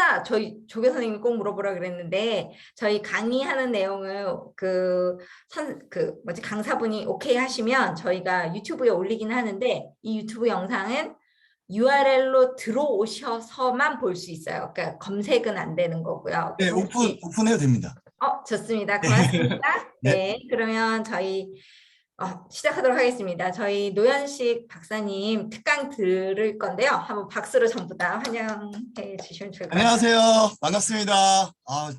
하나 저희 조교 선생님이 꼭 물어보라 그랬는데 저희 강의하는 내용을 뭐지 강사분이 오케이 하시면 저희가 유튜브에 올리긴 하는데 이 유튜브 영상은 URL로 들어오셔서만 볼 수 있어요. 그러니까 검색은 안 되는 거고요. 네, 그래서 혹시 오픈해도 됩니다. 좋습니다. 고맙습니다. 네. 네, 그러면 저희 시작하도록 하겠습니다. 저희 노현식 박사님 특강 들을 건데요. 한번 박수로 전부 다 환영해 주시면 좋을 것 같아요. 안녕하세요. 반갑습니다.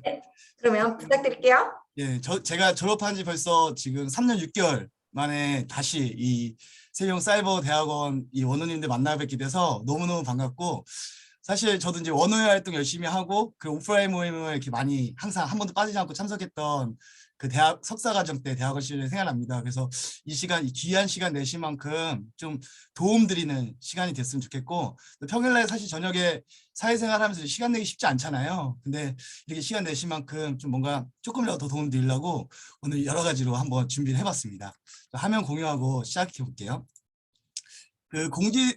네, 그러면 부탁드릴게요. 예, 제가 졸업한 지 벌써 지금 3년 6개월 만에 다시 이 세종 사이버 대학원 이 원우님들 만나 뵙게 돼서 너무너무 반갑고, 사실 저도 이제 원우회 활동 열심히 하고 그 오프라인 모임을 이렇게 많이 항상 한 번도 빠지지 않고 참석했던 그 대학 석사과정 때 대학원 시절이 생각납니다. 그래서 이 시간, 이 귀한 시간 내신 만큼 좀 도움 드리는 시간이 됐으면 좋겠고, 평일날 사실 저녁에 사회생활 하면서 시간 내기 쉽지 않잖아요. 근데 이렇게 시간 내신 만큼 좀 뭔가 조금이라도 더 도움 드리려고 오늘 여러 가지로 한번 준비를 해봤습니다. 화면 공유하고 시작해 볼게요. 그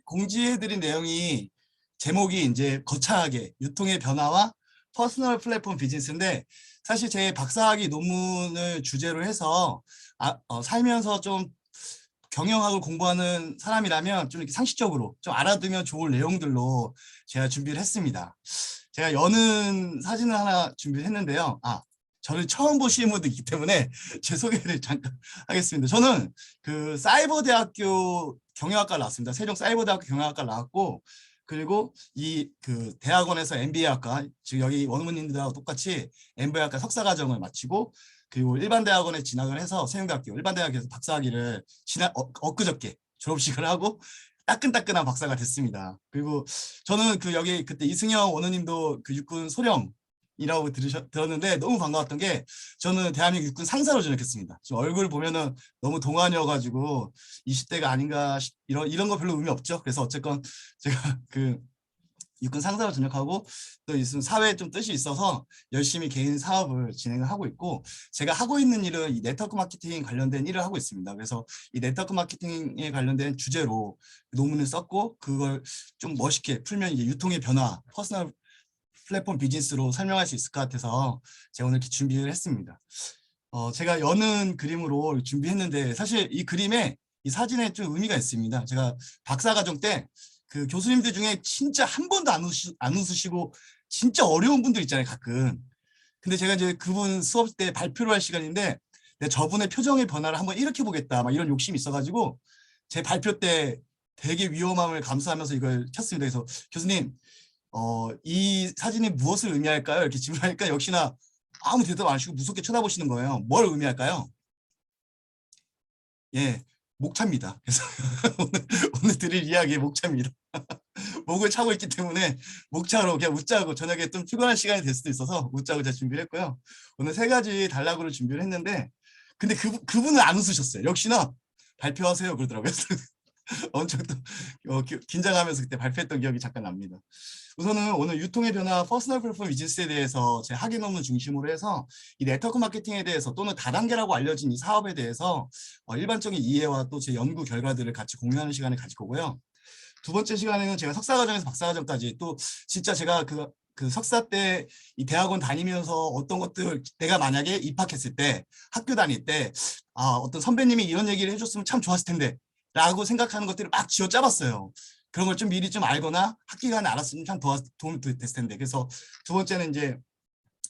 공지해드린 내용이 제목이 이제 거창하게 유통의 변화와 퍼스널 플랫폼 비즈니스인데, 사실 제 박사학위 논문을 주제로 해서 살면서 좀 경영학을 공부하는 사람이라면 좀 이렇게 상식적으로 좀 알아두면 좋을 내용들로 제가 준비를 했습니다. 제가 여는 사진을 하나 준비를 했는데요. 저를 처음 보시는 분도 있기 때문에 제 소개를 잠깐 하겠습니다. 저는 그 사이버대학교 경영학과를 나왔습니다. 세종 사이버대학교 경영학과를 나왔고, 그리고 이 그 대학원에서 MBA학과, 즉 여기 원우님들하고 똑같이 MBA학과 석사과정을 마치고, 그리고 일반대학원에 진학을 해서 세종대학교 일반대학에서 박사학위를 엊그저께 졸업식을 하고 따끈따끈한 박사가 됐습니다. 그리고 저는 그 여기 그때 이승영 원우님도 그 육군 소령이라고 들었는데 너무 반가웠던 게, 저는 대한민국 육군 상사로 전역했습니다. 지금 얼굴 보면은 너무 동안이어가지고 20대가 아닌가 이런 거 별로 의미 없죠. 그래서 어쨌건 제가 그 육군 상사로 전역하고 또 있으면 사회에 좀 뜻이 있어서 열심히 개인 사업을 진행을 하고 있고, 제가 하고 있는 일은 이 네트워크 마케팅 관련된 일을 하고 있습니다. 그래서 이 네트워크 마케팅에 관련된 주제로 논문을 썼고, 그걸 좀 멋있게 풀면 이제 유통의 변화, 퍼스널 플랫폼 비즈니스로 설명할 수 있을 것 같아서 제가 오늘 이렇게 준비를 했습니다. 제가 여는 그림으로 준비했는데, 사실 이 그림에 이 사진에 좀 의미가 있습니다. 제가 박사과정 때 그 교수님들 중에 진짜 한 번도 안 웃으시고 진짜 어려운 분들 있잖아요, 가끔. 근데 제가 이제 그분 수업 때 발표를 할 시간인데, 내가 저분의 표정의 변화를 한번 일으켜 보겠다, 막 이런 욕심이 있어가지고 제 발표 때 되게 위험함을 감수하면서 이걸 켰습니다. 그래서 교수님, 이 사진이 무엇을 의미할까요? 이렇게 질문하니까 역시나 아무 대답 안 하시고 무섭게 쳐다보시는 거예요. 뭘 의미할까요? 예, 목차입니다. 그래서 오늘 드릴 이야기의 목차입니다. 목을 차고 있기 때문에 목차로 그냥 웃자고, 저녁에 좀 피곤한 시간이 될 수도 있어서 웃자고 제가 준비를 했고요. 오늘 3가지 단락으로 준비를 했는데, 근데 그분은 안 웃으셨어요. 역시나 발표하세요 그러더라고요. 엄청 또 긴장하면서 그때 발표했던 기억이 잠깐 납니다. 우선은 오늘 유통의 변화, 퍼스널 플랫폼 비즈니스에 대해서 제 학위 논문 중심으로 해서 이 네트워크 마케팅에 대해서, 또는 다단계라고 알려진 이 사업에 대해서 일반적인 이해와 또 제 연구 결과들을 같이 공유하는 시간을 가질 거고요. 두 번째 시간에는 제가 석사과정에서 박사과정까지, 또 진짜 제가 그 석사 때 이 대학원 다니면서 어떤 것들, 내가 만약에 입학했을 때, 학교 다닐 때 어떤 선배님이 이런 얘기를 해줬으면 참 좋았을 텐데 라고 생각하는 것들을 막 쥐어짜봤어요. 그런 걸 좀 미리 좀 알거나 학기간에 알았으면 참 도움이 됐을 텐데. 그래서 두 번째는 이제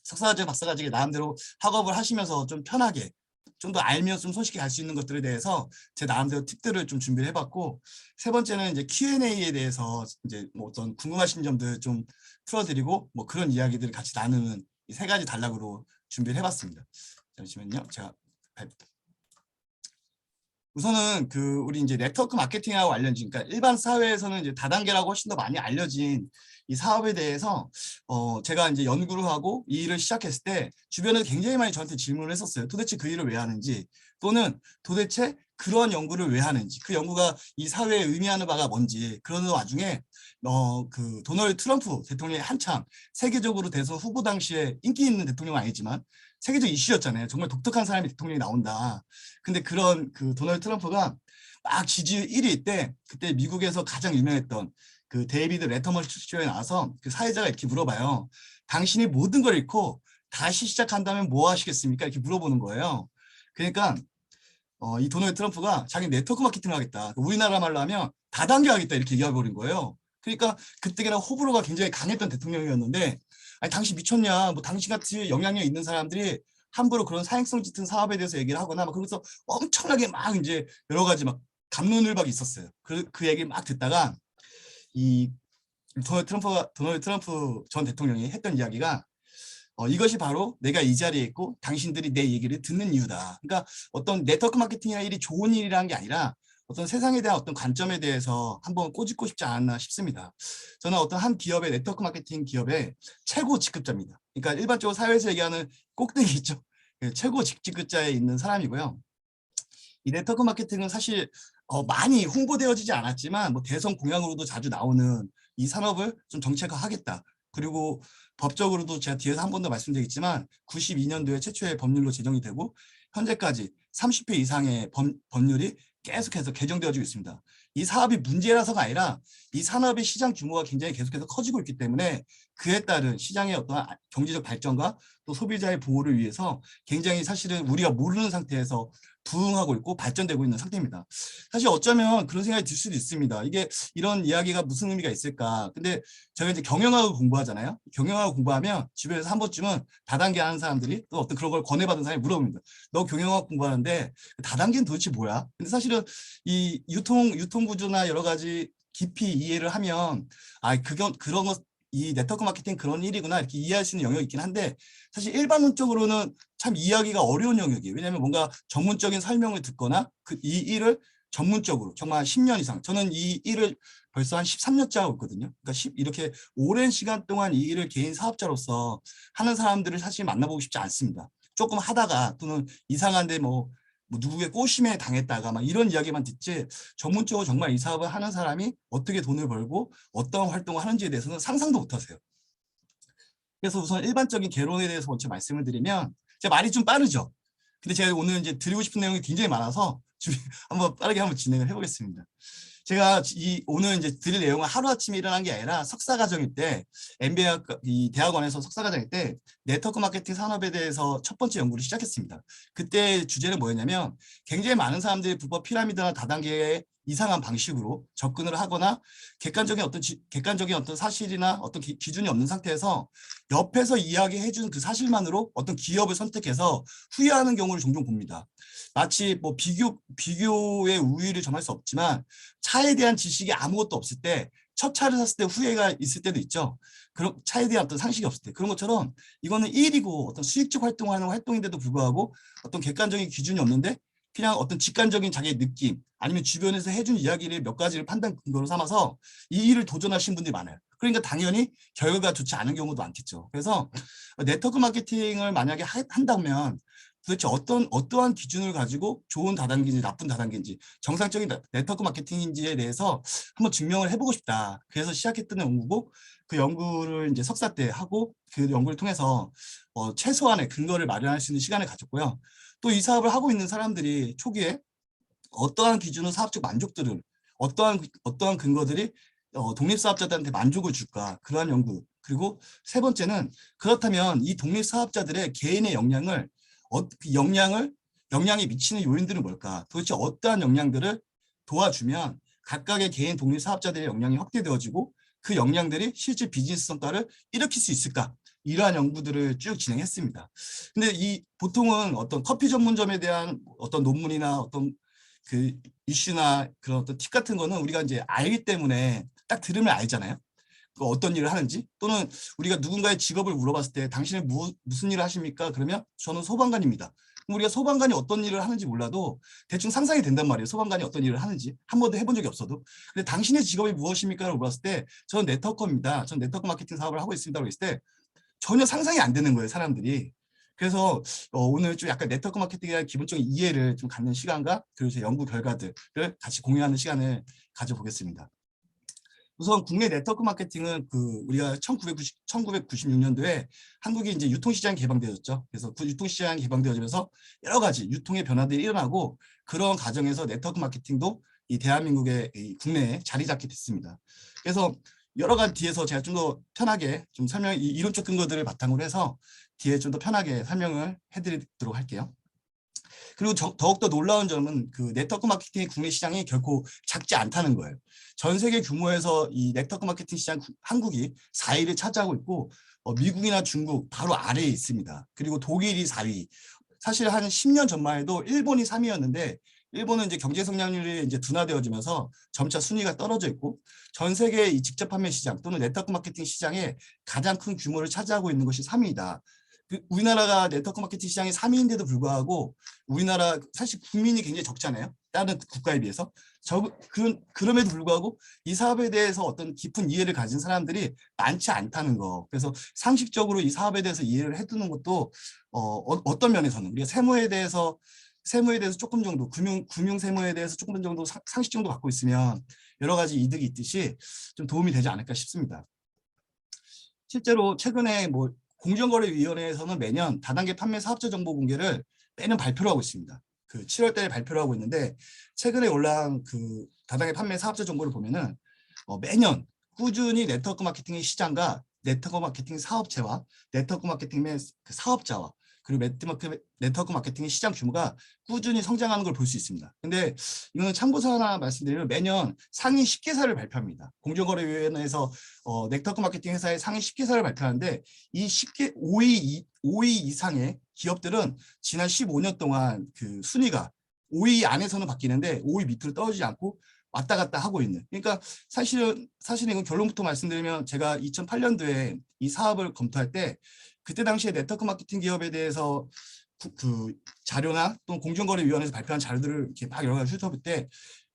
석사과정, 박사과정에 나름대로 학업을 하시면서 좀 편하게 좀 더 알면 좀 손쉽게 갈 수 있는 것들에 대해서 제 나름대로 팁들을 좀 준비를 해봤고, 세 번째는 이제 Q&A에 대해서 이제 뭐 어떤 궁금하신 점들 좀 풀어드리고, 뭐 그런 이야기들을 같이 나누는 이 3가지 단락으로 준비를 해봤습니다. 잠시만요. 제가 우선은 우리 이제 네트워크 마케팅하고 알려진, 그러니까 일반 사회에서는 이제 다단계라고 훨씬 더 많이 알려진 이 사업에 대해서 제가 이제 연구를 하고 이 일을 시작했을 때 주변에서 굉장히 많이 저한테 질문을 했었어요. 도대체 그 일을 왜 하는지, 또는 도대체 그런 연구를 왜 하는지, 그 연구가 이 사회에 의미하는 바가 뭔지. 그러는 와중에 그 도널드 트럼프 대통령이 한참 세계적으로 대선 후보 당시에 인기 있는 대통령은 아니지만 세계적 이슈였잖아요. 정말 독특한 사람이 대통령이 나온다. 근데 그런 그 도널드 트럼프가 막 지지율 1위 때, 그때 미국에서 가장 유명했던 그 데이비드 레터먼 쇼에 나와서 그 사회자가 이렇게 물어봐요. 당신이 모든 걸 잃고 다시 시작한다면 뭐 하시겠습니까? 이렇게 물어보는 거예요. 그러니까 이 도널드 트럼프가 자기 네트워크 마케팅을 하겠다. 우리나라 말로 하면 다단계 하겠다 이렇게 얘기해버린 거예요. 그러니까 그때가 호불호가 굉장히 강했던 대통령이었는데 아니 당신 미쳤냐? 뭐 당신같이 영향력 있는 사람들이 함부로 그런 사행성 짙은 사업에 대해서 얘기를 하거나 막 그러면서 엄청나게 막 이제 여러 가지 막 갑론을박이 있었어요. 그 얘기 막 듣다가 이 도널드 트럼프 전 대통령이 했던 이야기가 이것이 바로 내가 이 자리에 있고 당신들이 내 얘기를 듣는 이유다. 그러니까 어떤 네트워크 마케팅이라는 일이 좋은 일이라는 게 아니라 어떤 세상에 대한 어떤 관점에 대해서 한번 꼬집고 싶지 않았나 싶습니다. 저는 어떤 한 기업의 네트워크 마케팅 기업의 최고 직급자입니다. 그러니까 일반적으로 사회에서 얘기하는 꼭대기 있죠. 최고 직급자에 있는 사람이고요. 이 네트워크 마케팅은 사실 많이 홍보되어지지 않았지만 뭐 대선 공약으로도 자주 나오는 이 산업을 좀 정책화하겠다. 그리고 법적으로도 제가 뒤에서 한 번 더 말씀드리겠지만 92년도에 최초의 법률로 제정이 되고 현재까지 30회 이상의 법률이 계속해서 개정되어지고 있습니다. 이 사업이 문제라서가 아니라 이 산업의 시장 규모가 굉장히 계속해서 커지고 있기 때문에 그에 따른 시장의 어떤 경제적 발전과 또 소비자의 보호를 위해서 굉장히 사실은 우리가 모르는 상태에서 부흥하고 있고 발전되고 있는 상태입니다. 사실 어쩌면 그런 생각이 들 수도 있습니다. 이게 이런 이야기가 무슨 의미가 있을까? 근데 제가 이제 경영학을 공부하잖아요. 경영학을 공부하면 주변에서 한 번쯤은 다단계 하는 사람들이 또 어떤 그런 걸 권해받은 사람이 물어봅니다. 너 경영학 공부하는데 다단계는 도대체 뭐야? 근데 사실은 이 유통 구조나 여러 가지 깊이 이해를 하면 그런 것 이 네트워크 마케팅 그런 일이구나 이렇게 이해할 수 있는 영역이 있긴 한데 사실 일반론적으로는 참 이해하기가 어려운 영역이에요. 왜냐하면 뭔가 전문적인 설명을 듣거나 이 일을 전문적으로 정말 10년 이상 저는 이 일을 벌써 한 13년째 하고 있거든요. 그러니까 이렇게 오랜 시간 동안 이 일을 개인 사업자로서 하는 사람들을 사실 만나보고 싶지 않습니다. 조금 하다가 또는 이상한데 뭐 누구의 꼬심에 당했다가 막 이런 이야기만 듣지 전문적으로 정말 이 사업을 하는 사람이 어떻게 돈을 벌고 어떤 활동을 하는지에 대해서는 상상도 못하세요. 그래서 우선 일반적인 개론에 대해서 먼저 말씀을 드리면 제가 말이 좀 빠르죠. 근데 제가 오늘 이제 드리고 싶은 내용이 굉장히 많아서 한번 빠르게 한번 진행을 해보겠습니다. 제가 오늘 이제 드릴 내용은 하루아침에 일어난 게 아니라 석사과정일 때 MBA 이 대학원에서 석사과정일 때 네트워크 마케팅 산업에 대해서 첫 번째 연구를 시작했습니다. 그때 주제는 뭐였냐면 굉장히 많은 사람들이 불법 피라미드나 다단계의 이상한 방식으로 접근을 하거나 객관적인 어떤 사실이나 어떤 기준이 없는 상태에서 옆에서 이야기해 준 그 사실만으로 어떤 기업을 선택해서 후회하는 경우를 종종 봅니다. 마치 뭐 비교의 우위를 점할 수 없지만 차에 대한 지식이 아무것도 없을 때 첫 차를 샀을 때 후회가 있을 때도 있죠. 그런 차에 대한 어떤 상식이 없을 때 그런 것처럼 이거는 일이고 어떤 수익적 활동하는 활동인데도 불구하고 어떤 객관적인 기준이 없는데 그냥 어떤 직관적인 자기의 느낌 아니면 주변에서 해준 이야기를 몇 가지를 판단 근거로 삼아서 이 일을 도전하신 분들이 많아요. 그러니까 당연히 결과가 좋지 않은 경우도 많겠죠. 그래서 네트워크 마케팅을 만약에 한다면 도대체 어떠한 기준을 가지고 좋은 다단계인지 나쁜 다단계인지 정상적인 네트워크 마케팅인지에 대해서 한번 증명을 해보고 싶다. 그래서 시작했던 연구고 그 연구를 이제 석사 때 하고 그 연구를 통해서 최소한의 근거를 마련할 수 있는 시간을 가졌고요. 또 이 사업을 하고 있는 사람들이 초기에 어떠한 기준으로 사업적 만족들을 어떠한 근거들이 독립사업자들한테 만족을 줄까 그러한 연구 그리고 세 번째는 그렇다면 이 독립사업자들의 개인의 영향이 미치는 요인들은 뭘까? 도대체 어떠한 영향들을 도와주면 각각의 개인 독립사업자들의 영향이 확대되어지고 그 영향들이 실제 비즈니스 성과를 일으킬 수 있을까? 이러한 연구들을 쭉 진행했습니다. 근데 보통은 어떤 커피 전문점에 대한 어떤 논문이나 어떤 그 이슈나 그런 어떤 팁 같은 거는 우리가 이제 알기 때문에 딱 들으면 알잖아요. 어떤 일을 하는지 또는 우리가 누군가의 직업을 물어봤을 때 당신은 무슨 일을 하십니까? 그러면 저는 소방관입니다. 그럼 우리가 소방관이 어떤 일을 하는지 몰라도 대충 상상이 된단 말이에요. 소방관이 어떤 일을 하는지 한 번도 해본 적이 없어도. 근데 당신의 직업이 무엇입니까? 라고 물었을 때 저는 네트워커입니다. 저는 네트워크 마케팅 사업을 하고 있습니다. 라고 했을 때 전혀 상상이 안 되는 거예요. 사람들이. 그래서 오늘 좀 약간 네트워크 마케팅에 대한 기본적인 이해를 좀 갖는 시간과 그리고 제 연구 결과들을 같이 공유하는 시간을 가져보겠습니다. 우선 국내 네트워크 마케팅은 우리가 1996년도에 한국이 이제 유통시장이 개방되었죠. 그래서 그 유통시장이 개방되어지면서 여러 가지 유통의 변화들이 일어나고 그런 과정에서 네트워크 마케팅도 이 대한민국의 이 국내에 자리 잡게 됐습니다. 그래서 여러 가지 뒤에서 제가 좀 더 편하게 좀 이 이론적 근거들을 바탕으로 해서 뒤에 좀 더 편하게 설명을 해드리도록 할게요. 그리고 더욱더 놀라운 점은 그 네트워크 마케팅의 국내 시장이 결코 작지 않다는 거예요. 전 세계 규모에서 이 네트워크 마케팅 시장 한국이 4위를 차지하고 있고 미국이나 중국 바로 아래에 있습니다. 그리고 독일이 4위. 사실 한 10년 전만 해도 일본이 3위였는데 일본은 이제 경제 성장률이 이제 둔화되어지면서 점차 순위가 떨어져 있고 전 세계 이 직접 판매 시장 또는 네트워크 마케팅 시장의 가장 큰 규모를 차지하고 있는 것이 3위이다. 우리나라가 네트워크 마케팅 시장이 3위인데도 불구하고 우리나라 사실 국민이 굉장히 적잖아요. 다른 국가에 비해서. 그럼에도 불구하고 이 사업에 대해서 어떤 깊은 이해를 가진 사람들이 많지 않다는 거. 그래서 상식적으로 이 사업에 대해서 이해를 해두는 것도 어떤 면에서는 우리가 세무에 대해서 조금 정도 금융 세무에 대해서 조금 정도 상식 정도 갖고 있으면 여러 가지 이득이 있듯이 좀 도움이 되지 않을까 싶습니다. 실제로 최근에 뭐 공정거래위원회에서는 매년 다단계 판매 사업자 정보 공개를 매년 발표를 하고 있습니다. 그 7월 달에 발표를 하고 있는데 최근에 올라온 그 다단계 판매 사업자 정보를 보면은 매년 꾸준히 네트워크 마케팅의 시장과 네트워크 마케팅 사업체와 네트워크 마케팅의 그 사업자와 그리고 네트워크 마케팅의 시장 규모가 꾸준히 성장하는 걸 볼 수 있습니다. 근데 이거는 참고서 하나 말씀드리면 매년 상위 10개사를 발표합니다. 공정거래위원회에서 네트워크 마케팅 회사의 상위 10개사를 발표하는데 이 10개 5위 이상의 기업들은 지난 15년 동안 그 순위가 5위 안에서는 바뀌는데 5위 밑으로 떨어지지 않고 왔다 갔다 하고 있는. 그러니까 사실은 이건 결론부터 말씀드리면 제가 2008년도에 이 사업을 검토할 때 그때 당시에 네트워크 마케팅 기업에 대해서 그 자료나 또는 공정거래위원회에서 발표한 자료들을 이렇게 막 여러 가지 훑어볼 때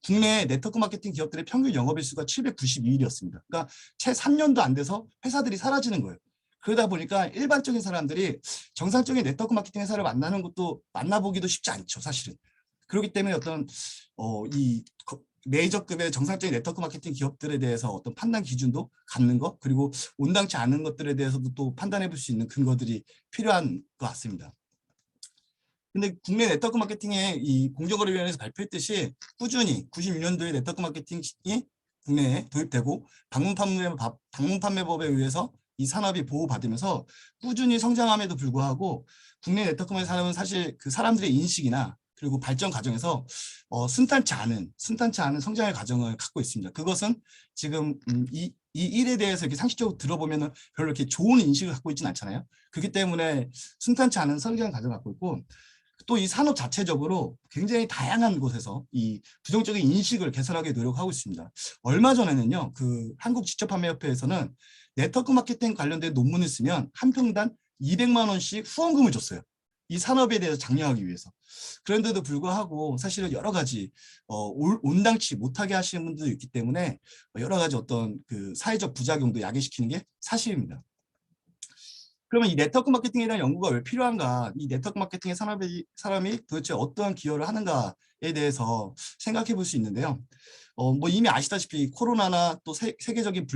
국내 네트워크 마케팅 기업들의 평균 영업일수가 792일이었습니다. 그러니까 채 3년도 안 돼서 회사들이 사라지는 거예요. 그러다 보니까 일반적인 사람들이 정상적인 네트워크 마케팅 회사를 만나보기도 쉽지 않죠, 사실은. 그렇기 때문에 어떤 이 메이저급의 정상적인 네트워크 마케팅 기업들에 대해서 어떤 판단 기준도 갖는 것, 그리고 온당치 않은 것들에 대해서도 또 판단해 볼 수 있는 근거들이 필요한 것 같습니다. 근데 국내 네트워크 마케팅의 이 공정거래위원회에서 발표했듯이 꾸준히 96년도에 네트워크 마케팅이 국내에 도입되고 방문판매법에 의해서 이 산업이 보호받으면서 꾸준히 성장함에도 불구하고 국내 네트워크 마케팅 산업은 사실 그 사람들의 인식이나 그리고 발전 과정에서 순탄치 않은 성장의 과정을 갖고 있습니다. 그것은 지금 이 일에 대해서 이렇게 상식적으로 들어보면 별로 이렇게 좋은 인식을 갖고 있지는 않잖아요. 그렇기 때문에 순탄치 않은 성장 과정을 갖고 있고 또 이 산업 자체적으로 굉장히 다양한 곳에서 이 부정적인 인식을 개선하기 노력하고 있습니다. 얼마 전에는요, 그 한국직접판매협회에서는 네트워크 마케팅 관련된 논문을 쓰면 한 평당 200만 원씩 후원금을 줬어요. 이 산업에 대해서 장려하기 위해서. 그런데도 불구하고 사실은 여러 가지 온당치 못하게 하시는 분들도 있기 때문에 여러 가지 어떤 그 사회적 부작용도 야기시키는 게 사실입니다. 그러면 이 네트워크 마케팅에 대한 연구가 왜 필요한가? 이 네트워크 마케팅의 사람이 도대체 어떠한 기여를 하는가에 대해서 생각해 볼 수 있는데요. 뭐 이미 아시다시피 코로나나 또 세계적인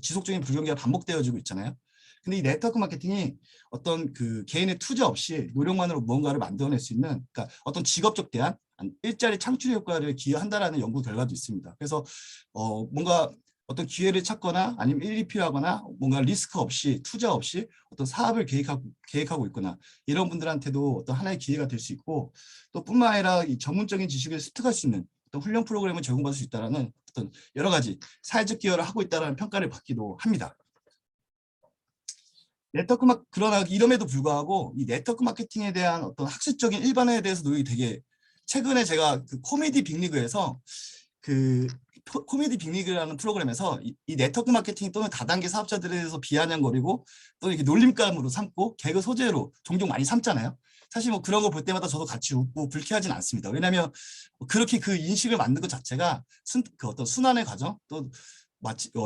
지속적인 불경기가 반복되어지고 있잖아요. 근데 이 네트워크 마케팅이 어떤 그 개인의 투자 없이 노력만으로 무언가를 만들어낼 수 있는, 그러니까 어떤 직업적 대안, 일자리 창출 효과를 기여한다라는 연구 결과도 있습니다. 그래서 뭔가 어떤 기회를 찾거나 아니면 일이 필요하거나 뭔가 리스크 없이 투자 없이 어떤 사업을 계획하고 있거나 이런 분들한테도 어떤 하나의 기회가 될 수 있고 또 뿐만 아니라 이 전문적인 지식을 습득할 수 있는 어떤 훈련 프로그램을 제공받을 수 있다는 어떤 여러 가지 사회적 기여를 하고 있다는 평가를 받기도 합니다. 그러나 이럼에도 불구하고 이 네트워크 마케팅에 대한 어떤 학술적인 일반화에 대해서 노력이 되게 최근에 제가 그 코미디 빅리그에서 그 코미디 빅리그라는 프로그램에서 이 네트워크 마케팅 또는 다단계 사업자들에 대해서 비아냥거리고 또 이렇게 놀림감으로 삼고 개그 소재로 종종 많이 삼잖아요. 사실 뭐 그런 거 볼 때마다 저도 같이 웃고 불쾌하진 않습니다. 왜냐하면 그렇게 그 인식을 만든 것 자체가 그 어떤 순환의 과정 또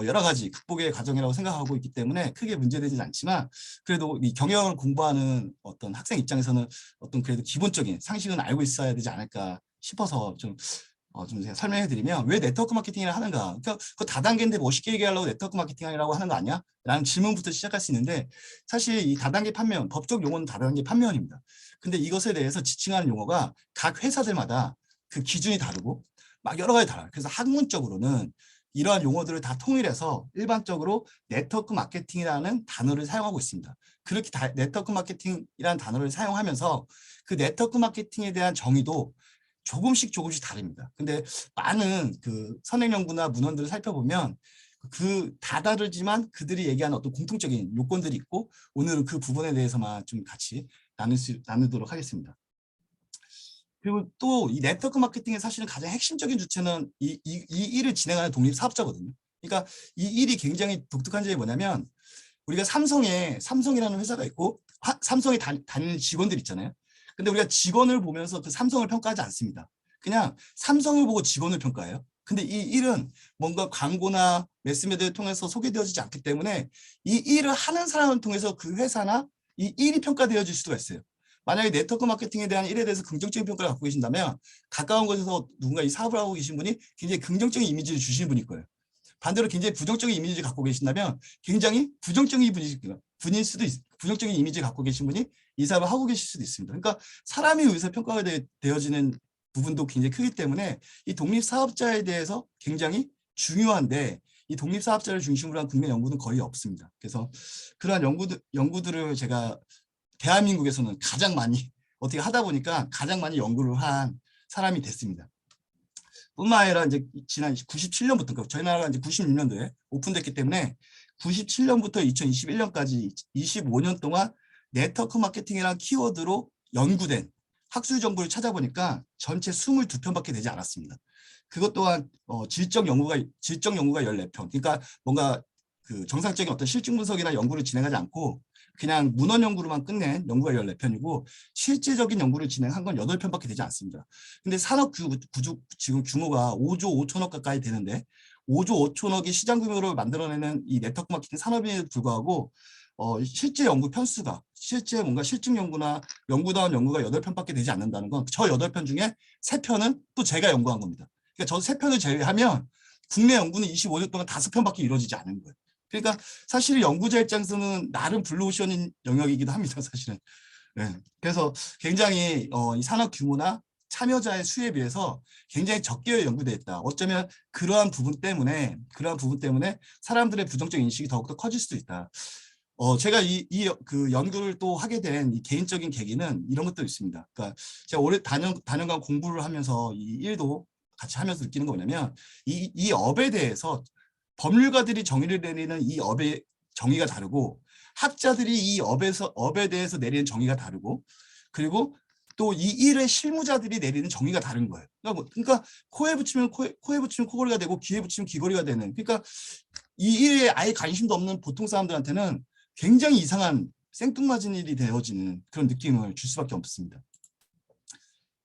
여러 가지 극복의 과정이라고 생각하고 있기 때문에 크게 문제되지 않지만 그래도 이 경영을 공부하는 어떤 학생 입장에서는 어떤 그래도 기본적인 상식은 알고 있어야 되지 않을까 싶어서 좀 제가 설명해 드리면 왜 네트워크 마케팅을 하는가. 그러니까 그 다단계인데 멋있게 얘기하려고 네트워크 마케팅이라고 하는 거 아니야? 라는 질문부터 시작할 수 있는데 사실 이 다단계 판매원, 법적 용어는 다단계 판매원입니다. 근데 이것에 대해서 지칭하는 용어가 각 회사들마다 그 기준이 다르고 막 여러 가지 달라요. 그래서 학문적으로는 이러한 용어들을 다 통일해서 일반적으로 네트워크 마케팅이라는 단어를 사용하고 있습니다. 그렇게 네트워크 마케팅이라는 단어를 사용하면서 그 네트워크 마케팅에 대한 정의도 조금씩 다릅니다. 근데 많은 그 선행 연구나 문헌들을 살펴보면 그 다 다르지만 그들이 얘기하는 어떤 공통적인 요건들이 있고 오늘은 그 부분에 대해서만 좀 같이 나누도록 하겠습니다. 그리고 또 이 네트워크 마케팅의 사실은 가장 핵심적인 주체는 이 일을 진행하는 독립사업자거든요. 그러니까 이 일이 굉장히 독특한 점이 뭐냐면 우리가 삼성이라는 회사가 있고 삼성에 다니는 직원들 있잖아요. 근데 우리가 직원을 보면서 그 삼성을 평가하지 않습니다. 그냥 삼성을 보고 직원을 평가해요. 근데 이 일은 뭔가 광고나 매스매디어를 통해서 소개되어지지 않기 때문에 이 일을 하는 사람을 통해서 그 회사나 이 일이 평가되어질 수가 있어요. 만약에 네트워크 마케팅에 대한 일에 대해서 긍정적인 평가를 갖고 계신다면 가까운 곳에서 누군가 이 사업을 하고 계신 분이 굉장히 긍정적인 이미지를 주시는 분일 거예요. 반대로 굉장히 부정적인 이미지를 갖고 계신다면 굉장히 부정적인 이미지를 갖고 계신 분이 이 사업을 하고 계실 수도 있습니다. 그러니까 사람이 의사 평가가 되어지는 부분도 굉장히 크기 때문에 이 독립사업자에 대해서 굉장히 중요한데 이 독립사업자를 중심으로 한 국내 연구는 거의 없습니다. 그래서 그러한 연구들을 제가 대한민국에서는 가장 많이 어떻게 하다 보니까 가장 많이 연구를 한 사람이 됐습니다. 뿐만 아니라 이제 지난 97년부터 그러니까 저희 나라가 이제 96년도에 오픈됐기 때문에 97년부터 2021년까지 25년 동안 네트워크 마케팅이라는 키워드로 연구된 학술 정보를 찾아보니까 전체 22편밖에 되지 않았습니다. 그것 또한 질적 연구가 14편. 그러니까 뭔가 그 정상적인 어떤 실증 분석이나 연구를 진행하지 않고 그냥 문헌 연구로만 끝낸 연구가 14편이고 실제적인 연구를 진행한 건 8편밖에 되지 않습니다. 근데 산업 구조 지금 규모가 5조 5천억 가까이 되는데 5조 5천억의 시장 규모를 만들어내는 이 네트워크 마케팅 산업임에도 불구하고 실제 연구 편수가 실제 뭔가 실증 연구나 연구다운 연구가 8편밖에 되지 않는다는 건 저 8편 중에 3편은 또 제가 연구한 겁니다. 그러니까 저 3편을 제외하면 국내 연구는 25년 동안 5편밖에 이루어지지 않은 거예요. 그러니까 사실 연구자 입장에서는 나름 블루오션인 영역이기도 합니다. 사실은. 네. 그래서 굉장히 이 산업 규모나 참여자의 수에 비해서 굉장히 적게 연구되어 있다. 어쩌면 그러한 부분 때문에 사람들의 부정적 인식이 더욱더 커질 수도 있다. 제가 그 연구를 또 하게 된 이 개인적인 계기는 이런 것도 있습니다. 그러니까 제가 올해 다년간 공부를 하면서 이 일도 같이 하면서 느끼는 거 뭐냐면 이 업에 대해서 법률가들이 정의를 내리는 이 업의 정의가 다르고 학자들이 이 업에 대해서 내리는 정의가 다르고 그리고 또 이 일의 실무자들이 내리는 정의가 다른 거예요. 그러니까 코에 붙이면 코걸이가 되고 귀에 붙이면 귀걸이가 되는 그러니까 이 일에 아예 관심도 없는 보통 사람들한테는 굉장히 이상한 생뚱맞은 일이 되어지는 그런 느낌을 줄 수밖에 없습니다.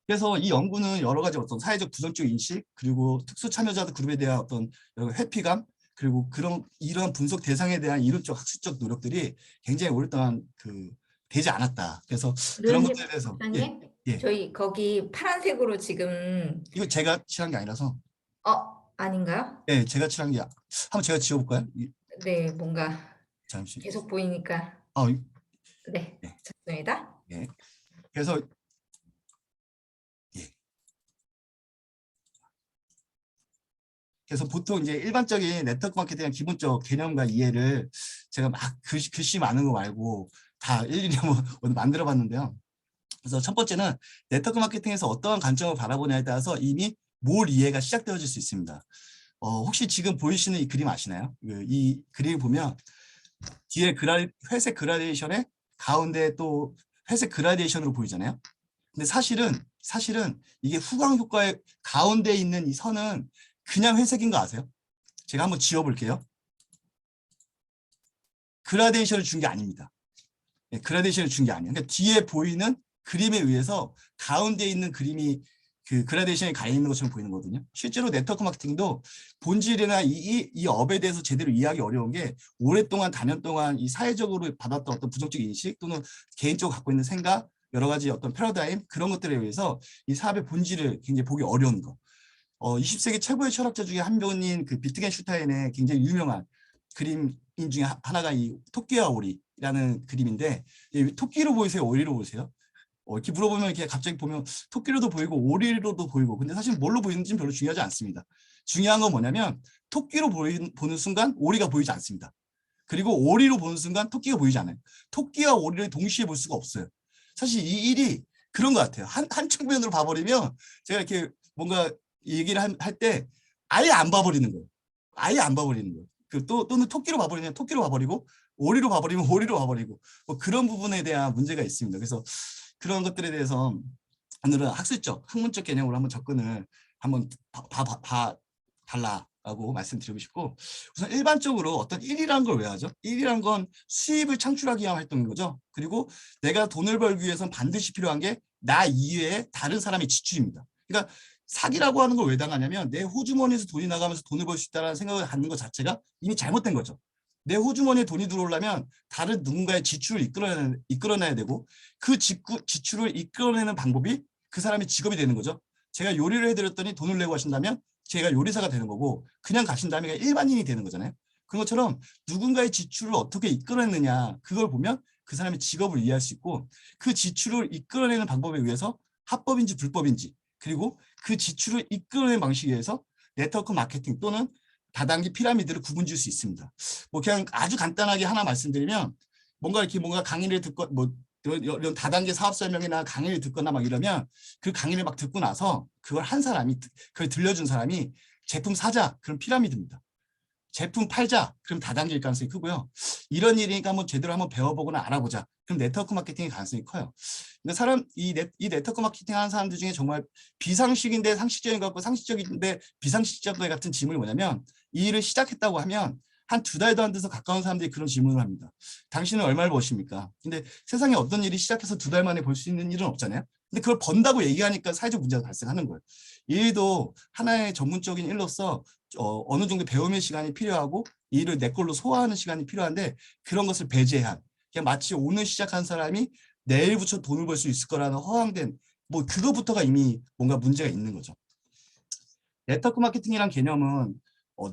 그래서 이 연구는 여러 가지 어떤 사회적 부정적 인식 그리고 특수 참여자들 그룹에 대한 어떤 회피감 그리고 이런 분석 대상에 대한 이론적 학술적 노력들이 굉장히 오랫동안 되지 않았다. 그래서 그런 류현진 것들에 대해서 박사님, 예. 저희 거기 파란색으로 지금 이거 제가 칠한 게 아니라서 아닌가요? 제가 칠한 게 한번 제가 지워볼까요? 네, 뭔가 잠시 계속 보이니까 아, 네, 예, 좋습니다. 예. 그래서 예. 그래서 보통 이제 일반적인 네트워크 마케팅의 기본적 개념과 이해를 제가 막 글씨 많은 거 말고 다 일일이 한번 오늘 만들어 봤는데요. 그래서 첫 번째는 네트워크 마케팅에서 어떠한 관점을 바라보냐에 따라서 이미 뭘 이해가 시작되어질 수 있습니다. 혹시 지금 보이시는 이 그림 아시나요? 이 그림을 보면 뒤에 회색 그라데이션에 가운데 또 회색 그라데이션으로 보이잖아요. 근데 사실은 이게 후광 효과의 가운데 있는 이 선은 그냥 회색인 거 아세요? 제가 한번 지워볼게요. 그라데이션을 준 게 아닙니다. 그라데이션을 준 게 아니에요. 그러니까 뒤에 보이는 그림에 의해서 가운데 있는 그림이 그 그라데이션이 가 있는 것처럼 보이는 거거든요. 실제로 네트워크 마케팅도 본질이나 이 업에 대해서 제대로 이해하기 어려운 게 오랫동안 단연 동안 이 사회적으로 받았던 어떤 부정적 인식 또는 개인적으로 갖고 있는 생각 여러 가지 어떤 패러다임 그런 것들에 의해서 이 사업의 본질을 굉장히 보기 어려운 거. 20세기 최고의 철학자 중에 한 분인 그 비트겐슈타인의 굉장히 유명한 그림인 중에 하나가 이 토끼와 오리라는 그림인데 토끼로 보이세요? 오리로 보이세요? 이렇게 물어보면 이렇게 갑자기 보면 토끼로도 보이고 오리로도 보이고 근데 사실 뭘로 보이는지는 별로 중요하지 않습니다. 중요한 건 뭐냐면 토끼로 보는 순간 오리가 보이지 않습니다. 그리고 오리로 보는 순간 토끼가 보이지 않아요. 토끼와 오리를 동시에 볼 수가 없어요. 사실 이 일이 그런 것 같아요. 한 측면으로 봐버리면 제가 이렇게 뭔가 얘기를 할 때 아예 안 봐버리는 거예요. 아예 안 봐버리는 거예요. 또는 토끼로 봐버리면 토끼로 봐버리고 오리로 봐버리면 오리로 봐버리고 뭐 그런 부분에 대한 문제가 있습니다. 그래서 그런 것들에 대해서 오늘은 학문적 개념으로 한번 접근을 한번 달라고 말씀드리고 싶고 우선 일반적으로 어떤 일이라는 걸 왜 하죠? 일이란 건 수입을 창출하기 위한 활동인 거죠. 그리고 내가 돈을 벌기 위해서는 반드시 필요한 게 나 이외에 다른 사람의 지출입니다. 그러니까 사기라고 하는 걸 왜 당하냐면 내 호주머니에서 돈이 나가면서 돈을 벌 수 있다는 생각을 갖는 것 자체가 이미 잘못된 거죠. 내 호주머니에 돈이 들어오려면 다른 누군가의 지출을 이끌어내야 되고 그 지출을 이끌어내는 방법이 그 사람의 직업이 되는 거죠. 제가 요리를 해드렸더니 돈을 내고 하신다면 제가 요리사가 되는 거고 그냥 가신다면 일반인이 되는 거잖아요. 그런 것처럼 누군가의 지출을 어떻게 이끌어내느냐 그걸 보면 그 사람의 직업을 이해할 수 있고 그 지출을 이끌어내는 방법에 의해서 합법인지 불법인지 그리고 그 지출을 이끌어내는 방식에 의해서 네트워크 마케팅 또는 다단계 피라미드를 구분지을 수 있습니다. 뭐 그냥 아주 간단하게 하나 말씀드리면 뭔가 강의를 듣고 뭐 이런 다단계 사업 설명이나 강의를 듣거나 막 이러면 그 강의를 막 듣고 나서 그걸 한 사람이 그걸 들려준 사람이 제품 사자 그럼 피라미드입니다. 제품 팔자 그럼 다단계일 가능성이 크고요. 이런 일이니까 한번 제대로 한번 배워보거나 알아보자. 그럼 네트워크 마케팅의 가능성이 커요. 그러니까 이 네트워크 마케팅 하는 사람들 중에 정말 비상식인데 상식적인 것 같고 상식적인데 비상식적인 것 같은 질문이 뭐냐면 이 일을 시작했다고 하면 한 2달도 안 돼서 가까운 사람들이 그런 질문을 합니다. 당신은 얼마를 버십니까? 근데 세상에 어떤 일이 시작해서 2달 만에 벌 수 있는 일은 없잖아요. 근데 그걸 번다고 얘기하니까 사회적 문제가 발생하는 거예요. 이 일도 하나의 전문적인 일로서 어느 정도 배움의 시간이 필요하고 이 일을 내 걸로 소화하는 시간이 필요한데 그런 것을 배제한 그냥 마치 오늘 시작한 사람이 내일부터 돈을 벌 수 있을 거라는 허황된 뭐 그거부터가 이미 뭔가 문제가 있는 거죠. 네트워크 마케팅이란 개념은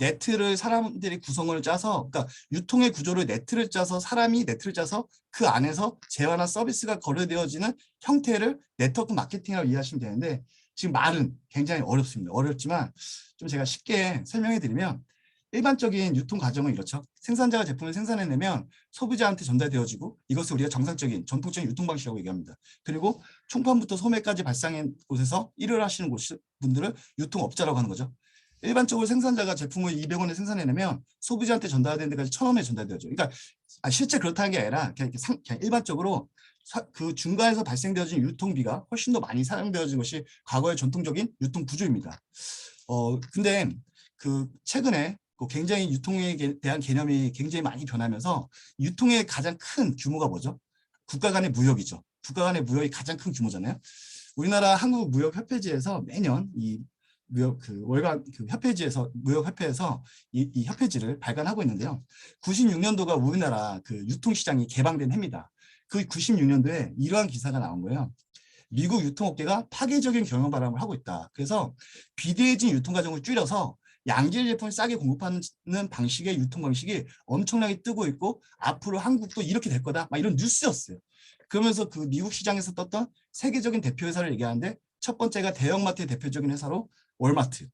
네트를 사람들이 구성을 짜서 그러니까 유통의 구조를 네트를 짜서 사람이 네트를 짜서 그 안에서 재화나 서비스가 거래되어지는 형태를 네트워크 마케팅이라고 이해하시면 되는데 지금 말은 굉장히 어렵습니다. 어렵지만 좀 제가 쉽게 설명해 드리면 일반적인 유통 과정은 이렇죠. 생산자가 제품을 생산해내면 소비자한테 전달되어지고 이것을 우리가 정상적인 전통적인 유통 방식이라고 얘기합니다. 그리고 총판부터 소매까지 발상한 곳에서 일을 하시는 분들을 유통업자라고 하는 거죠. 일반적으로 생산자가 제품을 200원에 생산해내면 소비자한테 전달되는 데까지 1,000원에 전달되죠. 그러니까 실제 그렇다는 게 아니라 그냥 일반적으로 그 중간에서 발생되어진 유통비가 훨씬 더 많이 사용되어진 것이 과거의 전통적인 유통 구조입니다. 근데 그 최근에 굉장히 유통에 대한 개념이 굉장히 많이 변하면서 유통의 가장 큰 규모가 뭐죠? 국가 간의 무역이죠. 국가 간의 무역이 가장 큰 규모잖아요. 우리나라 한국무역협회지에서 매년 이 무역 월간 협회지에서 무역협회에서 이 협회지를 발간하고 있는데요. 96년도가 우리나라 유통시장이 개방된 해입니다. 그 96년도에 이러한 기사가 나온 거예요. 미국 유통업계가 파괴적인 경영 바람을 하고 있다. 그래서 비대해진 유통 과정을 줄여서 양질 제품을 싸게 공급하는 방식의 유통 방식이 엄청나게 뜨고 있고 앞으로 한국도 이렇게 될 거다. 막 이런 뉴스였어요. 그러면서 그 미국 시장에서 떴던 세계적인 대표 회사를 얘기하는데 첫 번째가 대형마트의 대표적인 회사로 월마트,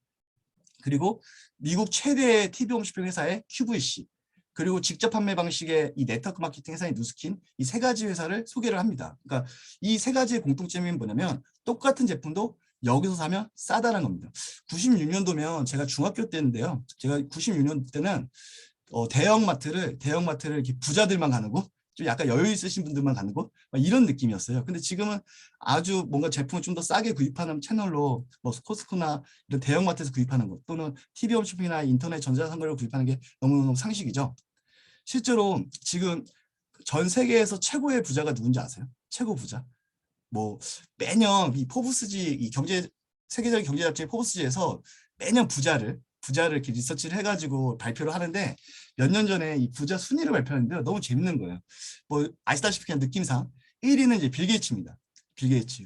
그리고 미국 최대의 TV 홈쇼핑 회사의 QVC, 그리고 직접 판매 방식의 이 네트워크 마케팅 회사인 누스킨, 이 세 가지 회사를 소개를 합니다. 그러니까 이 세 가지의 공통점이 뭐냐면 똑같은 제품도 여기서 사면 싸다는 겁니다. 96년도면 제가 중학교 때인데요. 제가 96년도 때는 대형마트를 이렇게 부자들만 가는 곳, 좀 약간 여유 있으신 분들만 가는 곳, 이런 느낌이었어요. 근데 지금은 아주 뭔가 제품을 좀 더 싸게 구입하는 채널로 뭐 코스코나 이런 대형마트에서 구입하는 것 또는 TV 홈쇼핑이나 인터넷 전자상거래를 구입하는 게 너무너무 상식이죠. 실제로 지금 전 세계에서 최고의 부자가 누군지 아세요? 최고 부자. 뭐 매년 이 포브스지 이 세계적인 경제 잡지 포브스지에서 매년 부자를 이렇게 리서치를 해가지고 발표를 하는데 몇 년 전에 이 부자 순위를 발표하는데 너무 재밌는 거예요. 뭐 아시다시피 그냥 느낌상 1위는 이제 빌 게이츠입니다. 빌 게이츠.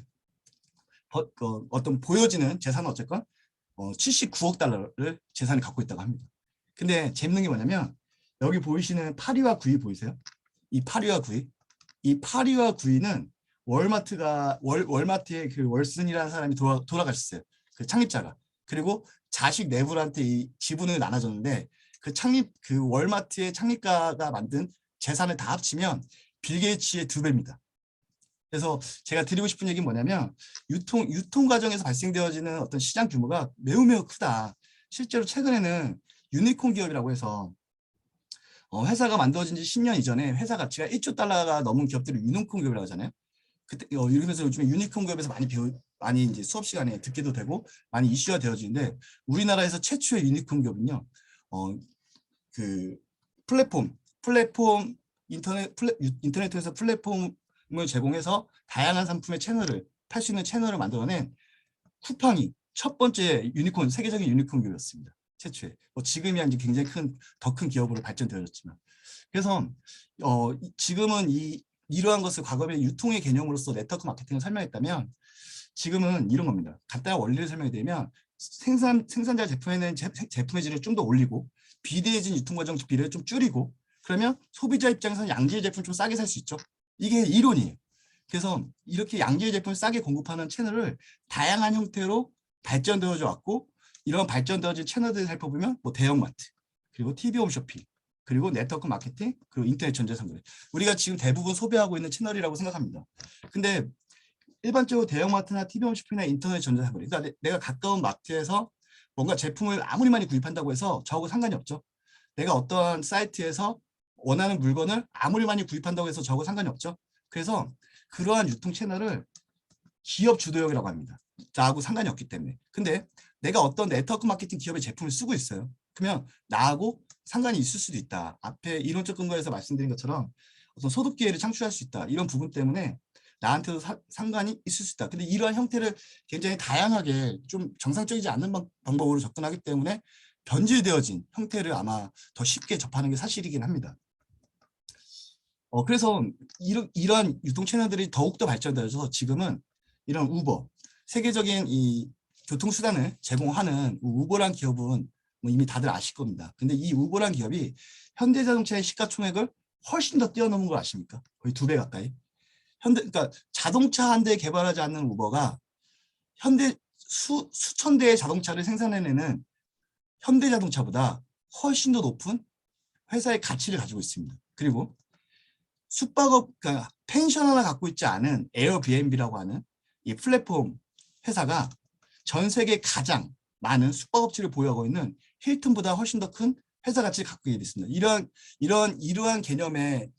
어떤 보여지는 재산은 어쨌건 79억 달러를 재산을 갖고 있다고 합니다. 근데 재밌는 게 뭐냐면 여기 보이시는 8위와 9위 보이세요? 이 8위와 9위. 이 8위와 9위는 월마트의 그 월슨이라는 사람이 돌아가셨어요. 그 창립자가. 그리고 자식 내부한테 이 지분을 나눠줬는데 그 월마트의 창립가가 만든 재산을 다 합치면 빌 게이츠의 2배입니다. 그래서 제가 드리고 싶은 얘기는 뭐냐면 유통 과정에서 발생되어지는 어떤 시장 규모가 매우 크다. 실제로 최근에는 유니콘 기업이라고 해서 회사가 만들어진 지 10년 이전에 회사 가치가 1조 달러가 넘은 기업들을 유니콘 기업이라고 하잖아요. 그때 이러면서 요즘에 유니콘 기업에서 많이 이제 수업 시간에 듣게도 되고 많이 이슈가 되어지는데 우리나라에서 최초의 유니콘 기업은요. 그 플랫폼 인터넷에서 플랫폼을 제공해서 다양한 상품의 채널을 팔 수 있는 채널을 만들어낸 쿠팡이 첫 번째 세계적인 유니콘 기업이었습니다. 최초에. 지금이야 이제 굉장히 더 큰 기업으로 발전되어졌지만. 그래서 지금은 이러한 것을 과거에 유통의 개념으로서 네트워크 마케팅을 설명했다면 지금은 이런 겁니다. 간단한 원리를 설명드리면 생산자 제품에 대한 제품의 질을 좀 더 올리고 비대해진 유통 과정 비례를 좀 줄이고 그러면 소비자 입장에서는 양질의 제품 좀 싸게 살 수 있죠. 이게 이론이에요. 그래서 이렇게 양질의 제품을 싸게 공급하는 채널을 다양한 형태로 발전되어져 왔고 이런 발전되어진 채널들을 살펴보면 뭐 대형마트 그리고 TV 홈쇼핑 그리고 네트워크 마케팅 그리고 인터넷 전자상거래 우리가 지금 대부분 소비하고 있는 채널이라고 생각합니다. 근데 일반적으로 대형마트나 TV 홈쇼핑이나 인터넷 전자상거래 그러니까 내가 가까운 마트에서 뭔가 제품을 아무리 많이 구입한다고 해서 저하고 상관이 없죠. 내가 어떠한 사이트에서 원하는 물건을 아무리 많이 구입한다고 해서 저하고 상관이 없죠. 그래서 그러한 유통 채널을 기업 주도형이라고 합니다. 나하고 상관이 없기 때문에. 근데 내가 어떤 네트워크 마케팅 기업의 제품을 쓰고 있어요. 그러면 나하고 상관이 있을 수도 있다. 앞에 이론적 근거에서 말씀드린 것처럼 어떤 소득 기회를 창출할 수 있다. 이런 부분 때문에 나한테도 상관이 있을 수 있다. 근데 이러한 형태를 굉장히 다양하게 좀 정상적이지 않는 방법으로 접근하기 때문에 변질되어진 형태를 아마 더 쉽게 접하는 게 사실이긴 합니다. 그래서 이러한 유통 채널들이 더욱더 발전되어서 지금은 이런 우버, 세계적인 이 교통수단을 제공하는 우버란 기업은 뭐 이미 다들 아실 겁니다. 근데 이 우버란 기업이 현대자동차의 시가총액을 훨씬 더 뛰어넘은 걸 아십니까? 거의 2배 가까이. 그러니까 자동차 한 대 개발하지 않는 우버가 수천 대의 자동차를 생산해내는 현대자동차보다 훨씬 더 높은 회사의 가치를 가지고 있습니다. 그리고 숙박업, 그러니까 펜션 하나 갖고 있지 않은 에어비앤비라고 하는 이 플랫폼 회사가 전 세계 가장 많은 숙박업체를 보유하고 있는 힐튼보다 훨씬 더 큰 회사 가치를 갖고 있습니다. 이러한 개념의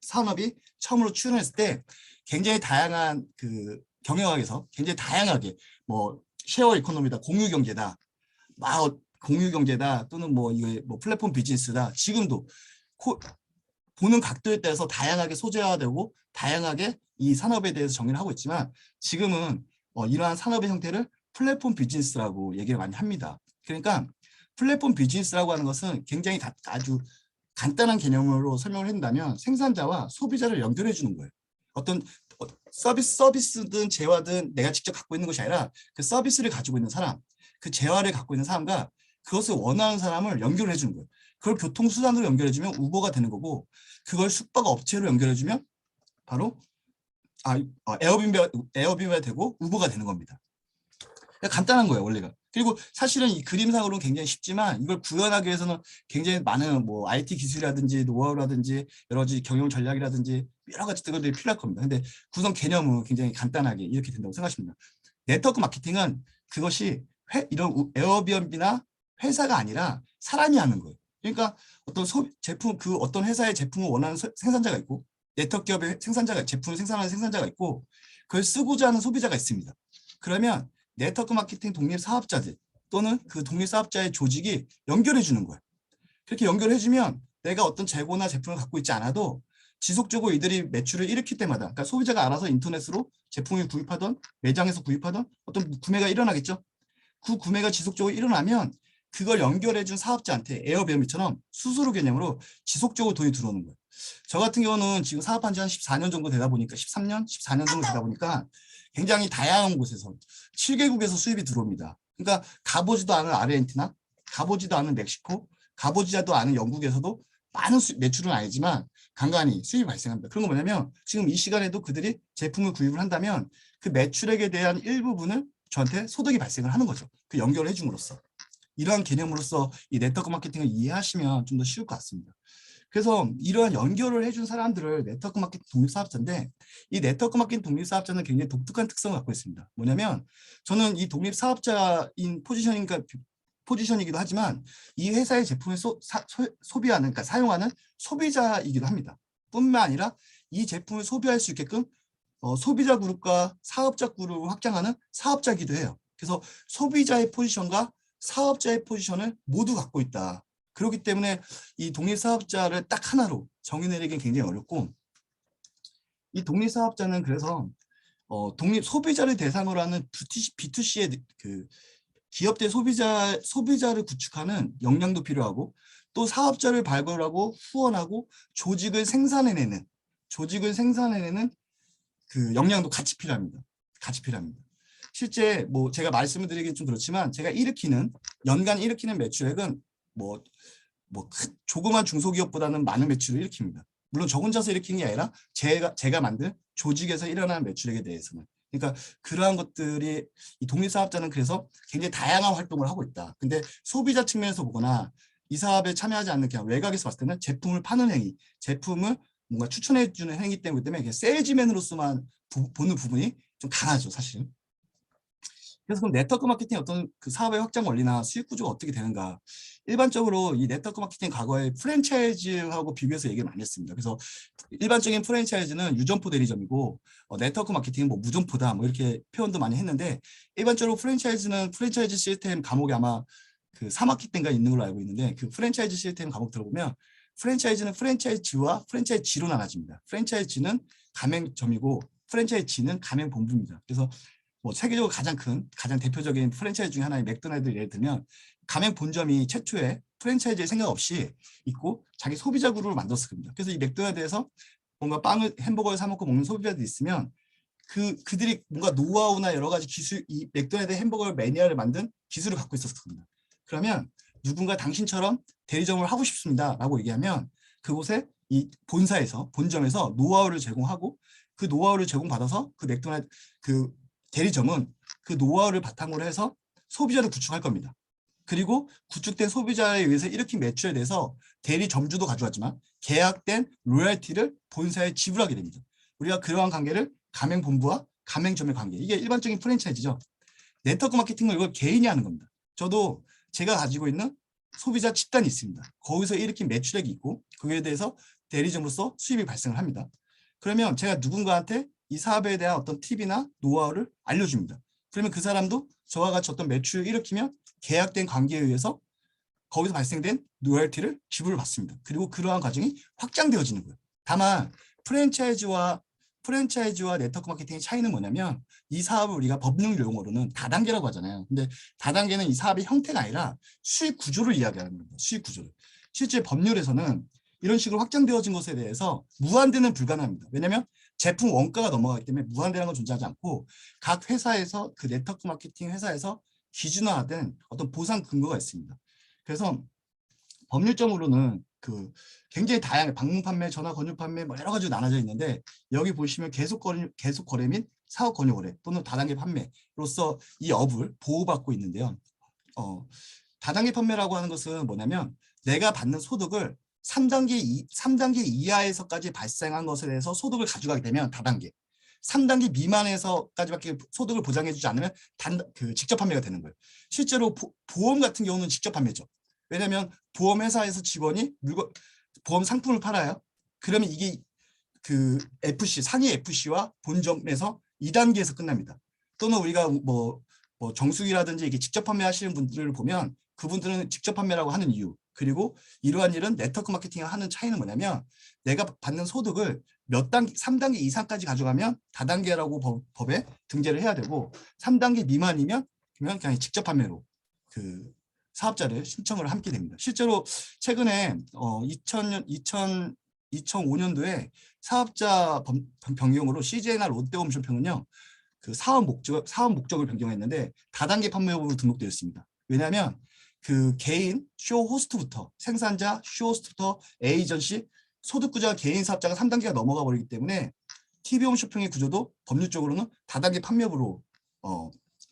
산업이 처음으로 출현했을 때 굉장히 다양한 그 경영학에서 굉장히 다양하게 뭐 쉐어 이코노미다, 공유 경제다, 공유 경제다 또는 뭐 이거 뭐 플랫폼 비즈니스다. 지금도 보는 각도에 따라서 다양하게 소재화되고 다양하게 이 산업에 대해서 정의를 하고 있지만 지금은 이러한 산업의 형태를 플랫폼 비즈니스라고 얘기를 많이 합니다. 그러니까 플랫폼 비즈니스라고 하는 것은 굉장히 아주 간단한 개념으로 설명을 한다면 생산자와 소비자를 연결해 주는 거예요. 어떤 서비스든 재화든 내가 직접 갖고 있는 것이 아니라 그 서비스를 가지고 있는 사람, 그 재화를 갖고 있는 사람과 그것을 원하는 사람을 연결해 주는 거예요. 그걸 교통수단으로 연결해주면 우버가 되는 거고 그걸 숙박업체로 연결해주면 바로 에어비앤비가 되고 우버가 되는 겁니다. 간단한 거예요, 원래가. 그리고 사실은 이 그림상으로는 굉장히 쉽지만 이걸 구현하기 위해서는 굉장히 많은 뭐 IT 기술이라든지 노하우라든지 여러 가지 경영 전략이라든지 여러 가지 것들이 필요할 겁니다. 근데 구성 개념은 굉장히 간단하게 이렇게 된다고 생각하십니다. 네트워크 마케팅은 그것이 이런 에어비앤비나 회사가 아니라 사람이 하는 거예요. 그러니까 어떤 어떤 회사의 제품을 원하는 생산자가 있고 네트워크 기업의 제품을 생산하는 생산자가 있고 그걸 쓰고자 하는 소비자가 있습니다. 그러면 네트워크 마케팅 독립 사업자들 또는 그 독립 사업자의 조직이 연결해 주는 거예요. 그렇게 연결해 주면 내가 어떤 재고나 제품을 갖고 있지 않아도 지속적으로 이들이 매출을 일으킬 때마다 그러니까 소비자가 알아서 인터넷으로 제품을 구입하던 매장에서 구입하던 어떤 구매가 일어나겠죠. 그 구매가 지속적으로 일어나면 그걸 연결해 준 사업자한테 에어비앤비처럼 수수료 개념으로 지속적으로 돈이 들어오는 거예요. 저 같은 경우는 지금 사업한 지 한 14년 정도 되다 보니까 13년, 14년 정도 되다 보니까 굉장히 다양한 곳에서 7개국에서 수입이 들어옵니다. 그러니까 가보지도 않은 아르헨티나, 가보지도 않은 멕시코, 가보지도 않은 영국에서도 많은 매출은 아니지만 간간히 수입이 발생합니다. 그런 거 뭐냐면 지금 이 시간에도 그들이 제품을 구입을 한다면 그 매출액에 대한 일부분을 저한테 소득이 발생을 하는 거죠. 그 연결을 해줌으로써. 이러한 개념으로서 이 네트워크 마케팅을 이해하시면 좀 더 쉬울 것 같습니다. 그래서 이러한 연결을 해준 사람들을 네트워크 마케팅 독립사업자인데 이 네트워크 마케팅 독립사업자는 굉장히 독특한 특성을 갖고 있습니다. 뭐냐면 저는 이 독립사업자인 포지션이기도 하지만 이 회사의 제품을 소비하는, 그러니까 사용하는 소비자이기도 합니다. 뿐만 아니라 이 제품을 소비할 수 있게끔 소비자 그룹과 사업자 그룹을 확장하는 사업자이기도 해요. 그래서 소비자의 포지션과 사업자의 포지션을 모두 갖고 있다. 그렇기 때문에 이 독립사업자를 딱 하나로 정의 내리기는 굉장히 어렵고, 이 독립사업자는 그래서 독립 소비자를 대상으로 하는 B2C의 그 기업대 소비자를 구축하는 역량도 필요하고, 또 사업자를 발굴하고 후원하고 조직을 생산해내는 그 역량도 같이 필요합니다. 실제 뭐 제가 말씀을 드리긴 좀 그렇지만 제가 연간 일으키는 매출액은 조그만 중소기업보다는 많은 매출을 일으킵니다. 물론 저 혼자서 일으키는 게 아니라 제가 만든 조직에서 일어나는 매출액에 대해서는. 그러니까 그러한 것들이 이 독립사업자는 그래서 굉장히 다양한 활동을 하고 있다. 근데 소비자 측면에서 보거나 이 사업에 참여하지 않는 그냥 외곽에서 봤을 때는 제품을 파는 행위, 제품을 뭔가 추천해 주는 행위 때문에 세일즈맨으로서만 보는 부분이 좀 강하죠, 사실은. 그래서 그럼 네트워크 마케팅의 어떤 그 사업의 확장 원리나 수익 구조가 어떻게 되는가? 일반적으로 이 네트워크 마케팅 과거에 프랜차이즈하고 비교해서 얘기를 많이 했습니다. 그래서 일반적인 프랜차이즈는 유점포 대리점이고 네트워크 마케팅은 뭐 무점포다 뭐 이렇게 표현도 많이 했는데, 일반적으로 프랜차이즈는 프랜차이즈 시스템 과목이 아마 그 3학기 때인가 있는 걸로 알고 있는데, 그 프랜차이즈 시스템 과목 들어보면 프랜차이즈는 프랜차이즈와 프랜차이즈로 나눠집니다. 프랜차이즈는 가맹점이고 프랜차이즈는 가맹본부입니다. 그래서 뭐 세계적으로 가장 대표적인 프랜차이즈 중에 하나인 맥도날드 예를 들면 가맹 본점이 최초에 프랜차이즈의 생각 없이 있고 자기 소비자 그룹을 만들었을 겁니다. 그래서 이 맥도날드에서 뭔가 햄버거를 사 먹고 먹는 소비자들이 있으면 그들이 뭔가 노하우나 여러 가지 기술, 이 맥도날드 햄버거 매니아를 만든 기술을 갖고 있었을 겁니다. 그러면 누군가 당신처럼 대리점을 하고 싶습니다라고 얘기하면 그곳에 이 본점에서 노하우를 제공하고, 그 노하우를 제공받아서 그 맥도날드 그 대리점은 그 노하우를 바탕으로 해서 소비자를 구축할 겁니다. 그리고 구축된 소비자에 의해서 일으킨 매출에 대해서 대리점주도 가져왔지만 계약된 로열티를 본사에 지불하게 됩니다. 우리가 그러한 관계를 가맹본부와 가맹점의 관계, 이게 일반적인 프랜차이즈죠. 네트워크 마케팅은 이걸 개인이 하는 겁니다. 저도 제가 가지고 있는 소비자 집단이 있습니다. 거기서 일으킨 매출액이 있고 그에 대해서 대리점으로서 수입이 발생을 합니다. 그러면 제가 누군가한테 이 사업에 대한 어떤 팁이나 노하우를 알려줍니다. 그러면 그 사람도 저와 같이 어떤 매출을 일으키면 계약된 관계에 의해서 거기서 발생된 로열티를 지불을 받습니다. 그리고 그러한 과정이 확장되어지는 거예요. 다만 프랜차이즈와 네트워크 마케팅의 차이는 뭐냐면, 이 사업을 우리가 법률 용어로는 다단계라고 하잖아요. 근데 다단계는 이 사업의 형태가 아니라 수익 구조를 이야기하는 겁니다. 수익 구조를. 실제 법률에서는 이런 식으로 확장되어진 것에 대해서 무한대는 불가능합니다. 왜냐하면 제품 원가가 넘어가기 때문에 무한대라는 건 존재하지 않고, 각 회사에서 그 네트워크 마케팅 회사에서 기준화된 어떤 보상 근거가 있습니다. 그래서 법률적으로는 그 굉장히 다양한 방문 판매, 전화 권유 판매 뭐 여러 가지로 나눠져 있는데, 여기 보시면 계속 거래 및 사업 권유 거래 또는 다단계 판매로서 이 업을 보호받고 있는데요. 다단계 판매라고 하는 것은 뭐냐면 내가 받는 소득을 3단계 이하에서까지 발생한 것에 대해서 소득을 가져가게 되면 다단계, 3단계 미만에서까지밖에 소득을 보장해주지 않으면 직접 판매가 되는 거예요. 실제로 보험 같은 경우는 직접 판매죠. 왜냐하면 보험회사에서 직원이 보험 상품을 팔아요. 그러면 이게 그 상위 FC와 본점에서 2단계에서 끝납니다. 또는 우리가 뭐 정수기라든지 이게 직접 판매하시는 분들을 보면 그분들은 직접 판매라고 하는 이유, 그리고 이러한 일은 네트워크 마케팅을 하는 차이는 뭐냐면, 내가 받는 소득을 3단계 이상까지 가져가면 다단계라고 법에 등재를 해야 되고, 3단계 미만이면 그냥 직접 판매로 그 사업자를 신청을 함께 됩니다. 실제로 최근에 2005년도에 사업자 변경으로 CJ나 롯데홈쇼핑은요, 그 사업 목적을 변경했는데 다단계 판매업으로 등록되어 있습니다. 왜냐하면 그 개인 쇼 호스트부터 생산자, 쇼 호스트부터 에이전시, 소득 구조가 개인 사업자가 3단계가 넘어가 버리기 때문에 TV 홈쇼핑의 구조도 법률적으로는 다단계 판매업으로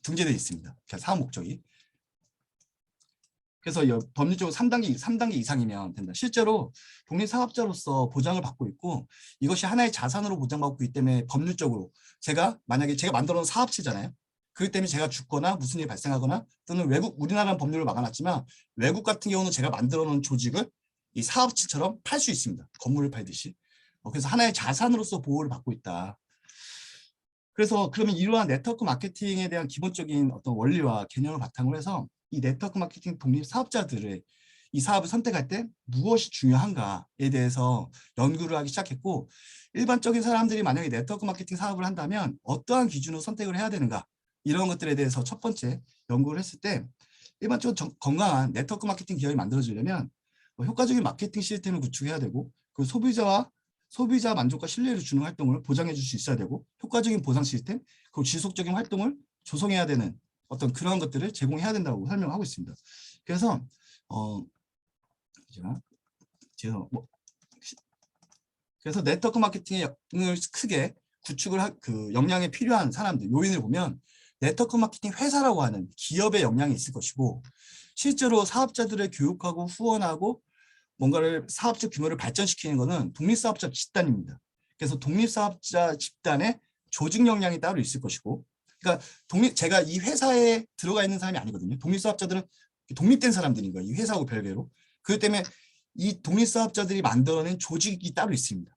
등재되어 있습니다. 사업 목적이. 그래서 법률적으로 3단계 이상이면 된다. 실제로 독립사업자로서 보장을 받고 있고 이것이 하나의 자산으로 보장받고 있기 때문에 법률적으로 만약에 제가 만들어 놓은 사업체잖아요. 그렇기 때문에 제가 죽거나 무슨 일이 발생하거나 또는 우리나라는 법률을 막아놨지만 외국 같은 경우는 제가 만들어 놓은 조직을 이 사업체처럼 팔 수 있습니다. 건물을 팔듯이. 그래서 하나의 자산으로서 보호를 받고 있다. 그래서 그러면 이러한 네트워크 마케팅에 대한 기본적인 어떤 원리와 개념을 바탕으로 해서 이 네트워크 마케팅 독립 사업자들의 이 사업을 선택할 때 무엇이 중요한가에 대해서 연구를 하기 시작했고 일반적인 사람들이 만약에 네트워크 마케팅 사업을 한다면 어떠한 기준으로 선택을 해야 되는가 이런 것들에 대해서 첫 번째 연구를 했을 때 일반적으로 건강한 네트워크 마케팅 기업이 만들어지려면 효과적인 마케팅 시스템을 구축해야 되고 그 소비자 만족과 신뢰를 주는 활동을 보장해 줄 수 있어야 되고 효과적인 보상 시스템 그리고 지속적인 활동을 조성해야 되는 어떤 그런 것들을 제공해야 된다고 설명하고 있습니다. 그래서 그래서 네트워크 마케팅을 크게 구축을 그 역량이 필요한 사람들 요인을 보면 네트워크 마케팅 회사라고 하는 기업의 역량이 있을 것이고 실제로 사업자들을 교육하고 후원하고 뭔가를 사업적 규모를 발전시키는 것은 독립사업자 집단입니다. 그래서 독립사업자 집단의 조직 역량이 따로 있을 것이고 그러니까 제가 이 회사에 들어가 있는 사람이 아니거든요. 독립사업자들은 독립된 사람들인 거예요. 이 회사하고 별개로. 그렇기 때문에 이 독립사업자들이 만들어낸 조직이 따로 있습니다.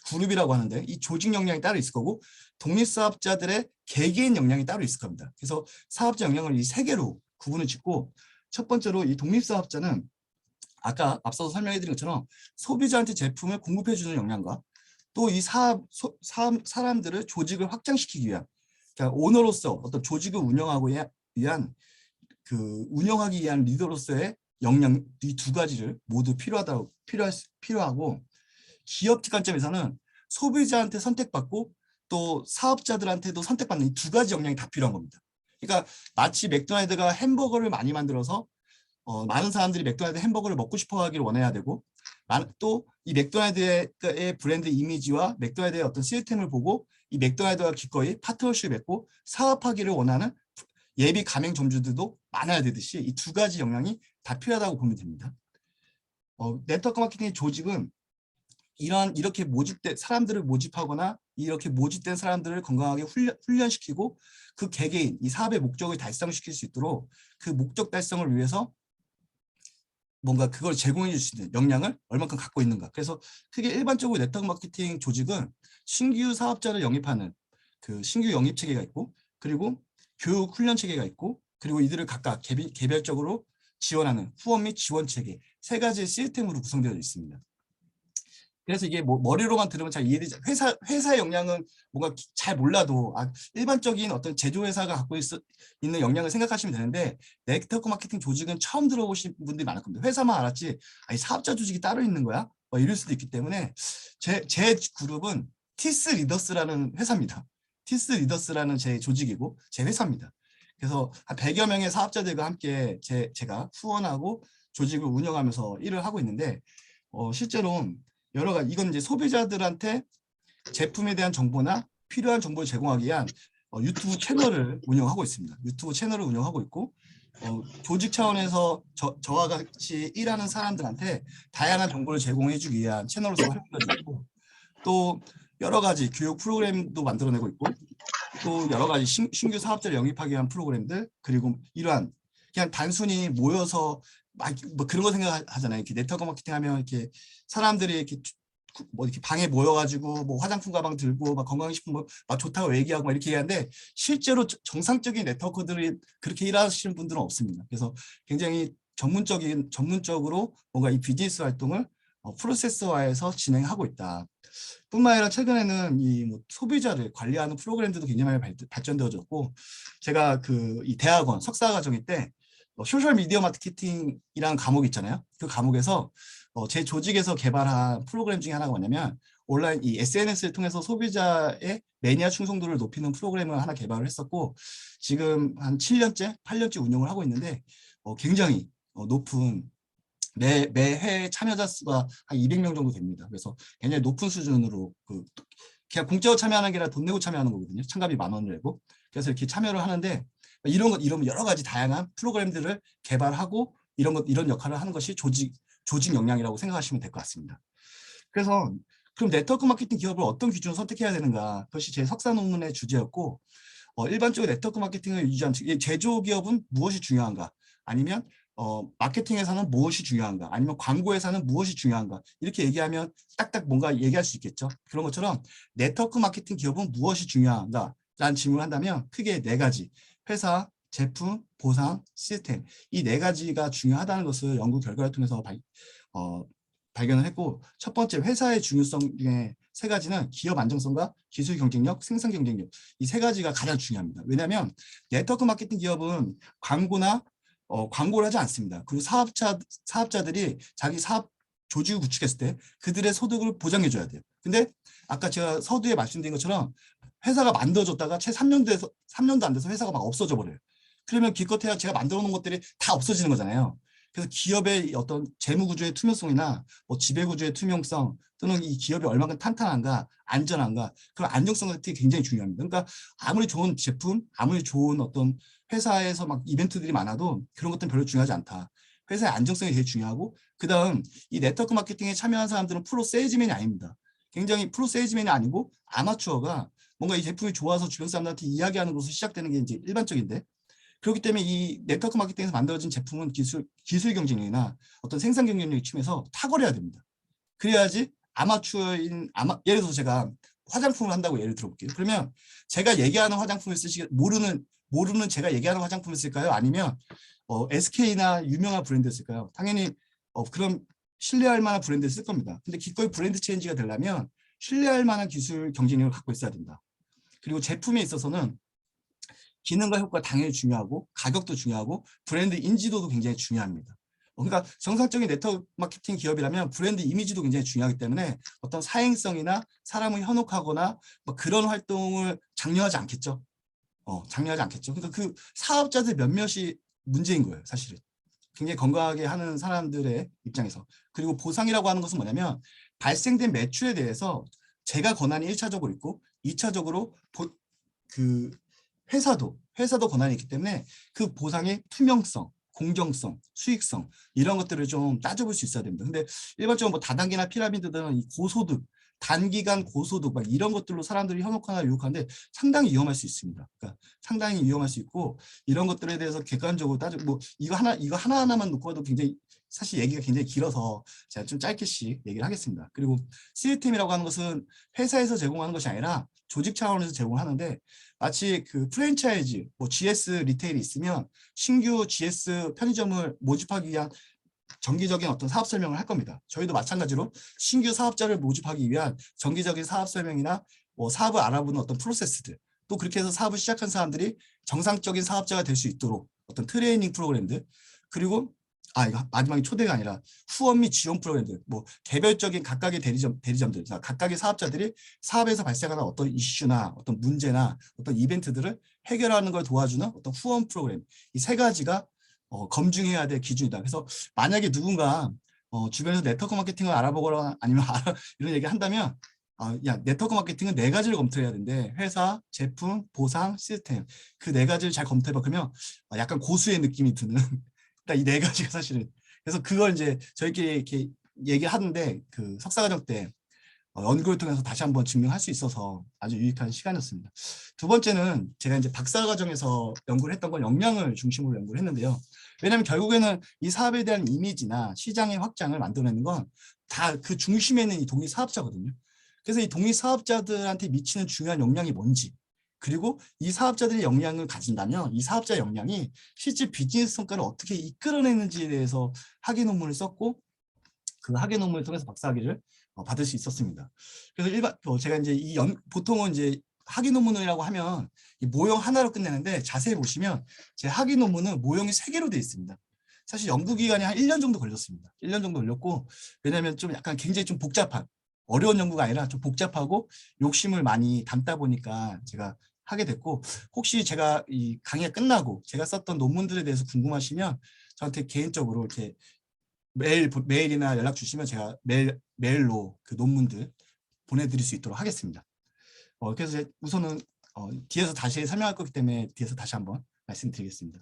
그룹이라고 하는데 이 조직 역량이 따로 있을 거고 독립사업자들의 개개인 역량이 따로 있을 겁니다. 그래서 사업자 역량을 이 세 개로 구분을 짓고 첫 번째로 이 독립사업자는 아까 앞서서 설명해드린 것처럼 소비자한테 제품을 공급해주는 역량과 또 이 사람들을 조직을 확장시키기 위한 그러니까 오너로서 어떤 조직을 운영하기 위한 리더로서의 역량 이 두 가지를 모두 필요하고 기업 관점에서는 소비자한테 선택받고 또 사업자들한테도 선택받는 이 두 가지 역량이 다 필요한 겁니다. 그러니까 마치 맥도날드가 햄버거를 많이 만들어서 많은 사람들이 맥도날드 햄버거를 먹고 싶어 하기를 원해야 되고 또 이 맥도날드의 브랜드 이미지와 맥도날드의 어떤 시스템을 보고 이 맥도날드와 기꺼이 파트너십을 맺고 사업하기를 원하는 예비 가맹점주들도 많아야 되듯이 이 두 가지 역량이 다 필요하다고 보면 됩니다. 네트워크 마케팅의 조직은 이렇게 사람들을 모집하거나 이렇게 모집된 사람들을 건강하게 훈련시키고 그 개개인 이 사업의 목적을 달성시킬 수 있도록 그 목적 달성을 위해서 뭔가 그걸 제공해 줄 수 있는 역량을 얼마큼 갖고 있는가. 그래서 크게 일반적으로 네트워크 마케팅 조직은 신규 사업자를 영입하는 그 신규 영입 체계가 있고 그리고 교육 훈련 체계가 있고 그리고 이들을 각각 개별적으로 지원하는 후원 및 지원 체계 세 가지 시스템으로 구성되어 있습니다. 그래서 이게 머리로만 들으면 잘 이해되지 회사의 역량은 뭔가 잘 몰라도 일반적인 어떤 제조회사가 갖고 있는 역량을 생각하시면 되는데 네트워크 마케팅 조직은 처음 들어보신 분들이 많을 겁니다. 회사만 알았지 사업자 조직이 따로 있는 거야? 이럴 수도 있기 때문에 제 그룹은 티스 리더스라는 회사입니다. 티스 리더스라는 제 조직이고 제 회사입니다. 그래서 한 100여 명의 사업자들과 함께 제가 후원하고 조직을 운영하면서 일을 하고 있는데 실제로 여러 가지 이건 이제 소비자들한테 제품에 대한 정보나 필요한 정보를 제공하기 위한 유튜브 채널을 운영하고 있습니다. 유튜브 채널을 운영하고 있고 조직 차원에서 저와 같이 일하는 사람들한테 다양한 정보를 제공해주기 위한 채널로서 활동하고 있고 또 여러 가지 교육 프로그램도 만들어내고 있고 또 여러 가지 신규 사업자를 영입하기 위한 프로그램들 그리고 이러한 그냥 단순히 모여서 뭐 그런 거 생각하잖아요. 이렇게 네트워크 마케팅 하면 이렇게 사람들이 이렇게 이렇게 방에 모여가지고 뭐 화장품 가방 들고 막 건강식품 막 좋다고 얘기하고 막 이렇게 얘기하는데 실제로 정상적인 네트워크들이 그렇게 일하시는 분들은 없습니다. 그래서 굉장히 전문적으로 뭔가 이 비즈니스 활동을 프로세스화해서 진행하고 있다. 뿐만 아니라 최근에는 이 소비자를 관리하는 프로그램들도 굉장히 많이 발전되어졌고 제가 이 대학원 석사 과정일 때 소셜 미디어 마케팅이라는 과목이 있잖아요. 그 과목에서 제 조직에서 개발한 프로그램 중에 하나가 뭐냐면 온라인 이 SNS를 통해서 소비자의 매니아 충성도를 높이는 프로그램을 하나 개발을 했었고 지금 한 7년째, 8년째 운영을 하고 있는데 굉장히 높은 매해 참여자 수가 한 200명 정도 됩니다. 그래서 굉장히 높은 수준으로 그냥 공짜로 참여하는 게 아니라 돈 내고 참여하는 거거든요. 참가비 10,000원 내고. 그래서 이렇게 참여를 하는데 이런 여러 가지 다양한 프로그램들을 개발하고 이런 역할을 하는 것이 조직 역량이라고 생각하시면 될 것 같습니다. 그래서 그럼 네트워크 마케팅 기업을 어떤 기준으로 선택해야 되는가? 그것이 제 석사 논문의 주제였고 일반적으로 네트워크 마케팅을 유지한 제조기업은 무엇이 중요한가? 아니면 마케팅에서는 무엇이 중요한가? 아니면 광고에서는 무엇이 중요한가? 이렇게 얘기하면 딱딱 뭔가 얘기할 수 있겠죠. 그런 것처럼 네트워크 마케팅 기업은 무엇이 중요한가? 라는 질문을 한다면 크게 4가지. 회사, 제품, 보상, 시스템. 이 4가지가 중요하다는 것을 연구 결과를 통해서 발견을 했고, 첫 번째 회사의 중요성 중에 3가지는 기업 안정성과 기술 경쟁력, 생산 경쟁력. 이 3가지가 가장 중요합니다. 왜냐하면 네트워크 마케팅 기업은 광고를 하지 않습니다. 그리고 사업자들이 자기 사업 조직을 구축했을 때 그들의 소득을 보장해 줘야 돼요. 근데 아까 제가 서두에 말씀드린 것처럼 회사가 만들어졌다가 채 3년도 안 돼서 회사가 막 없어져 버려요. 그러면 기껏해야 제가 만들어 놓은 것들이 다 없어지는 거잖아요. 그래서 기업의 어떤 재무 구조의 투명성이나 뭐 지배 구조의 투명성 또는 이 기업이 얼마나 탄탄한가, 안전한가, 그런 안정성 같은 게 굉장히 중요합니다. 그러니까 아무리 좋은 제품, 아무리 좋은 어떤 회사에서 막 이벤트들이 많아도 그런 것들은 별로 중요하지 않다. 회사의 안정성이 되게 중요하고, 그다음 이 네트워크 마케팅에 참여한 사람들은 프로 세일즈맨이 아닙니다. 굉장히 프로 세일즈맨이 아니고 아마추어가 뭔가 이 제품이 좋아서 주변 사람들한테 이야기하는 것으로 시작되는 게 이제 일반적인데, 그렇기 때문에 이 네트워크 마케팅에서 만들어진 제품은 기술 경쟁력이나 어떤 생산 경쟁력의 측면에서 탁월해야 됩니다. 그래야지 예를 들어서 제가 화장품을 한다고 예를 들어볼게요. 그러면 제가 얘기하는 화장품을 모르는 제가 얘기하는 화장품을 쓸까요? 아니면 SK나 유명한 브랜드를 쓸까요? 당연히 그럼 신뢰할 만한 브랜드를 쓸 겁니다. 근데 기꺼이 브랜드 체인지가 되려면 신뢰할 만한 기술 경쟁력을 갖고 있어야 된다. 그리고 제품에 있어서는 기능과 효과 당연히 중요하고 가격도 중요하고 브랜드 인지도도 굉장히 중요합니다. 그러니까 정상적인 네트워크 마케팅 기업이라면 브랜드 이미지도 굉장히 중요하기 때문에 어떤 사행성이나 사람을 현혹하거나 뭐 그런 활동을 장려하지 않겠죠. 장려하지 않겠죠. 그러니까 그 사업자들 몇몇이 문제인 거예요, 사실은. 굉장히 건강하게 하는 사람들의 입장에서. 그리고 보상이라고 하는 것은 뭐냐면 발생된 매출에 대해서 제가 권한이 1차적으로 있고 2차적으로 그 회사도 권한이 있기 때문에 그 보상의 투명성, 공정성, 수익성 이런 것들을 좀 따져볼 수 있어야 됩니다. 근데 일반적으로 뭐 다단계나 피라미드들은 이 고소득, 단기간 고소득 막 이런 것들로 사람들이 현혹하나 유혹하는데 상당히 위험할 수 있습니다. 그러니까 상당히 위험할 수 있고 이런 것들에 대해서 객관적으로 뭐 이거 하나하나만 놓고 봐도 굉장히 사실 얘기가 굉장히 길어서 제가 좀 짧게씩 얘기를 하겠습니다. 그리고 시스템이라고 하는 것은 회사에서 제공하는 것이 아니라 조직 차원에서 제공하는데 마치 그 프랜차이즈, 뭐 GS 리테일이 있으면 신규 GS 편의점을 모집하기 위한 정기적인 어떤 사업 설명을 할 겁니다. 저희도 마찬가지로 신규 사업자를 모집하기 위한 정기적인 사업 설명이나 뭐 사업을 알아보는 어떤 프로세스들, 또 그렇게 해서 사업을 시작한 사람들이 정상적인 사업자가 될 수 있도록 어떤 트레이닝 프로그램들, 그리고 이거 마지막에 초대가 아니라 후원 및 지원 프로그램들, 뭐 개별적인 각각의 대리점들, 각각의 사업자들이 사업에서 발생하는 어떤 이슈나 어떤 문제나 어떤 이벤트들을 해결하는 걸 도와주는 어떤 후원 프로그램, 이 3가지가 검증해야 될 기준이다. 그래서 만약에 누군가 주변에서 네트워크 마케팅을 알아보거나 아니면 이런 얘기 한다면 야, 네트워크 마케팅은 4가지를 검토해야 되는데 회사, 제품, 보상, 시스템 그 4가지를 잘 검토해봐. 그러면 약간 고수의 느낌이 드는 이 4가지가 사실은. 그래서 그걸 이제 저희끼리 이렇게 얘기하는데 그 석사과정 때 연구를 통해서 다시 한번 증명할 수 있어서 아주 유익한 시간이었습니다. 두 번째는 제가 이제 박사과정에서 연구를 했던 건 역량을 중심으로 연구를 했는데요. 왜냐하면 결국에는 이 사업에 대한 이미지나 시장의 확장을 만들어내는 건 다 그 중심에 있는 이 독립 사업자거든요. 그래서 이 독립 사업자들한테 미치는 중요한 역량이 뭔지, 그리고 이 사업자들이 역량을 가진다면 이 사업자의 역량이 실제 비즈니스 성과를 어떻게 이끌어내는지에 대해서 학위 논문을 썼고 그 학위 논문을 통해서 박사학위를 받을 수 있었습니다. 그래서 제가 이제 보통은 이제 학위 논문이라고 하면 이 모형 하나로 끝내는데 자세히 보시면 제 학위 논문은 모형이 3개로 되어 있습니다. 사실 연구 기간이 한 1년 정도 걸렸습니다. 1년 정도 걸렸고, 왜냐하면 좀 약간 굉장히 좀 복잡한, 어려운 연구가 아니라 좀 복잡하고 욕심을 많이 담다 보니까 제가 하게 됐고, 혹시 제가 이 강의가 끝나고 제가 썼던 논문들에 대해서 궁금하시면 저한테 개인적으로 이렇게 메일이나 연락 주시면 제가 메일로 그 논문들 보내드릴 수 있도록 하겠습니다. 그래서 우선은 뒤에서 다시 설명할 거기 때문에 뒤에서 다시 한번 말씀드리겠습니다.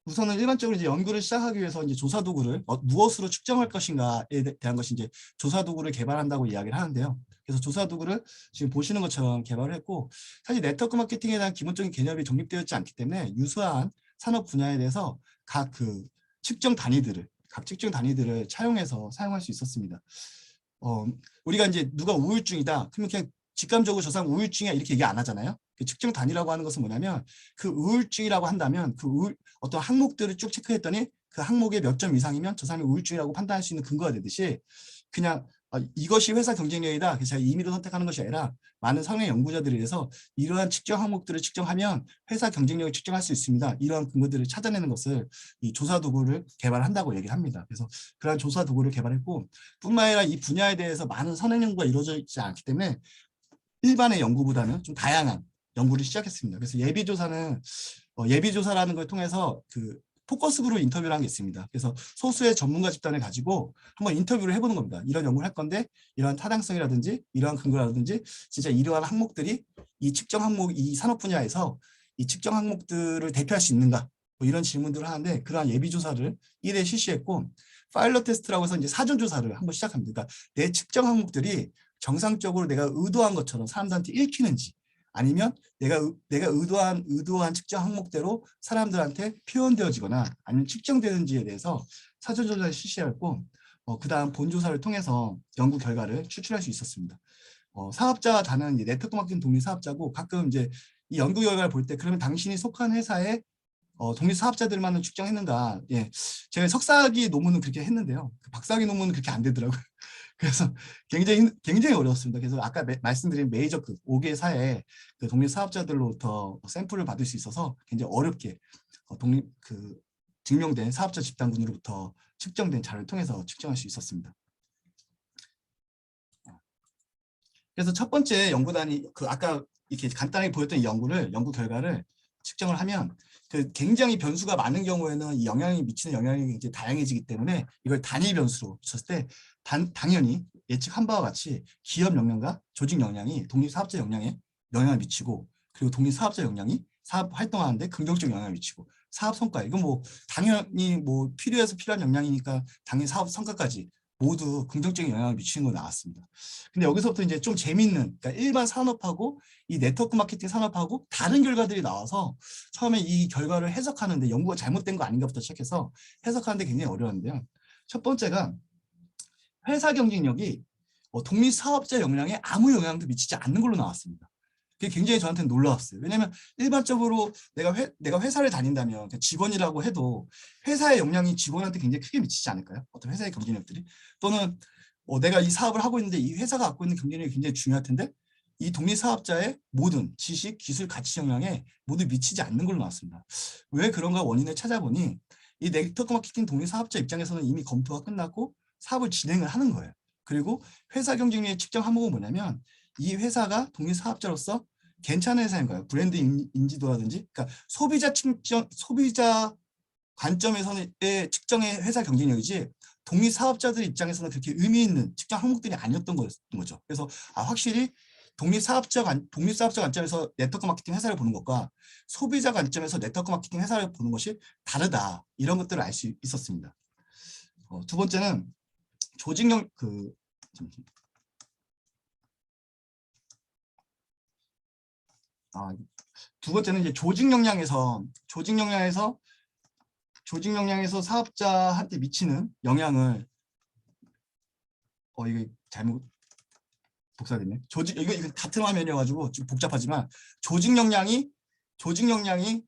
우선은 일반적으로 이제 연구를 시작하기 위해서 이제 조사 도구를 무엇으로 측정할 것인가에 대한 것이 이제 조사 도구를 개발한다고 이야기를 하는데요. 그래서 조사 도구를 지금 보시는 것처럼 개발을 했고, 사실 네트워크 마케팅에 대한 기본적인 개념이 정립되어 있지 않기 때문에 유사한 산업 분야에 대해서 각 측정 단위들을 차용해서 사용할 수 있었습니다. 우리가 이제 누가 우울증이다 그러면 그냥 직감적으로 저 사람 우울증이야 이렇게 얘기 안 하잖아요. 그 측정 단위라고 하는 것은 뭐냐면 그 우울증이라고 한다면 어떤 항목들을 쭉 체크했더니 그 항목의 몇 점 이상이면 저 사람이 우울증이라고 판단할 수 있는 근거가 되듯이, 그냥 이것이 회사 경쟁력이다 그래서 제가 임의로 선택하는 것이 아니라 많은 사회 연구자들에 의해서 이러한 측정 항목들을 측정하면 회사 경쟁력을 측정할 수 있습니다. 이러한 근거들을 찾아내는 것을 이 조사 도구를 개발한다고 얘기를 합니다. 그래서 그러한 조사 도구를 개발했고, 뿐만 아니라 이 분야에 대해서 많은 선행 연구가 이루어져 있지 않기 때문에 일반의 연구보다는 좀 다양한 연구를 시작했습니다. 그래서 예비조사라는 걸 통해서 그 포커스 그룹 인터뷰를 한 게 있습니다. 그래서 소수의 전문가 집단을 가지고 한번 인터뷰를 해보는 겁니다. 이런 연구를 할 건데 이러한 타당성이라든지 이러한 근거라든지 진짜 이러한 항목들이 이 측정 항목, 이 산업 분야에서 이 측정 항목들을 대표할 수 있는가, 뭐 이런 질문들을 하는데, 그러한 예비조사를 1회 실시했고, 파일럿 테스트라고 해서 이제 사전조사를 한번 시작합니다. 그러니까 내 측정 항목들이 정상적으로 내가 의도한 것처럼 사람들한테 읽히는지, 아니면 내가 의도한 측정 항목대로 사람들한테 표현되어지거나 아니면 측정되는지에 대해서 사전조사를 실시했고, 그 다음 본조사를 통해서 연구 결과를 추출할 수 있었습니다. 사업자가 다는 네트워크 마케팅 독립 사업자고, 가끔 이제 이 연구 결과를 볼 때 그러면 당신이 속한 회사에 독립 사업자들만을 측정했는가? 예, 제가 석사학위 논문은 그렇게 했는데요. 박사학위 논문은 그렇게 안 되더라고요. 그래서 굉장히 어려웠습니다. 그래서 아까 말씀드린 메이저급 5개 사의 그 독립 사업자들로부터 샘플을 받을 수 있어서 굉장히 어렵게 증명된 사업자 집단군으로부터 측정된 자료를 통해서 측정할 수 있었습니다. 그래서 첫 번째 연구단이 아까 이렇게 간단하게 보였던 이 연구 결과를 측정을 하면 굉장히 변수가 많은 경우에는 이 미치는 영향이 이제 다양해지기 때문에 이걸 단위 변수로 쳤을 때 당연히 예측한 바와 같이 기업 역량과 조직 역량이 독립 사업자 역량에 영향을 미치고, 그리고 독립 사업자 역량이 사업 활동하는데 긍정적 영향을 미치고, 사업 성과, 이건 뭐 당연히 뭐 필요한 역량이니까 당연히 사업 성과까지 모두 긍정적인 영향을 미치는 거 나왔습니다. 근데 여기서부터 이제 좀 재밌는, 그러니까 일반 산업하고 이 네트워크 마케팅 산업하고 다른 결과들이 나와서 처음에 이 결과를 해석하는데 연구가 잘못된 거 아닌가부터 시작해서 해석하는데 굉장히 어려웠는데요. 첫 번째가 회사 경쟁력이 독립 사업자 역량에 아무 영향도 미치지 않는 걸로 나왔습니다. 그게 굉장히 저한테는 놀라웠어요. 왜냐하면 일반적으로 내가 회사를 다닌다면 직원이라고 해도 회사의 역량이 직원한테 굉장히 크게 미치지 않을까요? 어떤 회사의 경쟁력들이. 또는 내가 이 사업을 하고 있는데 이 회사가 갖고 있는 경쟁력이 굉장히 중요할 텐데 이 독립 사업자의 모든 지식, 기술, 가치 역량에 모두 미치지 않는 걸로 나왔습니다. 왜 그런가 원인을 찾아보니 이 네트워크 마케팅 독립 사업자 입장에서는 이미 검토가 끝났고 사업을 진행을 하는 거예요. 그리고 회사 경쟁력의 측정 항목은 뭐냐면 이 회사가 독립 사업자로서 괜찮은 회사인가요? 브랜드 인지도라든지, 그러니까 소비자 관점에서는 측정의 회사 경쟁력이지 독립 사업자들 입장에서는 그렇게 의미 있는 측정 항목들이 아니었던 거죠. 그래서 확실히 독립 사업자 관점에서 네트워크 마케팅 회사를 보는 것과 소비자 관점에서 네트워크 마케팅 회사를 보는 것이 다르다, 이런 것들을 알 수 있었습니다. 두 번째는 조직력 두 번째는 이제 조직 역량에서 사업자한테 미치는 영향을 이게 잘못 복사됐네. 이거 같은 화면이어가지고 좀 복잡하지만 조직 역량이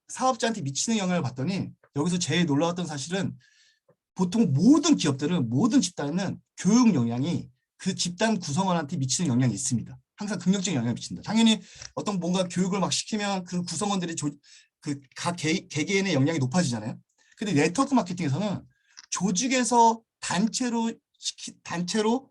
사업자한테 미치는 영향을 봤더니 여기서 제일 놀라웠던 사실은 보통 모든 집단은 교육 역량이 그 집단 구성원한테 미치는 영향이 있습니다. 항상 긍정적인 영향을 미친다. 당연히 어떤 뭔가 교육을 막 시키면 그 구성원들이 각 개개인의 역량이 높아지잖아요. 근데 네트워크 마케팅에서는 조직에서 단체로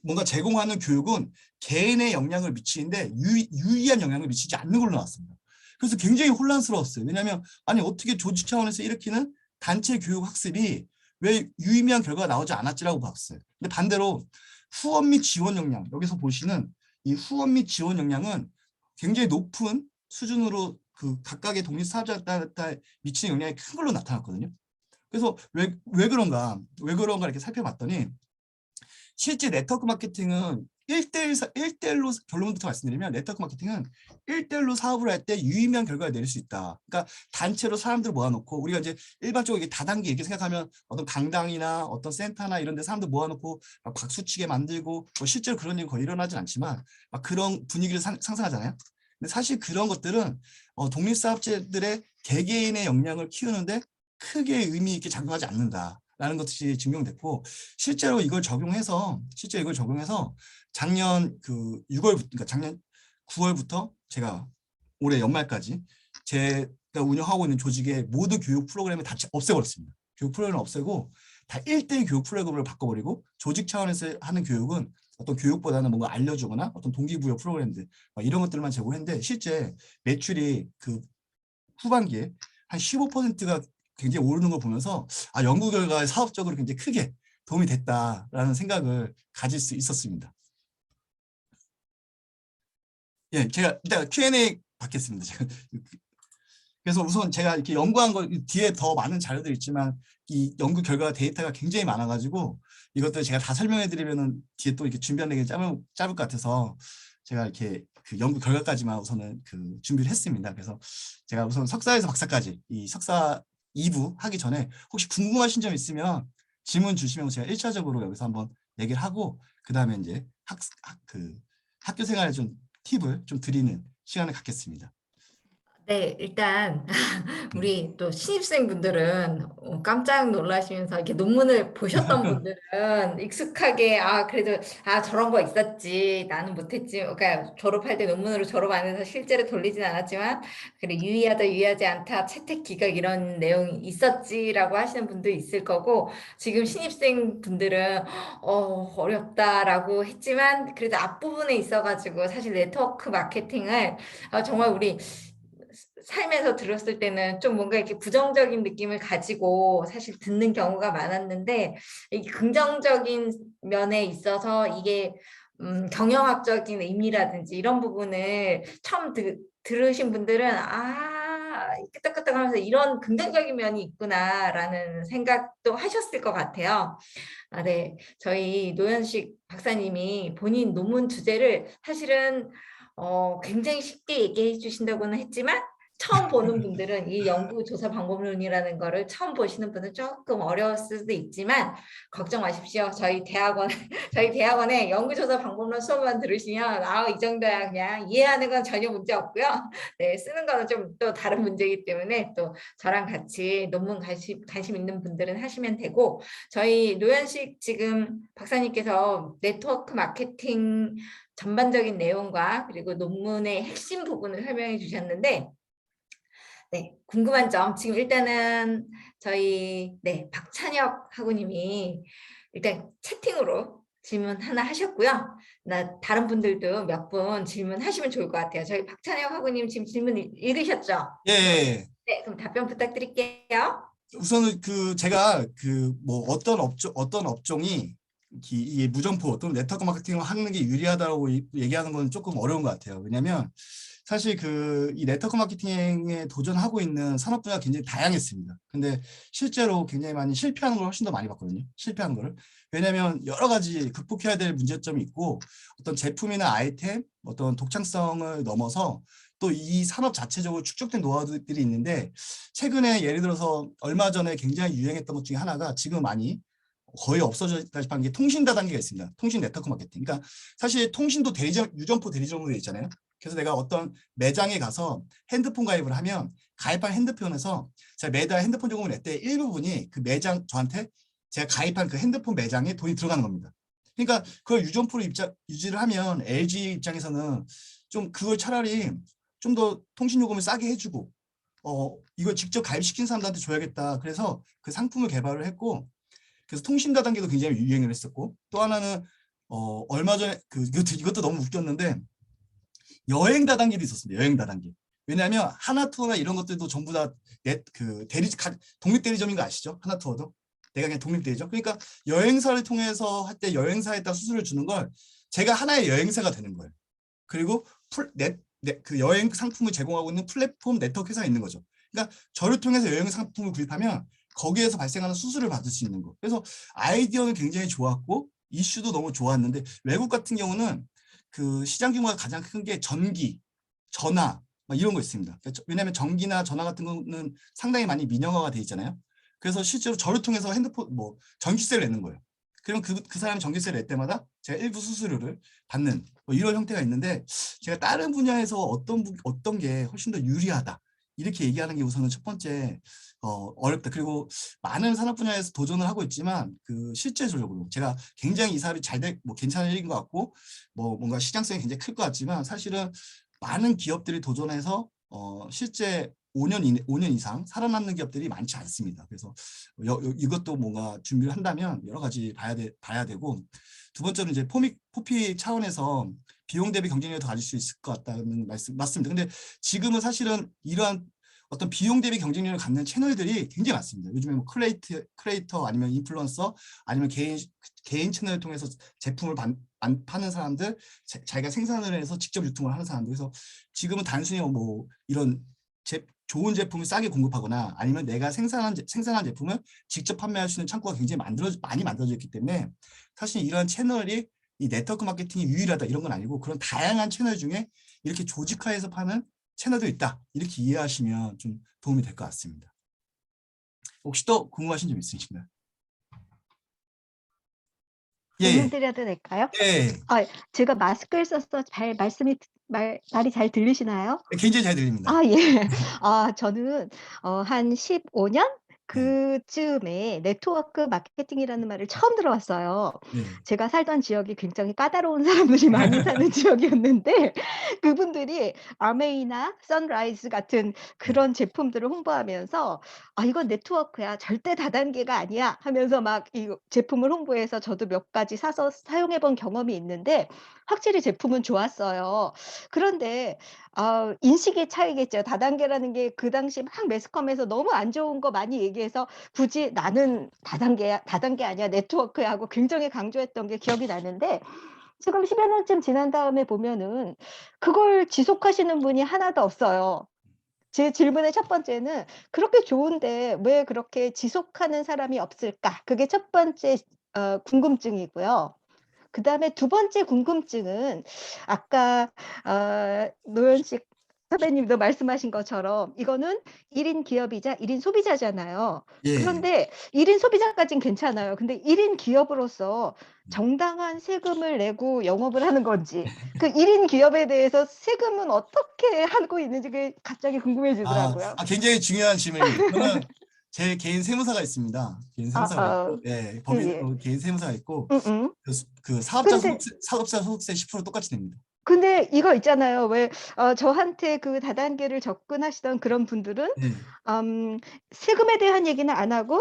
뭔가 제공하는 교육은 개인의 영향을 미치는데 유의한 영향을 미치지 않는 걸로 나왔습니다. 그래서 굉장히 혼란스러웠어요. 왜냐하면 어떻게 조직 차원에서 일으키는 단체 교육 학습이 왜 유의미한 결과가 나오지 않았지라고 봤어요. 근데 반대로 후원 및 지원 역량, 여기서 보시는 이 후원 및 지원 역량은 굉장히 높은 수준으로 그 각각의 독립사업자에 미치는 영향이 큰 걸로 나타났거든요. 그래서 왜 그런가 이렇게 살펴봤더니 실제 네트워크 마케팅은 1대1로 결론부터 말씀드리면 네트워크 마케팅은 1대1로 사업을 할 때 유의미한 결과를 내릴 수 있다. 그러니까 단체로 사람들을 모아놓고 우리가 이제 일반적으로 다단계 이렇게 생각하면 어떤 강당이나 어떤 센터나 이런 데 사람들 모아놓고 막 박수치게 만들고 뭐 실제로 그런 일이 거의 일어나진 않지만 막 그런 분위기를 상상하잖아요. 근데 사실 그런 것들은 독립사업체들의 개개인의 역량을 키우는데 크게 의미 있게 작용하지 않는다라는 것이 증명됐고 실제로 이걸 적용해서 작년 그 6월부터 그러니까 작년 9월부터 제가 올해 연말까지 제가 운영하고 있는 조직의 모든 교육 프로그램을 다 없애버렸습니다. 교육 프로그램을 없애고 다 1대1 교육 프로그램으로 바꿔버리고 조직 차원에서 하는 교육은 어떤 교육보다는 뭔가 알려주거나 어떤 동기부여 프로그램들 이런 것들만 제공했는데 실제 매출이 그 후반기에 한 15%가 굉장히 오르는 걸 보면서 연구 결과에 사업적으로 굉장히 크게 도움이 됐다라는 생각을 가질 수 있었습니다. 예, 제가 이따 Q&A 받겠습니다. 제가. 그래서 우선 제가 이렇게 연구한 거 뒤에 더 많은 자료들이 있지만 이 연구 결과 데이터가 굉장히 많아가지고 이것들 제가 다 설명해드리면은 뒤에 또 이렇게 준비하는 게 짧을 것 같아서 제가 이렇게 그 연구 결과까지만 우선은 그 준비를 했습니다. 그래서 제가 우선 석사에서 박사까지 이 석사 2부 하기 전에 혹시 궁금하신 점 있으면 질문 주시면 제가 1차적으로 여기서 한번 얘기를 하고 그 다음에 이제 학교 생활에 좀 팁을 좀 드리는 시간을 갖겠습니다. 네, 일단 우리 또 신입생분들은 깜짝 놀라시면서 이렇게 논문을 보셨던 분들은 익숙하게 그래도 저런 거 있었지 나는 못했지 그러니까 졸업할 때 논문으로 졸업 안 해서 실제로 돌리진 않았지만 그래 유의하다 유의하지 않다 채택 기각 이런 내용이 있었지라고 하시는 분도 있을 거고 지금 신입생 분들은 어렵다라고 했지만 그래도 앞부분에 있어가지고 사실 네트워크 마케팅을 정말 우리 삶에서 들었을 때는 좀 뭔가 이렇게 부정적인 느낌을 가지고 사실 듣는 경우가 많았는데 이 긍정적인 면에 있어서 이게 경영학적인 의미라든지 이런 부분을 처음 들으신 분들은 끄떡끄떡하면서 이런 긍정적인 면이 있구나라는 생각도 하셨을 것 같아요. 네, 저희 노현식 박사님이 본인 논문 주제를 사실은 굉장히 쉽게 얘기해 주신다고는 했지만 처음 보는 분들은 이 연구조사 방법론이라는 거를 처음 보시는 분은 조금 어려웠을 수도 있지만 걱정 마십시오. 저희 대학원에 연구조사 방법론 수업만 들으시면 이 정도야 그냥 이해하는 건 전혀 문제 없고요. 네, 쓰는 거는 좀 또 다른 문제이기 때문에 또 저랑 같이 논문 관심 있는 분들은 하시면 되고 저희 노현식 지금 박사님께서 네트워크 마케팅 전반적인 내용과 그리고 논문의 핵심 부분을 설명해 주셨는데 네, 궁금한 점 지금 일단은 저희 박찬혁 학우님이 일단 채팅으로 질문 하나 하셨고요. 다른 분들도 몇 분 질문하시면 좋을 것 같아요. 저희 박찬혁 학우님 지금 질문 읽으셨죠? 예, 예. 네, 그럼 답변 부탁드릴게요. 우선은 제가 뭐 어떤 업종이 이 무점포 또는 네트워크 마케팅을 하는 게 유리하다고 얘기하는 건 조금 어려운 것 같아요. 왜냐하면 사실 이 네트워크 마케팅에 도전하고 있는 산업 분야가 굉장히 다양했습니다. 근데 실제로 굉장히 많이 실패하는 걸 훨씬 더 많이 봤거든요. 실패한 거를. 왜냐하면 여러 가지 극복해야 될 문제점이 있고 어떤 제품이나 아이템, 어떤 독창성을 넘어서 또 이 산업 자체적으로 축적된 노하우들이 있는데 최근에 예를 들어서 얼마 전에 굉장히 유행했던 것 중에 하나가 지금 많이 거의 없어졌다시피 한 게 통신 다단계가 있습니다. 통신 네트워크 마케팅. 그러니까 사실 통신도 유점포 대리점으로 있잖아요. 그래서 내가 어떤 매장에 가서 핸드폰 가입을 하면 가입한 핸드폰에서 제가 매달 핸드폰 요금을 낼 때 일부분이 그 매장 저한테 제가 가입한 그 핸드폰 매장에 돈이 들어가는 겁니다. 그러니까 그걸 유점포로 유지를 하면 LG 입장에서는 좀 그걸 차라리 좀 더 통신 요금을 싸게 해주고 이걸 직접 가입시킨 사람들한테 줘야겠다. 그래서 그 상품을 개발을 했고 그래서 통신 다단계도 굉장히 유행을 했었고 또 하나는 얼마 전에 이것도 너무 웃겼는데 여행 다단계도 있었습니다. 여행 다단계. 왜냐하면 하나투어나 이런 것들도 전부 다 독립 대리점인 거 아시죠? 하나투어도. 내가 그냥 독립되죠. 그러니까 여행사를 통해서 할 때 여행사에다 수수료를 주는 걸 제가 하나의 여행사가 되는 거예요. 그리고 그 여행 상품을 제공하고 있는 플랫폼 네트워크 회사가 있는 거죠. 그러니까 저를 통해서 여행 상품을 구입하면 거기에서 발생하는 수수료를 받을 수 있는 거. 그래서 아이디어는 굉장히 좋았고 이슈도 너무 좋았는데 외국 같은 경우는 그 시장 규모가 가장 큰 게 전기, 전화 막 이런 거 있습니다. 왜냐하면 전기나 전화 같은 거는 상당히 많이 민영화가 돼 있잖아요. 그래서 실제로 저를 통해서 핸드폰 뭐 전기세를 내는 거예요. 그러면 그 사람이 전기세를 낼 때마다 제가 일부 수수료를 받는 뭐 이런 형태가 있는데 제가 다른 분야에서 어떤 게 훨씬 더 유리하다 이렇게 얘기하는 게 우선은 첫 번째 어렵다. 그리고 많은 산업 분야에서 도전을 하고 있지만 그 실제적으로 제가 굉장히 이 사업이 뭐 괜찮은 일인 것 같고 뭐 뭔가 시장성이 굉장히 클 것 같지만 사실은 많은 기업들이 도전해서 실제 5년 이상 살아남는 기업들이 많지 않습니다. 그래서 이것도 뭔가 준비를 한다면 여러 가지 봐야 되고 두 번째는 이제 포피 차원에서 비용 대비 경쟁력을 더 가질 수 있을 것 같다는 말씀 맞습니다. 근데 지금은 사실은 이러한 어떤 비용 대비 경쟁력을 갖는 채널들이 굉장히 많습니다. 요즘에 뭐 크리에이터 아니면 인플루언서 아니면 개인 채널을 통해서 제품을 파는 사람들, 자기가 생산을 해서 직접 유통을 하는 사람들. 그래서 지금은 단순히 뭐 이런 좋은 제품을 싸게 공급하거나 아니면 내가 생산한 제품을 직접 판매할 수 있는 창구가 굉장히 많이 만들어져 있기 때문에 사실 이러한 채널이 이 네트워크 마케팅이 유일하다 이런 건 아니고 그런 다양한 채널 중에 이렇게 조직화해서 파는 채널도 있다. 이렇게 이해하시면 좀 도움이 될 것 같습니다. 혹시 또 궁금하신 점 있으신가요? 질문 예, 드려도 될까요? 예, 제가 마스크를 써서 말이 잘 들리시나요? 굉장히 잘 들립니다. 예. 저는 한 15년 네, 그쯤에 네트워크 마케팅이라는 말을 처음 들어봤어요. 네, 제가 살던 지역이 굉장히 까다로운 사람들이 많이 사는 지역이었는데 그분들이 아메이나 선라이즈 같은 네. 그런 제품들을 홍보하면서 이건 네트워크야. 절대 다단계가 아니야." 하면서 막 이 제품을 홍보해서 저도 몇 가지 사서 사용해 본 경험이 있는데 확실히 제품은 좋았어요. 그런데 인식의 차이겠죠. 다단계라는 게 그 당시 막 매스컴에서 너무 안 좋은 거 많이 얘기해서 굳이 "나는 다단계 아니야. 네트워크야." 하고 굉장히 강조했던 게 기억이 나는데 지금 10여 년쯤 지난 다음에 보면은 그걸 지속하시는 분이 하나도 없어요. 제 질문의 첫 번째는 '그렇게 좋은데 왜 그렇게 지속하는 사람이 없을까?' 그게 첫 번째 궁금증이고요. 그다음에 두 번째 궁금증은 아까 노현식 선배님도 말씀하신 것처럼 이거는 1인 기업이자 1인 소비자잖아요. 예. 그런데 1인 소비자까진 괜찮아요. 근데 1인 기업으로서 정당한 세금을 내고 영업을 하는 건지 그 1인 기업에 대해서 세금은 어떻게 하고 있는지 그게 갑자기 궁금해지더라고요. 굉장히 중요한 질문입니다. 저는 제 개인 세무사가 있습니다. 개인 아 세무사가 있고, 예, 예예. 개인 세무사가 있고, 음음. 그 근데 사업자 소득세 10% 똑같이 냅니다. 이거 있잖아요. 왜 저한테 그 다단계를 접근하시던 그런 분들은 예, 음 세금에 대한 얘기는 안 하고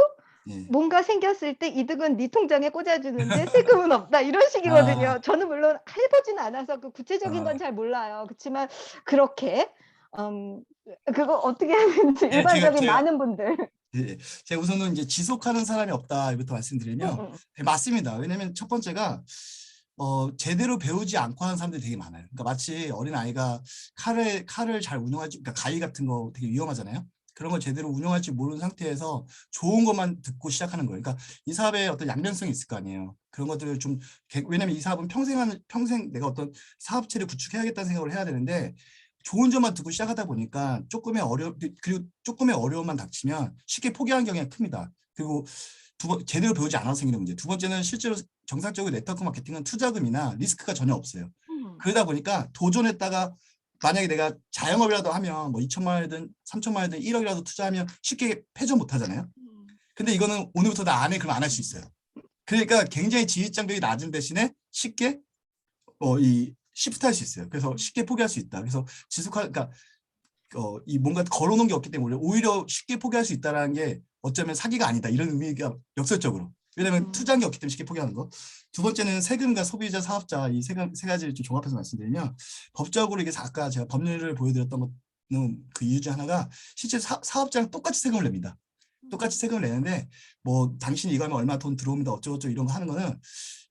예. 뭔가 생겼을 때 "이득은 네 통장에 꽂아 주는데 세금은 없다." 이런 아, 식이거든요. 저는 물론 해 보진 않아서 그 구체적인 건 아, 잘 몰라요. 그치만 그렇게 그거 어떻게 하는지 예, 일반적인 많은 분들. 예, 제가 우선은 이제 지속하는 사람이 없다, 이부터 말씀드리면, 음음. 예, 맞습니다. 왜냐면 첫 번째가, 제대로 배우지 않고 하는 사람들이 되게 많아요. 그러니까 마치 어린 아이가 칼을 잘 그러니까 가위 같은 거 되게 위험하잖아요. 그런 걸 제대로 운영할 줄 모르는 상태에서 좋은 것만 듣고 시작하는 거예요. 그러니까 이 사업에 어떤 양면성이 있을 거 아니에요. 그런 것들을 좀, 왜냐면 이 사업은 평생 내가 어떤 사업체를 구축해야겠다는 생각을 해야 되는데, 좋은 점만 듣고 시작하다 보니까 그리고 조금의 어려움만 닥치면 쉽게 포기하는 경향이 큽니다. 그리고 제대로 배우지 않아서 생기는 문제. 두 번째는 실제로 정상적으로 네트워크 마케팅은 투자금이나 리스크가 전혀 없어요. 음. 그러다 보니까 도전했다가 만약에 내가 자영업이라도 하면 뭐 2천만 원이든 3천만 원이든 1억이라도 투자하면 쉽게 패전 못 하잖아요. 음. 근데 이거는 오늘부터 나 안 해, 그럼 안 할 수 있어요. 그러니까 굉장히 진입장벽이 낮은 대신에 쉽게 이 시프트 할 수 있어요. 그래서 쉽게 포기할 수 있다. 그래서 그러니까 이 뭔가 걸어놓은 게 없기 때문에 오히려 쉽게 포기할 수 있다는 게 어쩌면 사기가 아니다. 이런 의미가 역설적으로. 왜냐하면 음. 투자한 게 없기 때문에 쉽게 포기하는 거. 두 번째는 세금과 소비자, 사업자 이 세 가지를 좀 종합해서 말씀드리면 법적으로 이게 아까 제가 법률을 보여드렸던 거는 그 이유 중 하나가 실제 사업자랑 똑같이 세금을 냅니다. 똑같이 세금을 내는데 뭐 당신이 이거 하면 얼마 돈 들어옵니다 어쩌고저쩌고 이런 거 하는 거는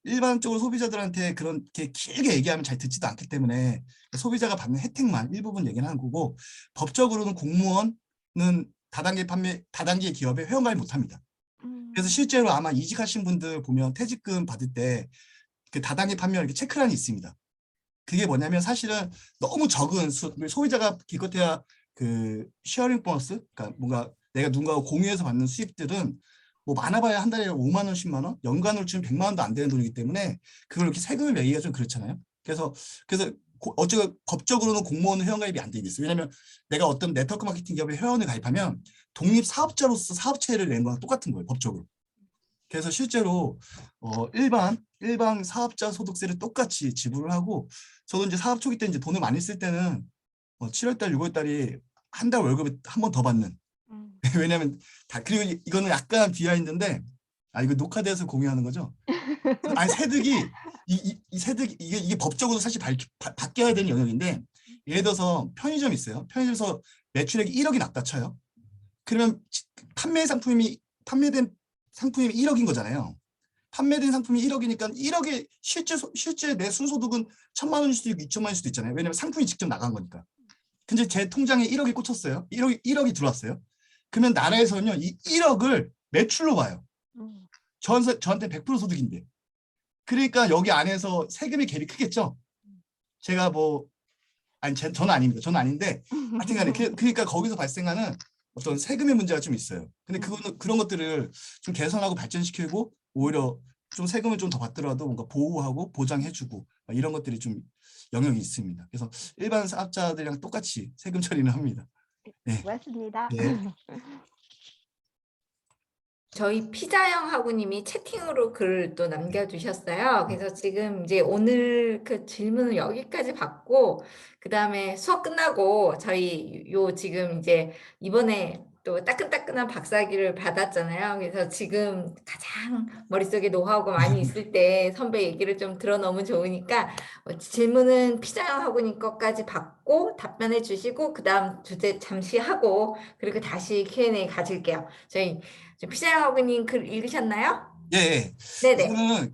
일반적으로 소비자들한테 그렇게 길게 얘기하면 잘 듣지도 않기 때문에 소비자가 받는 혜택만 일부분 얘기는 하는 거고 법적으로는 공무원은 다단계 기업에 회원가입 못합니다. 그래서 실제로 아마 이직하신 분들 보면 퇴직금 받을 때 그 다단계 판매원 이렇게 체크란이 있습니다. 그게 뭐냐면 사실은 너무 적은 소비자가 기껏해야 그 쉐어링 보너스, 그러니까 뭔가 내가 누군가와 공유해서 받는 수입들은 뭐 많아봐야 한 달에 5만 원, 10만 원, 연간으로 치면 100만 원도 안 되는 돈이기 때문에 그걸 이렇게 세금을 매기가 좀 그렇잖아요. 그래서 어쩌고 법적으로는 공무원 회원가입이 안 되게 있어요. 왜냐하면 내가 어떤 네트워크 마케팅 기업에 회원을 가입하면 독립 사업자로서 사업체를 낸 거랑 똑같은 거예요, 법적으로. 그래서 실제로 일반 사업자 소득세를 똑같이 지불을 하고 저도 이제 사업 초기 때 이제 돈을 많이 쓸 때는 7월 달, 6월 달이 한 달 월급을 한 번 더 받는. 왜냐하면 그리고 이거는 약간 비하인드인데 이거 녹화돼서 공유하는 거죠. 아니 세득이 이 세득 이게 법적으로 사실 바뀌어야 되는 영역인데 예를 들어서 편의점 있어요. 편의점에서 매출액이 1억이 났다 쳐요. 그러면 판매된 상품이 1억인 거잖아요. 판매된 상품이 1억이니까 1억의 실제 내 순소득은 1,000만 원일 수도 있고 2천만 원일 수도 있잖아요. 왜냐면 상품이 직접 나간 거니까. 근데 제 통장에 1억이 꽂혔어요. 1억이 들어왔어요. 그러면 나라에서는요, 이 1억을 매출로 봐요. 저한테 100% 소득인데. 그러니까 여기 안에서 세금의 갭이 크겠죠. 제가 저는 아닙니다. 저는 아닌데 하여튼간에 그러니까 거기서 발생하는 어떤 세금의 문제가 좀 있어요. 근데 그런 것들을 좀 개선하고 발전시키고 오히려 좀 세금을 좀 더 받더라도 뭔가 보호하고 보장해주고 이런 것들이 좀 영역이 있습니다. 그래서 일반 사업자들이랑 똑같이 세금 처리는 합니다. 네. 고맙습니다. 네. 저희 피자영 하구님이 채팅으로 글을 또 남겨주셨어요. 그래서 지금 이제 오늘 그 질문을 여기까지 받고 그 다음에 수업 끝나고 저희 지금 이제 이번에 또 따끈따끈한 박사학위를 받았잖아요. 그래서 지금 가장 머릿속에 노하우가 많이 있을 때 선배 얘기를 좀 들어 너무 좋으니까 질문은 피자영 하구님 것까지 받고 답변해 주시고 그 다음 주제 잠시 하고 그리고 다시 Q&A 가질게요. 저희 피자영 하구님 글 읽으셨나요? 예. 네네. 우선은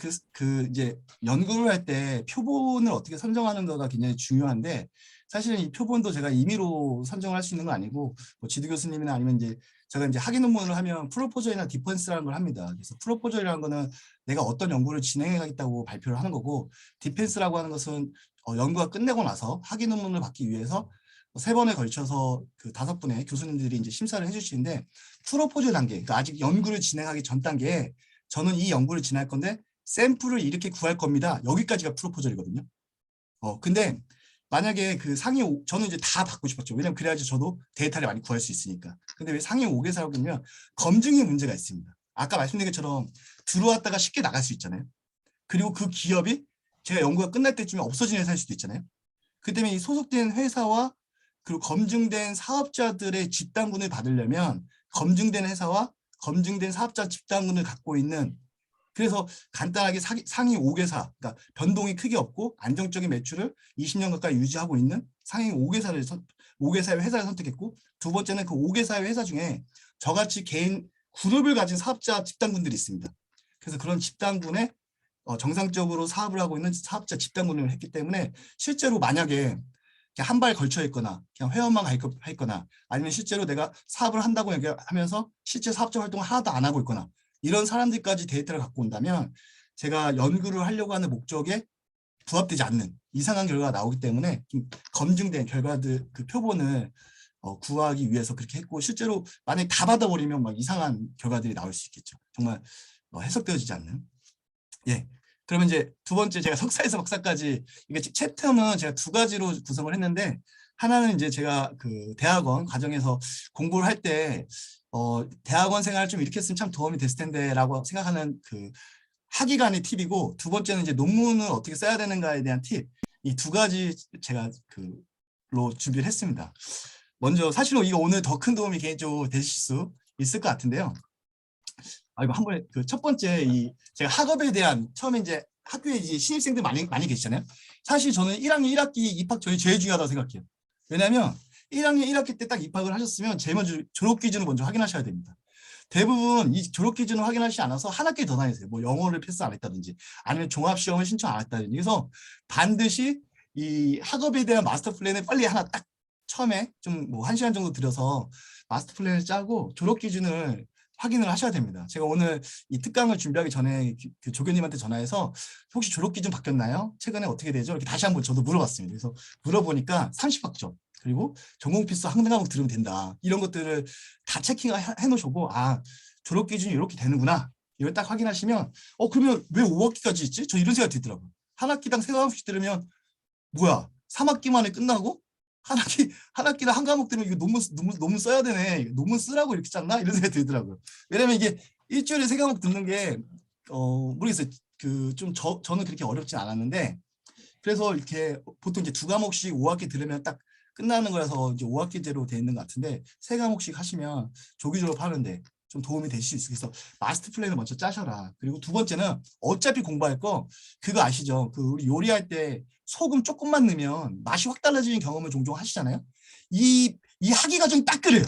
이제 연구를 할 때 표본을 어떻게 선정하는 거가 굉장히 중요한데 사실은 이 표본도 제가 임의로 선정을 할 수 있는 건 아니고 지도 교수님이나 아니면 이제 제가 이제 학위 논문을 하면 프로포저이나 디펜스라는 걸 합니다. 그래서 프로포저이라는 거는 내가 어떤 연구를 진행해 가겠다고 발표를 하는 거고 디펜스라고 하는 것은 연구가 끝내고 나서 학위 논문을 받기 위해서 3번에 걸쳐서 그 5분의 교수님들이 이제 심사를 해주시는데 프로포저 단계, 그러니까 아직 연구를 진행하기 전 단계에 저는 이 연구를 진행할 건데 샘플을 이렇게 구할 겁니다. 여기까지가 프로포절이거든요. 근데 만약에 저는 이제 다 받고 싶었죠. 왜냐면 그래야지 저도 데이터를 많이 구할 수 있으니까. 근데 왜 상위 5개사라고 하면 검증의 문제가 있습니다. 아까 말씀드린 것처럼 들어왔다가 쉽게 나갈 수 있잖아요. 그리고 그 기업이 제가 연구가 끝날 때쯤에 없어지는 회사일 수도 있잖아요. 그 때문에 이 소속된 회사와 그리고 검증된 사업자들의 집단군을 받으려면 검증된 회사와 검증된 사업자 집단군을 갖고 있는 그래서 간단하게 상위 5개사, 그러니까 변동이 크게 없고 안정적인 매출을 20년 가까이 유지하고 있는 상위 5개사의 회사를 선택했고 두 번째는 그 5개사의 회사 중에 저같이 개인 그룹을 가진 사업자 집단군들이 있습니다. 그래서 그런 집단군에 정상적으로 사업을 하고 있는 사업자 집단군을 했기 때문에 실제로 만약에 한 발 걸쳐 있거나 그냥 회원만 가입했거나 아니면 실제로 내가 사업을 한다고 얘기하면서 실제 사업적 활동을 하나도 안 하고 있거나 이런 사람들까지 데이터를 갖고 온다면 제가 연구를 하려고 하는 목적에 부합되지 않는 이상한 결과가 나오기 때문에 좀 검증된 결과들 그 표본을 구하기 위해서 그렇게 했고 실제로 만약에 다 받아버리면 막 이상한 결과들이 나올 수 있겠죠. 정말 해석되어지지 않는. 예. 그러면 이제 두 번째 제가 석사에서 박사까지 이게 챕터는 제가 2가지로 구성을 했는데 하나는 이제 제가 그 대학원 과정에서 공부를 할 때 대학원 생활을 좀 이렇게 했으면 참 도움이 됐을 텐데라고 생각하는 그 학위 간의 팁이고 두 번째는 이제 논문을 어떻게 써야 되는가에 대한 팁. 이 2가지 제가 그로 준비를 했습니다. 먼저 사실은 이거 오늘 더 큰 도움이 개인적으로 되실 수 있을 것 같은데요. 이거 한번 그 첫 번째 제가 학업에 대한 처음에 이제 학교에 이제 신입생들 많이 계시잖아요. 사실 저는 1학년 1학기 입학 전이 제일 중요하다고 생각해요. 왜냐하면 1학년 1학기 때 딱 입학을 하셨으면 제일 먼저 졸업 기준을 먼저 확인하셔야 됩니다. 대부분 이 졸업 기준을 확인하지 않아서 한 학기 더 다니세요. 뭐 영어를 패스 안 했다든지 아니면 종합시험을 신청 안 했다든지. 그래서 반드시 이 학업에 대한 마스터 플랜을 빨리 하나 딱 처음에 좀 뭐 1시간 정도 들여서 마스터 플랜을 짜고 졸업 기준을 확인을 하셔야 됩니다. 제가 오늘 이 특강을 준비하기 전에 그 조교님한테 전화해서 혹시 졸업 기준 바뀌었나요? 최근에 어떻게 되죠? 이렇게 다시 한번 저도 물어봤습니다. 그래서 물어보니까 30학점 그리고 전공 필수 한 과목 들으면 된다. 이런 것들을 다 체킹해 놓으시고 아 졸업 기준이 이렇게 되는구나. 이걸 딱 확인하시면 그러면 왜 5학기까지 있지? 저 이런 생각이 들더라고요. 한 학기당 3과목씩 들으면 뭐야 3학기 만에 끝나고 한 학기를 한 과목 들으면 이거 논문 써야 되네. 논문 쓰라고 이렇게 짰나? 이런 생각이 들더라고요. 왜냐면 이게 일주일에 3과목 듣는 게 모르겠어요. 저는 그렇게 어렵진 않았는데 그래서 이렇게 보통 이제 2과목씩 5학기 들으면 딱 끝나는 거라서 이제 5학기제로 돼 있는 것 같은데 3과목씩 하시면 조기 졸업하는데 좀 도움이 될 수 있어요. 그래서 마스터 플랜을 먼저 짜셔라. 그리고 두 번째는 어차피 공부할 거 그거 아시죠? 그 우리 요리할 때 소금 조금만 넣으면 맛이 확 달라지는 경험을 종종 하시잖아요. 이 학위 과정이 딱 그래요.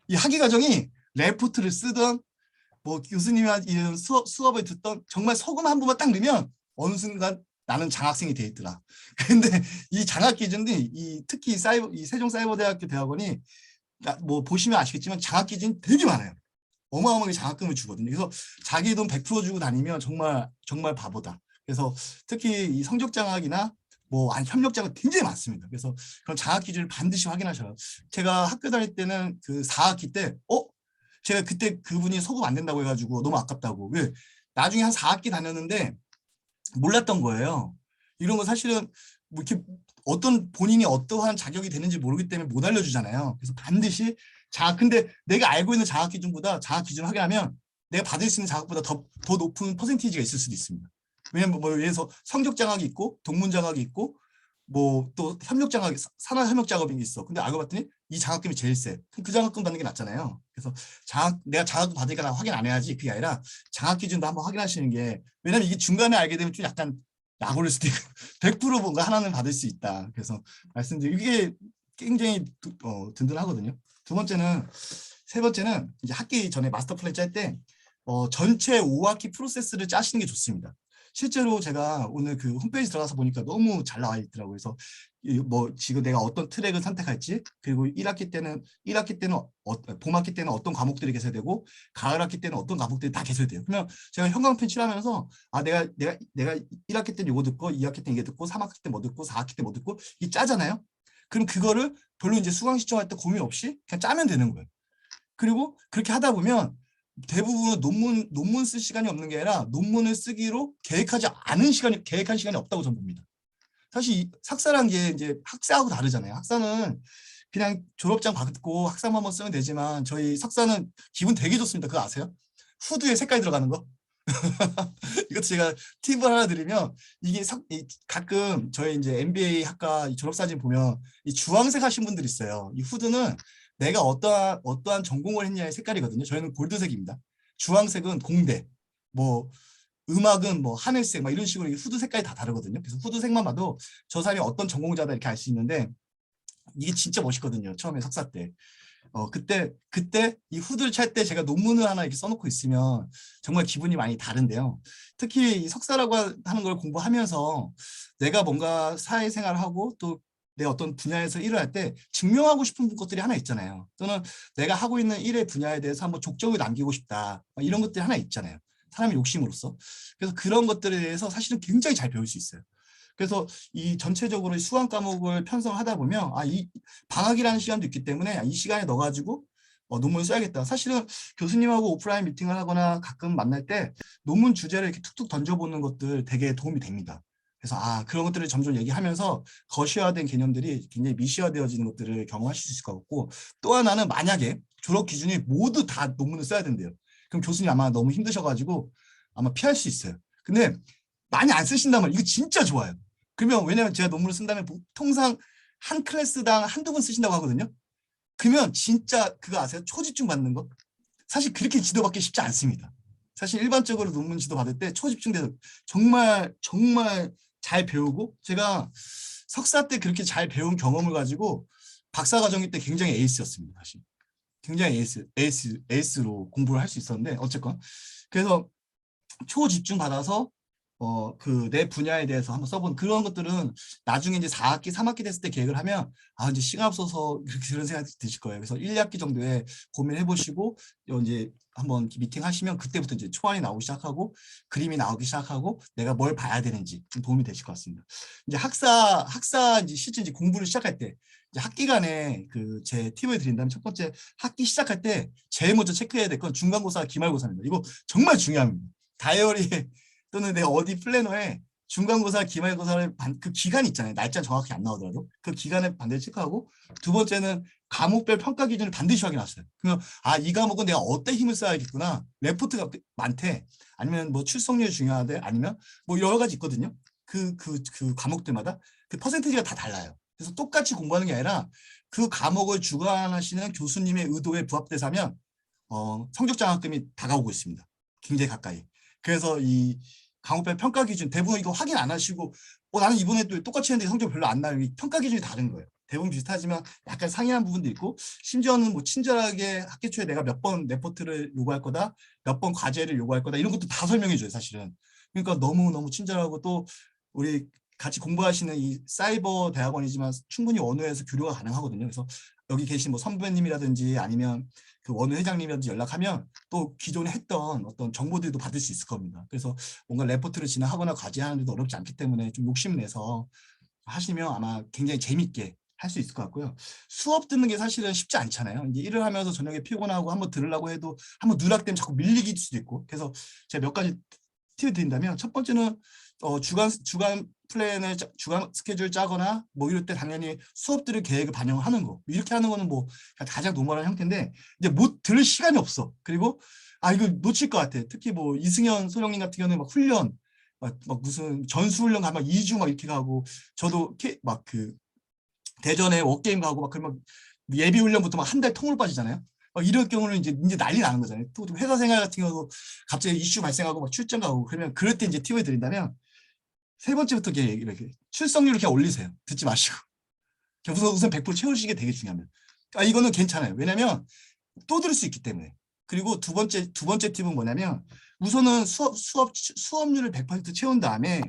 이 학위 과정이 레포트를 쓰던 뭐 교수님이 이런 수업을 듣던 정말 소금 한 번만 딱 넣으면 어느 순간 나는 장학생이 돼 있더라. 근데 이 장학 기준이 특히 이 세종사이버대학교 대학원이 뭐 보시면 아시겠지만 장학 기준이 되게 많아요. 어마어마하게 장학금을 주거든요. 그래서 자기 돈 100% 주고 다니면 정말 바보다. 그래서 특히 이 성적 장학이나 뭐 협력 장학 굉장히 많습니다. 그래서 그런 장학 기준을 반드시 확인하셔라. 제가 학교 다닐 때는 그 4학기 때 제가 그때 그분이 소급 안 된다고 해가지고 너무 아깝다고. 왜? 나중에 한 4학기 다녔는데 몰랐던 거예요. 이런 거 사실은 뭐 이렇게 본인이 어떠한 자격이 되는지 모르기 때문에 못 알려주잖아요. 그래서 반드시 근데 내가 알고 있는 장학 기준보다 장학 기준 확인하면 내가 받을 수 있는 장학보다 더 높은 퍼센티지가 있을 수도 있습니다. 왜냐면 뭐 예를 들어서 성적 장학이 있고 동문 장학이 있고 뭐 또 협력 장학, 산하 협력 작업이 있어. 근데 알고 봤더니 이 장학금이 제일 세. 그럼 그 장학금 받는 게 낫잖아요. 그래서 내가 장학금 받으니까 나 확인 안 해야지. 그게 아니라 장학 기준도 한번 확인하시는 게 왜냐면 이게 중간에 알게 되면 좀 약간 약올릴 수도 있고 100% 뭔가 하나는 받을 수 있다. 그래서 말씀드리고 이게 굉장히 든든하거든요. 세 번째는 이제 학기 전에 마스터 플랜 짤 때 전체 5학기 프로세스를 짜시는 게 좋습니다. 실제로 제가 오늘 그 홈페이지 들어가서 보니까 너무 잘 나와 있더라고요. 그래서 뭐 지금 내가 어떤 트랙을 선택할지 그리고 1학기 때는 봄학기 때는 어떤 과목들이 개설되고 가을 학기 때는 어떤 과목들이 다 개설돼요. 그러면 제가 형광펜 칠하면서 내가 1학기 때는 이거 듣고 2학기 때는 이게 듣고 3학기 때 뭐 듣고 4학기 때 뭐 듣고 이 짜잖아요. 그럼 그거를 별로 이제 수강 신청할 때 고민 없이 그냥 짜면 되는 거예요. 그리고 그렇게 하다 보면 대부분 논문 쓸 시간이 없는 게 아니라 논문을 쓰기로 계획한 시간이 없다고 저는 봅니다. 사실 학사란 게 이제 학사하고 다르잖아요. 학사는 그냥 졸업장 받고 학사만 한번 쓰면 되지만 저희 석사는 기분 되게 좋습니다. 그거 아세요? 후드에 색깔 들어가는 거. 이것도 제가 팁을 하나 드리면 이게 가끔 저희 이제 MBA 학과 졸업사진 보면 이 주황색 하신 분들 있어요. 이 후드는 내가 어떠한 전공을 했냐의 색깔이거든요. 저희는 골드색입니다. 주황색은 공대, 뭐 음악은 뭐 하늘색, 막 이런 식으로 후드 색깔이 다 다르거든요. 그래서 후드색만 봐도 저 사람이 어떤 전공자다 이렇게 알 수 있는데 이게 진짜 멋있거든요. 처음에 석사 때. 그때 이 후드를 찰 때 제가 논문을 하나 이렇게 써놓고 있으면 정말 기분이 많이 다른데요. 특히 이 석사라고 하는 걸 공부하면서 내가 뭔가 사회생활을 하고 또 내가 어떤 분야에서 일을 할 때 증명하고 싶은 것들이 하나 있잖아요. 또는 내가 하고 있는 일의 분야에 대해서 한번 족적을 남기고 싶다. 이런 것들이 하나 있잖아요. 사람의 욕심으로서. 그래서 그런 것들에 대해서 사실은 굉장히 잘 배울 수 있어요. 그래서 이 전체적으로 수강 과목을 편성하다 보면 이 방학이라는 시간도 있기 때문에 이 시간에 넣어가지고 논문을 써야겠다. 사실은 교수님하고 오프라인 미팅을 하거나 가끔 만날 때 논문 주제를 이렇게 툭툭 던져보는 것들 되게 도움이 됩니다. 그래서 그런 것들을 점점 얘기하면서 거시화된 개념들이 굉장히 미시화되어지는 것들을 경험하실 수 있을 것 같고 또 하나는 만약에 졸업 기준이 모두 다 논문을 써야 된대요. 그럼 교수님 아마 너무 힘드셔가지고 아마 피할 수 있어요. 근데 많이 안 쓰신다면 이거 진짜 좋아요. 그러면 왜냐면 제가 논문을 쓴다면 통상 한 클래스당 한두 번 쓰신다고 하거든요. 그러면 진짜 그거 아세요? 초집중 받는 거? 사실 그렇게 지도받기 쉽지 않습니다. 사실 일반적으로 논문 지도 받을 때 초집중돼서 정말 잘 배우고 제가 석사 때 그렇게 잘 배운 경험을 가지고 박사 과정일 때 굉장히 에이스였습니다. 사실. 굉장히 에이스로 공부를 할 수 있었는데 어쨌건 그래서 초집중 받아서 그 내 분야에 대해서 한번 써본 그런 것들은 나중에 이제 4학기, 3학기 됐을 때 계획을 하면 아 이제 시간 없어서 이렇게 그런 생각이 드실 거예요. 그래서 1, 2학기 정도에 고민해 보시고 이제 한번 미팅 하시면 그때부터 이제 초안이 나오기 시작하고 그림이 나오기 시작하고 내가 뭘 봐야 되는지 좀 도움이 되실 것 같습니다. 이제 학사 이제 실제 이제 공부를 시작할 때 이제 학기간에 그 제 팁을 드린다면 첫 번째 학기 시작할 때 제일 먼저 체크해야 될 건 중간고사, 기말고사입니다. 이거 정말 중요합니다. 다이어리에 또는 내 어디 플래너에 중간고사, 기말고사를 그 기간 있잖아요. 날짜 정확히 안 나오더라도 그 기간을 반드시 체크하고 두 번째는 과목별 평가 기준을 반드시 확인하세요. 그러면 아, 이 과목은 내가 어때 힘을 써야겠구나. 레포트가 많대. 아니면 뭐 출석률이 중요하대. 아니면 뭐 여러 가지 있거든요. 그 과목들마다 그 퍼센티지가 다 달라요. 그래서 똑같이 공부하는 게 아니라 그 과목을 주관하시는 교수님의 의도에 부합돼서 하면 성적 장학금이 다가오고 있습니다. 굉장히 가까이. 그래서 이 과목별 평가 기준 대부분 이거 확인 안 하시고 나는 이번에 또 똑같이 했는데 성적 별로 안 나요. 이 평가 기준이 다른 거예요. 대부분 비슷하지만 약간 상이한 부분도 있고 심지어는 뭐 친절하게 학기 초에 내가 몇 번 레포트를 요구할 거다, 몇 번 과제를 요구할 거다 이런 것도 다 설명해 줘요 사실은. 그러니까 너무 친절하고 또 우리 같이 공부하시는 이 사이버 대학원이지만 충분히 원우에서 교류가 가능하거든요. 그래서 여기 계신 뭐 선배님이라든지 아니면 그 원우 회장님이라든지 연락하면 또 기존에 했던 어떤 정보들도 받을 수 있을 겁니다. 그래서 뭔가 레포트를 진행하거나 과제하는데도 어렵지 않기 때문에 좀 욕심내서 하시면 아마 굉장히 재밌게 할 수 있을 것 같고요. 수업 듣는 게 사실은 쉽지 않잖아요. 이제 일을 하면서 저녁에 피곤하고 한번 들으려고 해도 한번 누락되면 자꾸 밀리기 수도 있고. 그래서 제가 몇 가지 팁을 드린다면 첫 번째는 주간 플랜을 주간 스케줄 짜거나 뭐 이럴 때 당연히 수업들을 계획을 반영하는 거 이렇게 하는 거는 뭐 가장 노멀한 형태인데 이제 못 들을 시간이 없어. 그리고 아 이거 놓칠 것 같아. 특히 뭐 이승현 소령님 같은 경우는 막 훈련 막 무슨 전수훈련 가면 2주 막 이렇게 가고 저도 막 그 대전에 워게임 가고 막 그러면 예비 훈련부터 막 한 달 통으로 빠지잖아요. 이럴 경우는 이제 난리 나는 거잖아요. 또 회사 생활 같은 경우도 갑자기 이슈 발생하고 막 출장 가고 그러면 그럴 때 이제 팁을 드린다면 세 번째부터 이렇게 출석률을 그냥 올리세요. 듣지 마시고. 우선 100% 채우시게 되게 중요합니다. 이거는 괜찮아요. 왜냐하면 또 들을 수 있기 때문에. 그리고 두 번째 팁은 뭐냐면 우선은 수업률을 100% 채운 다음에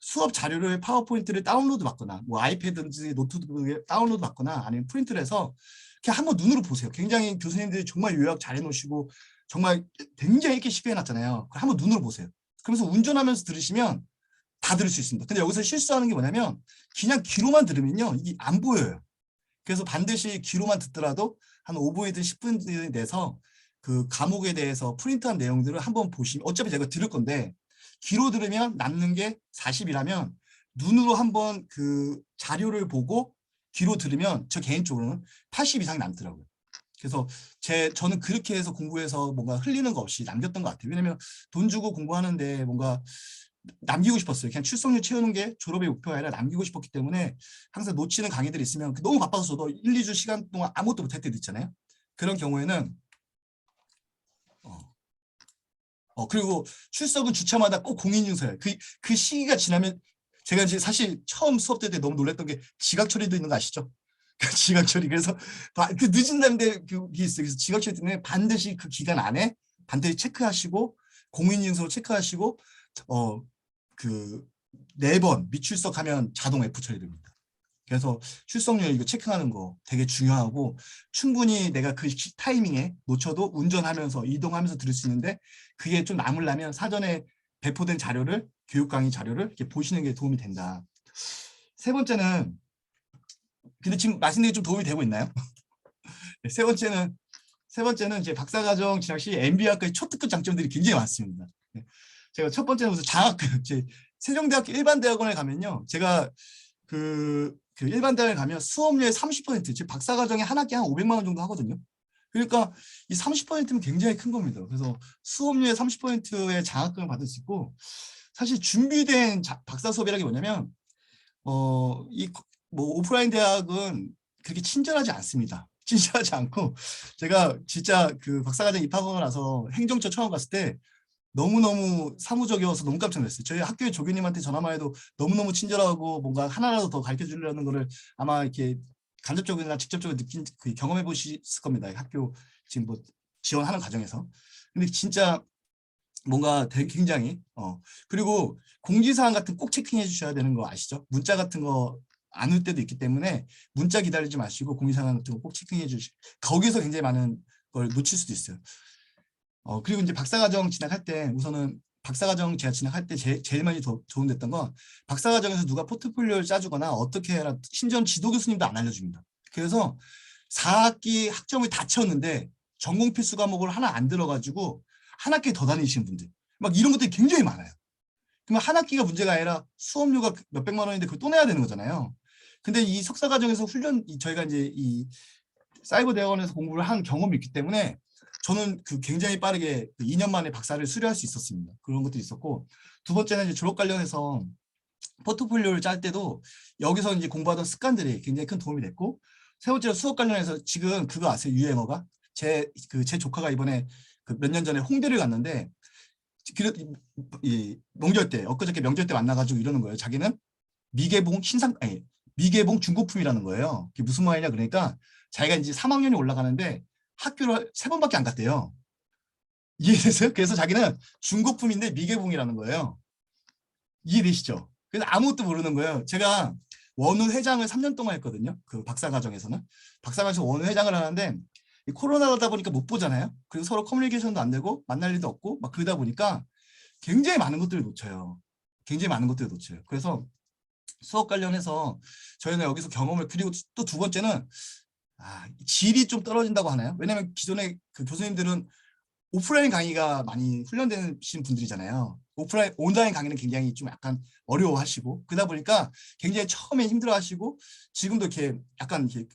수업 자료를 파워포인트를 다운로드 받거나 뭐 아이패드든지 노트북에 다운로드 받거나 아니면 프린트를 해서 그냥 한번 눈으로 보세요. 굉장히 교수님들이 정말 요약 잘 해놓으시고 정말 굉장히 이렇게 쉽게 해놨잖아요. 한번 눈으로 보세요. 그러면서 운전하면서 들으시면 다 들을 수 있습니다. 근데 여기서 실수하는 게 뭐냐면 그냥 귀로만 들으면요. 이게 안 보여요. 그래서 반드시 귀로만 듣더라도 한 5분이든 10분 내서 그 과목에 대해서 프린트한 내용들을 한번 보시면 어차피 제가 들을 건데 귀로 들으면 남는 게 40이라면 눈으로 한번 그 자료를 보고 귀로 들으면 저 개인적으로는 80 이상 남더라고요. 그래서 저는 그렇게 해서 공부해서 뭔가 흘리는 거 없이 남겼던 것 같아요. 왜냐면 돈 주고 공부하는데 뭔가 남기고 싶었어요. 그냥 출석률 채우는 게 졸업의 목표가 아니라 남기고 싶었기 때문에 항상 놓치는 강의들이 있으면 너무 바빠서 저도 1, 2주 시간 동안 아무것도 못할 때도 있잖아요. 그런 경우에는 그리고 출석은 주차마다 꼭 공인인증서예요. 그 시기가 지나면 제가 이제 사실 처음 수업 때 너무 놀랐던 게 지각 처리도 있는 거 아시죠? 지각 처리. 그래서 그 늦은다는데 그게 있어요. 그래서 지각 처리 때문에 반드시 그 기간 안에 반드시 체크하시고 공인인증서로 체크하시고 그 4번 미출석하면 자동 F 처리됩니다. 그래서 출석률 이거 체크하는 거 되게 중요하고 충분히 내가 그 타이밍에 놓쳐도 운전하면서 이동하면서 들을 수 있는데 그게 좀 남으려면 사전에 배포된 자료를 교육 강의 자료를 이렇게 보시는 게 도움이 된다. 세 번째는 근데 지금 말씀드린 게 좀 도움이 되고 있나요? 세 번째는 이제 박사과정 진학 시 MBA학과의 초특급 장점들이 굉장히 많습니다. 제가 첫 번째는 우선 세종대학교 일반대학원에 가면요. 제가 그 일반 대학에 가면 수업료의 30%, 즉 박사과정에 한 학기 한 500만 원 정도 하거든요. 그러니까 이 30%면 굉장히 큰 겁니다. 그래서 수업료의 30%의 장학금을 받을 수 있고 사실 준비된 박사 수업이라는 게 뭐냐면 뭐 오프라인 대학은 그렇게 친절하지 않습니다. 친절하지 않고 제가 진짜 그 박사과정 입학하고 나서 행정처 처음 갔을 때 너무너무 사무적이어서 너무 깜짝 놀랐어요. 저희 학교의 조교님한테 전화만 해도 너무너무 친절하고 뭔가 하나라도 더 가르쳐 주려는 거를 아마 이렇게 간접적으로나 직접적으로 느낀 그 경험해 보셨을 겁니다. 학교 지금 뭐 지원하는 과정에서. 근데 진짜 뭔가 굉장히 그리고 공지사항 같은 꼭 체크해 주셔야 되는 거 아시죠? 문자 같은 거 안 올 때도 있기 때문에 문자 기다리지 마시고 공지사항 같은 거 꼭 체크해 주시. 거기서 굉장히 많은 걸 놓칠 수도 있어요. 그리고 이제 박사과정 진학할 때 우선은 박사과정 제가 진학할 때 제일 많이 도움됐던 건 박사과정에서 누가 포트폴리오를 짜주거나 어떻게 해라 심지어 지도 교수님도 안 알려줍니다. 그래서 4학기 학점을 다 채웠는데 전공 필수 과목을 하나 안 들어가지고 한 학기 더 다니시는 분들 막 이런 것들이 굉장히 많아요. 그러면 한 학기가 문제가 아니라 수업료가 몇백만 원인데 그걸 또 내야 되는 거잖아요. 근데 이 석사 과정에서 저희가 이제 이 사이버 대학원에서 공부를 한 경험이 있기 때문에 저는 그 굉장히 빠르게 2년 만에 박사를 수료할 수 있었습니다. 그런 것도 있었고 두 번째는 이제 졸업 관련해서 포트폴리오를 짤 때도 여기서 이제 공부하던 습관들이 굉장히 큰 도움이 됐고 세 번째로 수업 관련해서 지금 그거 아세요? 유행어가 제 조카가 이번에 그 몇 년 전에 홍대를 갔는데 이 명절 때 엊그저께 명절 때 만나가지고 이러는 거예요. 자기는 미개봉 중고품이라는 거예요. 그게 무슨 말이냐 그러니까 자기가 이제 3학년이 올라가는데 학교를 3번밖에 안 갔대요. 이해되세요? 그래서 자기는 중고품인데 미개봉이라는 거예요. 이해되시죠? 그래서 아무것도 모르는 거예요. 제가 원우 회장을 3년 동안 했거든요. 그 박사과정에서는. 박사과정에서 원우 회장을 하는데 코로나다 보니까 못 보잖아요. 그리고 서로 커뮤니케이션도 안 되고 만날 일도 없고 막 그러다 보니까 굉장히 많은 것들을 놓쳐요. 굉장히 많은 것들을 놓쳐요. 그래서 수업 관련해서 저희는 여기서 경험을 그리고 또 두 번째는 질이 좀 떨어진다고 하나요? 왜냐하면 기존의 그 교수님들은 오프라인 강의가 많이 훈련되신 분들이잖아요. 온라인 강의는 굉장히 좀 약간 어려워하시고 그러다 보니까 굉장히 처음에 힘들어하시고 지금도 이렇게 약간 이렇게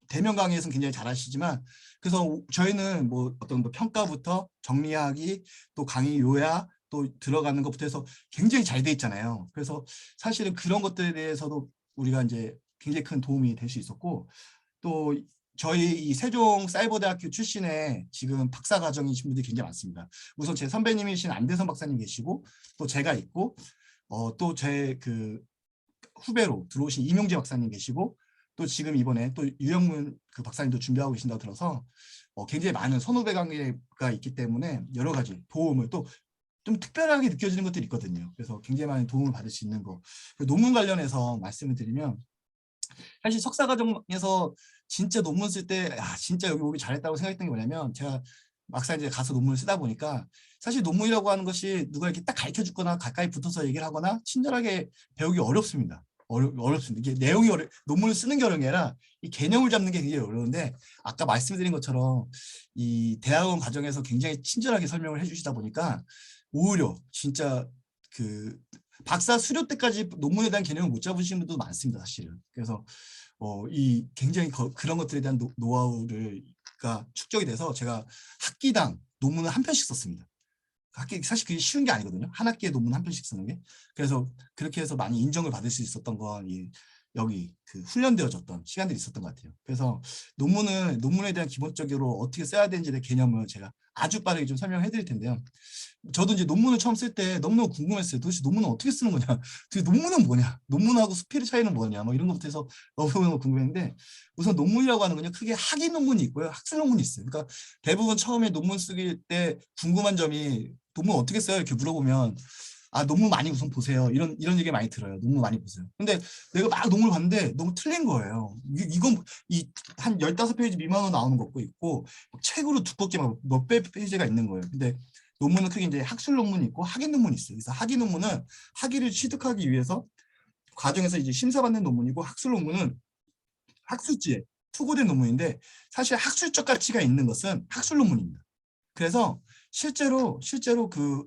대면 강의에서는 굉장히 잘하시지만 그래서 저희는 뭐 어떤 뭐 평가부터 정리하기 또 강의 요약 또 들어가는 것부터 해서 굉장히 잘 돼 있잖아요. 그래서 사실은 그런 것들에 대해서도 우리가 이제 굉장히 큰 도움이 될 수 있었고 또 저희 이 세종사이버대학교 출신의 지금 박사과정이신 분들이 굉장히 많습니다. 우선 제 선배님이신 안대선 박사님 계시고 또 제가 있고 또 제 그 후배로 들어오신 이명재 박사님 계시고 또 지금 이번에 또 유영문 그 박사님도 준비하고 계신다고 들어서 굉장히 많은 선후배 관계가 있기 때문에 여러 가지 도움을 또 좀 특별하게 느껴지는 것들이 있거든요. 그래서 굉장히 많은 도움을 받을 수 있는 거. 논문 관련해서 말씀을 드리면 사실 석사 과정에서 진짜 논문 쓸 때 진짜 여기 오기 잘했다고 생각했던 게 뭐냐면 제가 막상 이제 가서 논문을 쓰다 보니까 사실 논문이라고 하는 것이 누가 이렇게 딱 가르쳐 주거나 가까이 붙어서 얘기를 하거나 친절하게 배우기 어렵습니다. 어렵습니다. 이게 내용이 논문을 쓰는 게 어려운 게 아니라 이 개념을 잡는 게 굉장히 어려운데 아까 말씀드린 것처럼 이 대학원 과정에서 굉장히 친절하게 설명을 해주시다 보니까 오히려 진짜 그 박사 수료 때까지 논문에 대한 개념을 못 잡으시는 분도 많습니다, 사실은. 그래서 이 굉장히 그런 것들에 대한 노하우가 축적이 돼서 제가 학기당 논문을 한 편씩 썼습니다. 사실 그게 쉬운 게 아니거든요. 한 학기에 논문 한 편씩 쓰는 게. 그래서 그렇게 해서 많이 인정을 받을 수 있었던 건 여기 그 훈련되어졌던 시간들이 있었던 것 같아요. 그래서 논문에 대한 기본적으로 어떻게 써야 되는지의 개념을 제가 아주 빠르게 좀 설명해 드릴 텐데요. 저도 이제 논문을 처음 쓸 때 너무너무 궁금했어요. 도대체 논문은 어떻게 쓰는 거냐? 도대체 논문은 뭐냐? 논문하고 수필의 차이는 뭐냐? 뭐 이런 것부터 해서 너무너무 궁금했는데 우선 논문이라고 하는 건요. 크게 학위 논문이 있고요. 학술 논문이 있어요. 그러니까 대부분 처음에 논문 쓰기 때 궁금한 점이 논문 어떻게 써요? 이렇게 물어보면 논문 많이 우선 보세요. 이런 얘기 많이 들어요. 논문 많이 보세요. 근데 내가 막 논문을 봤는데 너무 틀린 거예요. 이건 한 15페이지 미만으로 나오는 것도 있고 책으로 두껍게 막 몇백 페이지가 있는 거예요. 근데 논문은 크게 이제 학술 논문이 있고 학위 논문이 있어요. 그래서 학위 논문은 학위를 취득하기 위해서 과정에서 이제 심사받는 논문이고 학술 논문은 학술지에 투고된 논문인데 사실 학술적 가치가 있는 것은 학술 논문입니다. 그래서 실제로 그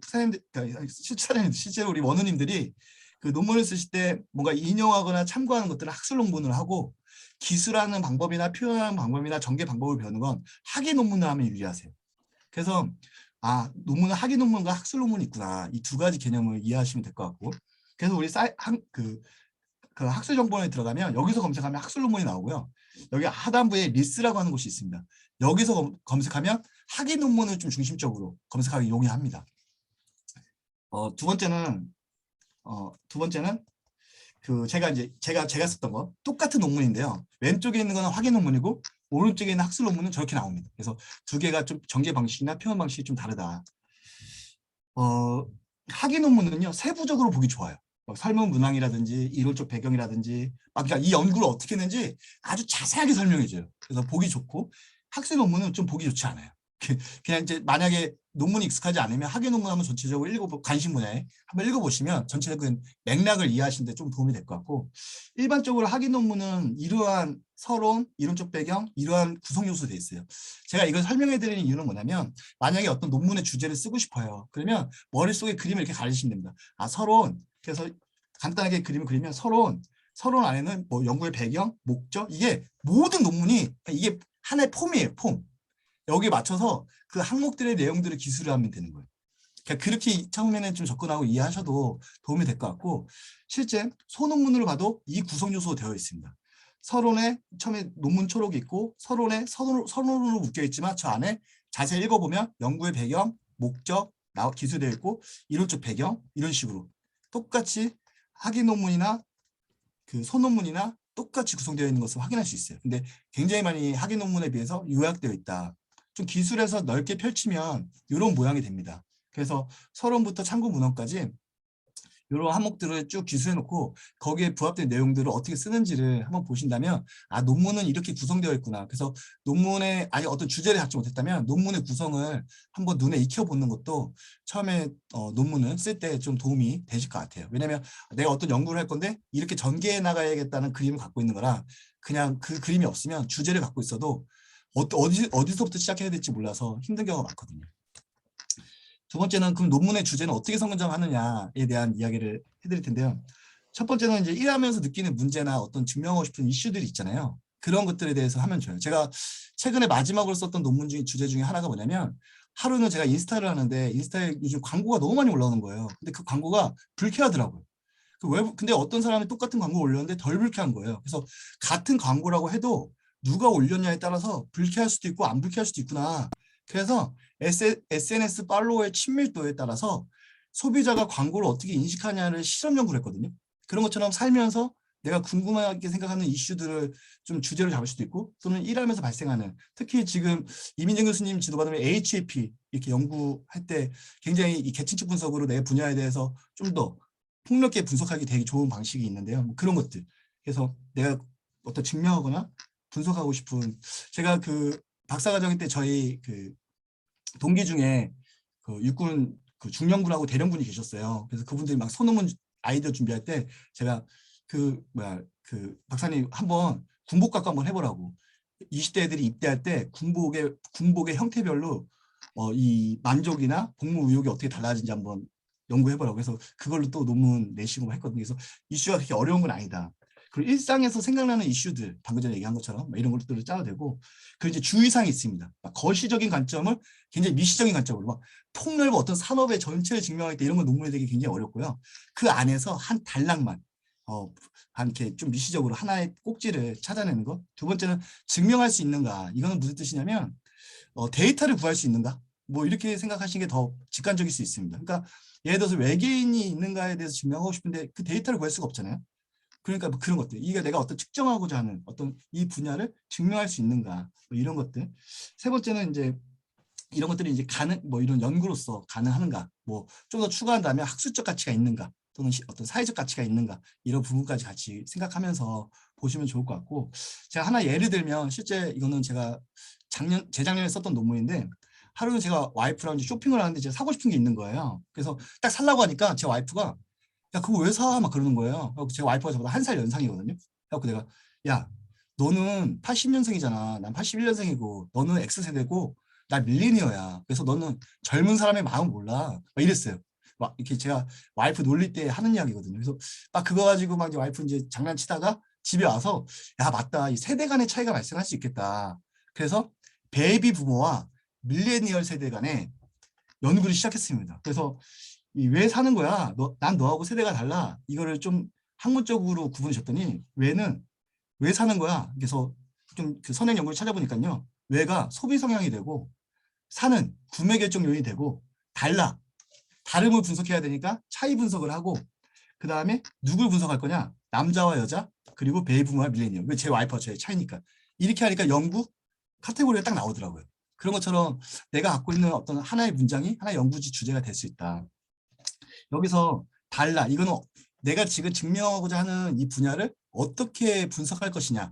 실제로 우리 원우님들이 그 논문을 쓰실 때 뭔가 인용하거나 참고하는 것들을 학술 논문을 하고 기술하는 방법이나 표현하는 방법이나 전개 방법을 배우는 건 학위 논문을 하면 유리하세요. 그래서 논문은 학위 논문과 학술 논문이 있구나. 이 두 가지 개념을 이해하시면 될 것 같고 그래서 우리 그 학술 정보원에 들어가면 여기서 검색하면 학술 논문이 나오고요. 여기 하단부에 리스라고 하는 곳이 있습니다. 여기서 검색하면 학위 논문을 좀 중심적으로 검색하기 용이합니다. 두 번째는 제가 썼던 거 똑같은 논문인데요. 왼쪽에 있는 거는 확인 논문이고 오른쪽에 있는 학술 논문은 저렇게 나옵니다. 그래서 두 개가 좀 전개 방식이나 표현 방식이 좀 다르다. 학위 논문은요 세부적으로 보기 좋아요. 설문 문항이라든지 이론적 배경이라든지 그러니까 이 연구를 어떻게 했는지 아주 자세하게 설명해줘요. 그래서 보기 좋고 학술 논문은 좀 보기 좋지 않아요. 그냥 이제 만약에 논문이 익숙하지 않으면 학위 논문 한번 전체적으로 관심 분야에 한번 읽어보시면 전체적인 맥락을 이해하시는 데 좀 도움이 될 것 같고 일반적으로 학위 논문은 이러한 서론, 이론적 배경, 이러한 구성 요소 돼 있어요. 제가 이걸 설명해 드리는 이유는 뭐냐면 만약에 어떤 논문의 주제를 쓰고 싶어요. 그러면 머릿속에 그림을 이렇게 가리시면 됩니다. 서론. 그래서 간단하게 그림을 그리면 서론 안에는 뭐 연구의 배경, 목적 이게 모든 논문이 이게 하나의 폼이에요. 폼. 여기에 맞춰서 그 항목들의 내용들을 기술을 하면 되는 거예요. 그러니까 그렇게 처음에는 좀 접근하고 이해하셔도 도움이 될 것 같고 실제 소논문으로 봐도 이 구성 요소가 되어 있습니다. 서론에 처음에 논문 초록이 있고 서론으로 묶여 있지만 저 안에 자세히 읽어보면 연구의 배경, 목적, 기술되어 있고 이론적 배경 이런 식으로 똑같이 학위 논문이나 그 소논문이나 똑같이 구성되어 있는 것을 확인할 수 있어요. 근데 굉장히 많이 학위 논문에 비해서 요약되어 있다. 좀 기술에서 넓게 펼치면 이런 모양이 됩니다. 그래서 서론부터 참고 문헌까지 이런 항목들을 쭉 기술해 놓고 거기에 부합된 내용들을 어떻게 쓰는지를 한번 보신다면 논문은 이렇게 구성되어 있구나. 그래서 논문에 아예 어떤 주제를 잡지 못했다면 논문의 구성을 한번 눈에 익혀보는 것도 처음에 논문을 쓸 때 좀 도움이 되실 것 같아요. 왜냐하면 내가 어떤 연구를 할 건데 이렇게 전개해 나가야겠다는 그림을 갖고 있는 거라 그냥 그 그림이 없으면 주제를 갖고 있어도 어디서부터 시작해야 될지 몰라서 힘든 경우가 많거든요. 두 번째는 그럼 논문의 주제는 어떻게 선정하느냐에 대한 이야기를 해드릴 텐데요. 첫 번째는 이제 일하면서 느끼는 문제나 어떤 증명하고 싶은 이슈들이 있잖아요. 그런 것들에 대해서 하면 좋아요. 제가 최근에 마지막으로 썼던 논문 중에 주제 중에 하나가 뭐냐면 하루는 제가 인스타를 하는데 인스타에 요즘 광고가 너무 많이 올라오는 거예요. 근데 그 광고가 불쾌하더라고요. 근데 어떤 사람이 똑같은 광고를 올렸는데 덜 불쾌한 거예요. 그래서 같은 광고라고 해도 누가 올렸냐에 따라서 불쾌할 수도 있고 안 불쾌할 수도 있구나. 그래서 SNS 팔로워의 친밀도에 따라서 소비자가 광고를 어떻게 인식하냐를 실험 연구를 했거든요. 그런 것처럼 살면서 내가 궁금하게 생각하는 이슈들을 좀 주제로 잡을 수도 있고 또는 일하면서 발생하는 특히 지금 이민정 교수님 지도받으면 HAP 이렇게 연구할 때 굉장히 이 계층적 분석으로 내 분야에 대해서 좀 더 폭넓게 분석하기 되게 좋은 방식이 있는데요. 뭐 그런 것들. 그래서 내가 어떤 증명하거나 분석하고 싶은 제가 그 박사과정 때 저희 그 동기 중에 그 육군 그 중령군하고 대령군이 계셨어요. 그래서 그분들이 막 소논문 아이디어 준비할 때 제가 그 박사님 한번 군복 갖고 한번 해보라고 20대 애들이 입대할 때 군복의 형태별로 이 만족이나 복무 의욕이 어떻게 달라지는지 한번 연구해보라고 해서 그걸로 또 논문 내시고 했거든요. 그래서 이슈가 그렇게 어려운 건 아니다. 그리고 일상에서 생각나는 이슈들 방금 전에 얘기한 것처럼 이런 것들을 짜도 되고 그리고 이제 주의사항이 있습니다. 거시적인 관점을 굉장히 미시적인 관점으로 막 폭넓은 어떤 산업의 전체를 증명할 때 이런 건 논문이 되기 굉장히 어렵고요. 그 안에서 한 단락만 한 이렇게 좀 미시적으로 하나의 꼭지를 찾아내는 것. 두 번째는 증명할 수 있는가. 이거는 무슨 뜻이냐면 데이터를 구할 수 있는가. 뭐 이렇게 생각하시는 게 더 직관적일 수 있습니다. 그러니까 예를 들어서 외계인이 있는가에 대해서 증명하고 싶은데 그 데이터를 구할 수가 없잖아요. 그러니까 뭐 그런 것들. 이게 내가 어떤 측정하고자 하는 어떤 이 분야를 증명할 수 있는가. 뭐 이런 것들. 세 번째는 이제 이런 것들이 이제 뭐 이런 연구로서 가능한가. 뭐 좀 더 추가한다면 학술적 가치가 있는가. 또는 어떤 사회적 가치가 있는가. 이런 부분까지 같이 생각하면서 보시면 좋을 것 같고. 제가 하나 예를 들면 실제 이거는 제가 재작년에 썼던 논문인데 하루는 제가 와이프랑 이제 쇼핑을 하는데 제가 사고 싶은 게 있는 거예요. 그래서 딱 살라고 하니까 제 와이프가 야 그거 왜 사? 막 그러는 거예요. 제 와이프가 저보다 한 살 연상이거든요. 그래서 내가 야 너는 80년생이잖아. 난 81년생이고 너는 X세대고 나 밀레니어야. 그래서 너는 젊은 사람의 마음 몰라. 막 이랬어요. 막 이렇게 제가 와이프 놀릴 때 하는 이야기거든요. 그래서 막 그거 가지고 막 이제 와이프 이제 장난치다가 집에 와서 야 맞다. 이 세대 간의 차이가 발생할 수 있겠다. 그래서 베이비 부모와 밀레니얼 세대 간의 연구를 시작했습니다. 그래서 왜 사는 거야? 난 너하고 세대가 달라. 이거를 좀 학문적으로 구분해 줬더니 왜 사는 거야? 그래서 좀 그 선행 연구를 찾아보니까요. 왜가 소비 성향이 되고 사는 구매 결정 요인이 되고 다름을 분석해야 되니까 차이 분석을 하고 그 다음에 누굴 분석할 거냐? 남자와 여자, 그리고 베이비붐과 밀레니엄. 제 와이프와 저의 차이니까. 이렇게 하니까 연구 카테고리가 딱 나오더라고요. 그런 것처럼 내가 갖고 있는 어떤 하나의 문장이 하나의 연구지 주제가 될 수 있다. 여기서 달라. 이거는 내가 지금 증명하고자 하는 이 분야를 어떻게 분석할 것이냐.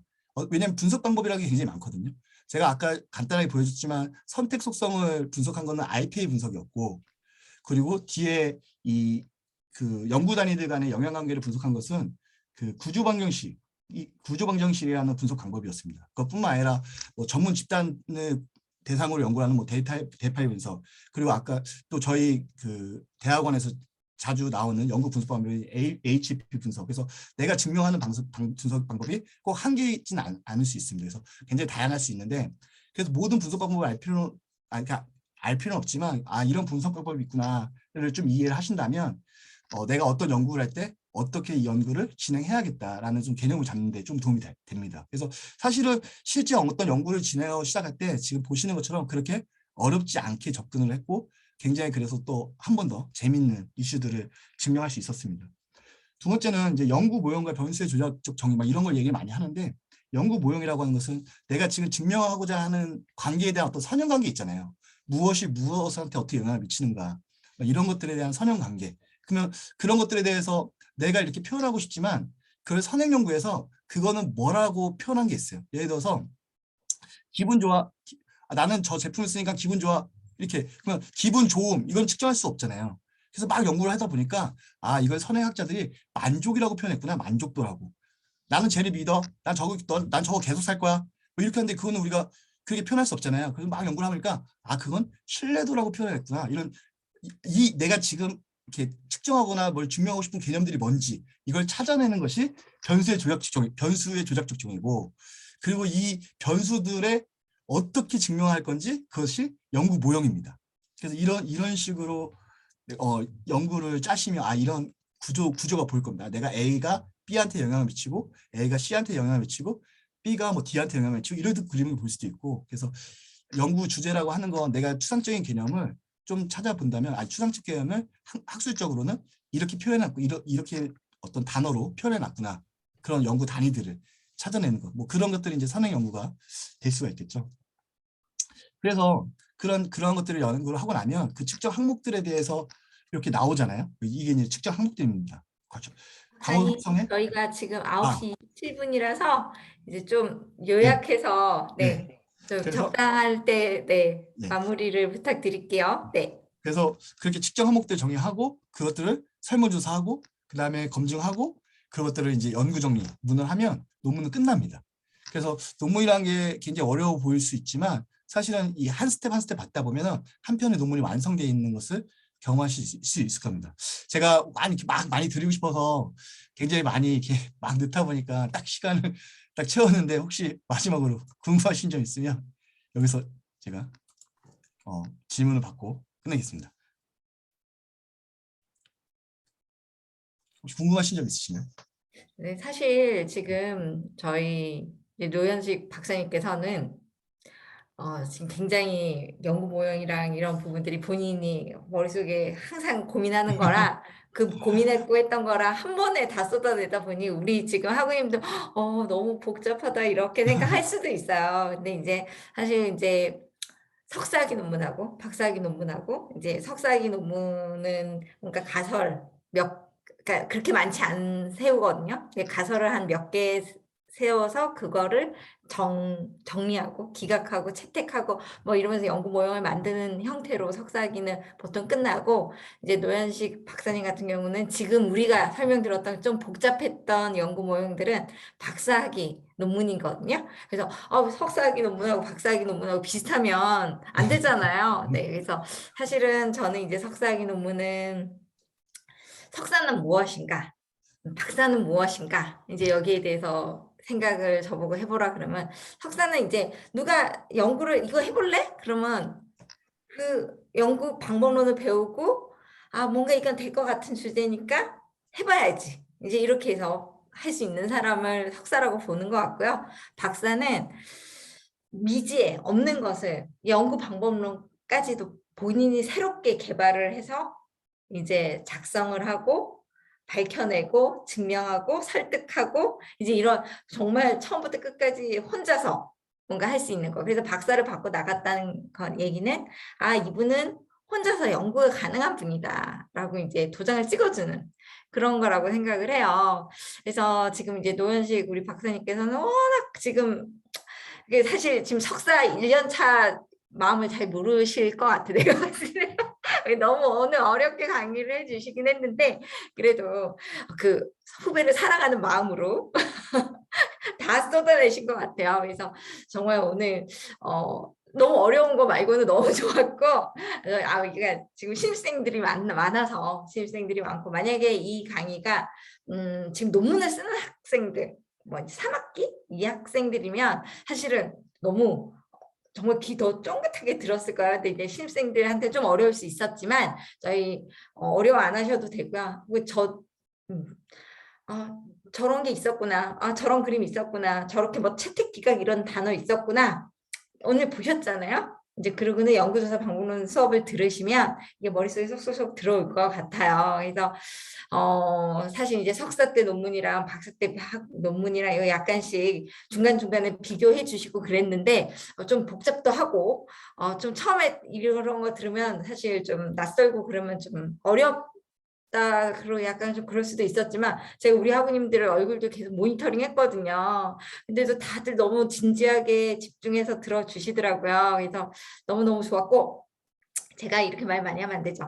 왜냐하면 분석 방법이라는 게 굉장히 많거든요. 제가 아까 간단하게 보여줬지만 선택 속성을 분석한 거는 IPA 분석이었고, 그리고 뒤에 그 연구 단위들 간의 영향관계를 분석한 것은 그 구조방정식, 이 구조방정식이라는 분석 방법이었습니다. 그것뿐만 아니라 뭐 전문 집단을 대상으로 연구하는 뭐 대파이 분석, 그리고 아까 또 저희 그 대학원에서 자주 나오는 연구 분석 방법이 HP 분석. 그래서 내가 증명하는 분석 방법이 꼭 한계 있지는 않을 수 있습니다. 그래서 굉장히 다양할 수 있는데, 그래서 모든 분석 방법을 그러니까 알 필요는 없지만 이런 분석 방법이 있구나를 좀 이해를 하신다면 내가 어떤 연구를 할 때 어떻게 이 연구를 진행해야겠다라는 좀 개념을 잡는 데 좀 도움이 됩니다. 그래서 사실은 실제 어떤 연구를 진행하고 시작할 때 지금 보시는 것처럼 그렇게 어렵지 않게 접근을 했고, 굉장히 그래서 또 한 번 더 재밌는 이슈들을 증명할 수 있었습니다. 두 번째는 이제 연구 모형과 변수의 조작적 정의 이런 걸 얘기 많이 하는데, 연구 모형이라고 하는 것은 내가 지금 증명하고자 하는 관계에 대한 어떤 선형관계 있잖아요. 무엇이 무엇한테 어떻게 영향을 미치는가, 이런 것들에 대한 선형관계. 그러면 그런 것들에 대해서 내가 이렇게 표현하고 싶지만 그걸 선행 연구에서 그거는 뭐라고 표현한 게 있어요. 예를 들어서 기분 좋아, 나는 저 제품을 쓰니까 기분 좋아, 이렇게. 그러면 기분 좋음 이건 측정할 수 없잖아요. 그래서 막 연구를 하다 보니까 이걸 선행학자들이 만족이라고 표현했구나. 만족도라고. 나는 쟤를 믿어. 난 저거 계속 살 거야. 뭐 이렇게 하는데 그거는 우리가 그렇게 표현할 수 없잖아요. 그래서 막 연구를 하니까 그건 신뢰도라고 표현했구나. 이런 내가 지금 이렇게 측정하거나 뭘 증명하고 싶은 개념들이 뭔지 이걸 찾아내는 것이 변수의 조작적 정의고, 그리고 이 변수들의 어떻게 증명할 건지 그것이 연구 모형입니다. 그래서 이런 식으로 연구를 짜시면 이런 구조가 보일 겁니다. 내가 A가 B한테 영향을 미치고 A가 C한테 영향을 미치고 B가 뭐 D한테 영향을 미치고 이런 그림을 볼 수도 있고. 그래서 연구 주제라고 하는 건 내가 추상적인 개념을 좀 찾아본다면 추상적 개념을 학술적으로는 이렇게 표현했고 이렇게 어떤 단어로 표현해놨구나. 그런 연구 단위들을 찾아내는 것. 뭐 그런 것들이 이제 선행 연구가 될 수가 있겠죠. 그래서 그런 것들을 연구를 하고 나면 그 측정 항목들에 대해서 이렇게 나오잖아요. 이게 이제 측정 항목들입니다. 그렇죠. 광호 박사님, 속성에 저희가 지금 9시 27분이라서 이제 좀 네, 요약해서 네. 좀 그래서 적당할 때 네. 마무리를 부탁드릴게요. 네. 그래서 그렇게 측정 항목들 정의하고 그것들을 설문조사하고 그다음에 검증하고 그것들을 이제 연구 정리문을 하면 논문은 끝납니다. 그래서 논문이라는 게 굉장히 어려워 보일 수 있지만 사실은 이 한 스텝 한 스텝 받다 보면 한 편의 논문이 완성되어 있는 것을 경험하실 수 있을 겁니다. 제가 많이 드리고 싶어서 굉장히 많이 이렇게 막 넣다 보니까 딱 시간을 딱 채웠는데, 혹시 마지막으로 궁금하신 점 있으면 여기서 제가 질문을 받고 끝내겠습니다. 혹시 궁금하신 점 있으시나요? 네, 사실 지금 저희 이제 노현식 박사님께서는 지금 굉장히 연구 모형이랑 이런 부분들이 본인이 머릿속에 항상 고민하는 거라 그 고민했고 했던 거라 한 번에 다 쏟아내다 보니 우리 지금 학우님도 너무 복잡하다 이렇게 생각할 수도 있어요. 근데 이제 사실 이제 석사학위 논문하고 박사학위 논문하고 이제 석사학위 논문은 그러니까 그러니까 그렇게 많지 않은 세우거든요. 가설을 한 몇 개 세워서 그거를 정리하고 기각하고 채택하고 뭐 이러면서 연구 모형을 만드는 형태로 석사학위는 보통 끝나고, 이제 노현식 박사님 같은 경우는 지금 우리가 설명드렸던 좀 복잡했던 연구 모형들은 박사학위 논문이거든요. 그래서 석사학위 논문하고 박사학위 논문하고 비슷하면 안 되잖아요. 네, 그래서 사실은 저는 이제 석사학위 논문은 석사는 무엇인가, 박사는 무엇인가, 이제 여기에 대해서 생각을 저보고 해보라 그러면, 석사는 이제 누가 연구를 이거 해볼래? 그러면 그 연구 방법론을 배우고 뭔가 이건 될 것 같은 주제니까 해봐야지, 이제 이렇게 해서 할 수 있는 사람을 석사라고 보는 것 같고요. 박사는 미지에 없는 것을 연구 방법론까지도 본인이 새롭게 개발을 해서 이제 작성을 하고 밝혀내고 증명하고 설득하고 이제 이런 정말 처음부터 끝까지 혼자서 뭔가 할 수 있는 거. 그래서 박사를 받고 나갔다는 건 얘기는 아, 이분은 혼자서 연구가 가능한 분이다라고 이제 도장을 찍어주는 그런 거라고 생각을 해요. 그래서 지금 이제 노현식 우리 박사님께서는 워낙 지금 이게 사실 지금 석사 1년 차 마음을 잘 모르실 것 같아. 내가 봤을 때 너무 오늘 어렵게 강의를 해주시긴 했는데 그래도 그 후배를 사랑하는 마음으로 다 쏟아내신 것 같아요. 그래서 정말 오늘 너무 어려운 거 말고는 너무 좋았고 아 이게 지금 신입생들이 많아서 신입생들이 많고 만약에 이 강의가 지금 논문을 쓰는 학생들 뭐 3학기 2학생들이면 사실은 너무 정말 귀 더 쫑긋하게 들었을 거예요. 근데 이제 신입생들한테 좀 어려울 수 있었지만 저희 어려워 안 하셔도 되고요. 아, 저런 게 있었구나. 아, 저런 그림 있었구나. 저렇게 뭐 채택 기각 이런 단어 있었구나. 오늘 보셨잖아요. 이제 그러고는 연구조사 방법론 수업을 들으시면 이게 머릿속에 쏙쏙쏙 들어올 것 같아요. 그래서 사실 이제 석사 때 논문이랑 박사 때 논문이랑 이거 약간씩 중간중간에 비교해 주시고 그랬는데 좀 복잡도 하고 좀 처음에 이런 거 들으면 사실 좀 낯설고 그러면 좀 그리고 약간 좀 그럴 수도 있었지만 제가 우리 학우님들 얼굴도 계속 모니터링 했거든요. 근데도 다들 너무 진지하게 집중해서 들어주시더라고요. 그래서 너무너무 좋았고 제가 이렇게 말 많이 하면 안 되죠.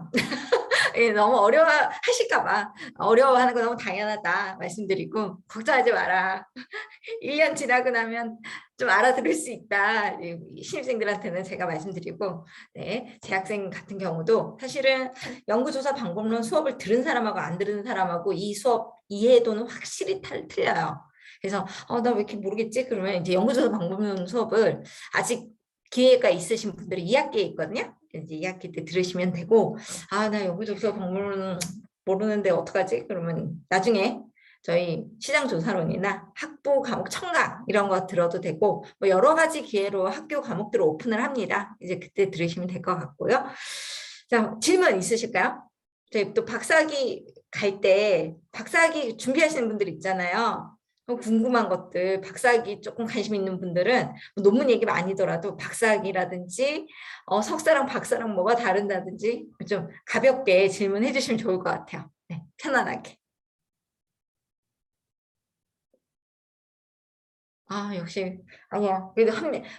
예, 너무 어려워하실까 봐 어려워하는 거 너무 당연하다 말씀드리고 걱정하지 마라. 1년 지나고 나면 좀 알아들을 수 있다. 신입생들한테는 제가 말씀드리고 네, 재학생 같은 경우도 사실은 연구조사 방법론 수업을 들은 사람하고 안 들은 사람하고 이 수업 이해도는 확실히 틀려요. 그래서 나 왜 이렇게 모르겠지? 그러면 이제 연구조사 방법론 수업을 아직 기회가 있으신 분들이 2학기에 있거든요. 이제 2학기 때 들으시면 되고 아, 나 연구조사 방법론 모르는데 어떡하지? 그러면 나중에 저희 시장조사론이나 학부 과목 청강 이런 거 들어도 되고 뭐 여러 가지 기회로 학교 과목들을 오픈을 합니다. 이제 그때 들으시면 될 것 같고요. 자, 질문 있으실까요? 저희 또 박사학위 갈 때 박사학위 준비하시는 분들 있잖아요. 궁금한 것들 박사학위 조금 관심 있는 분들은 뭐 논문 얘기 아니더라도 박사학위라든지 석사랑 박사랑 뭐가 다른다든지 좀 가볍게 질문해 주시면 좋을 것 같아요. 네, 편안하게. 아, 역시 아니야. 그래도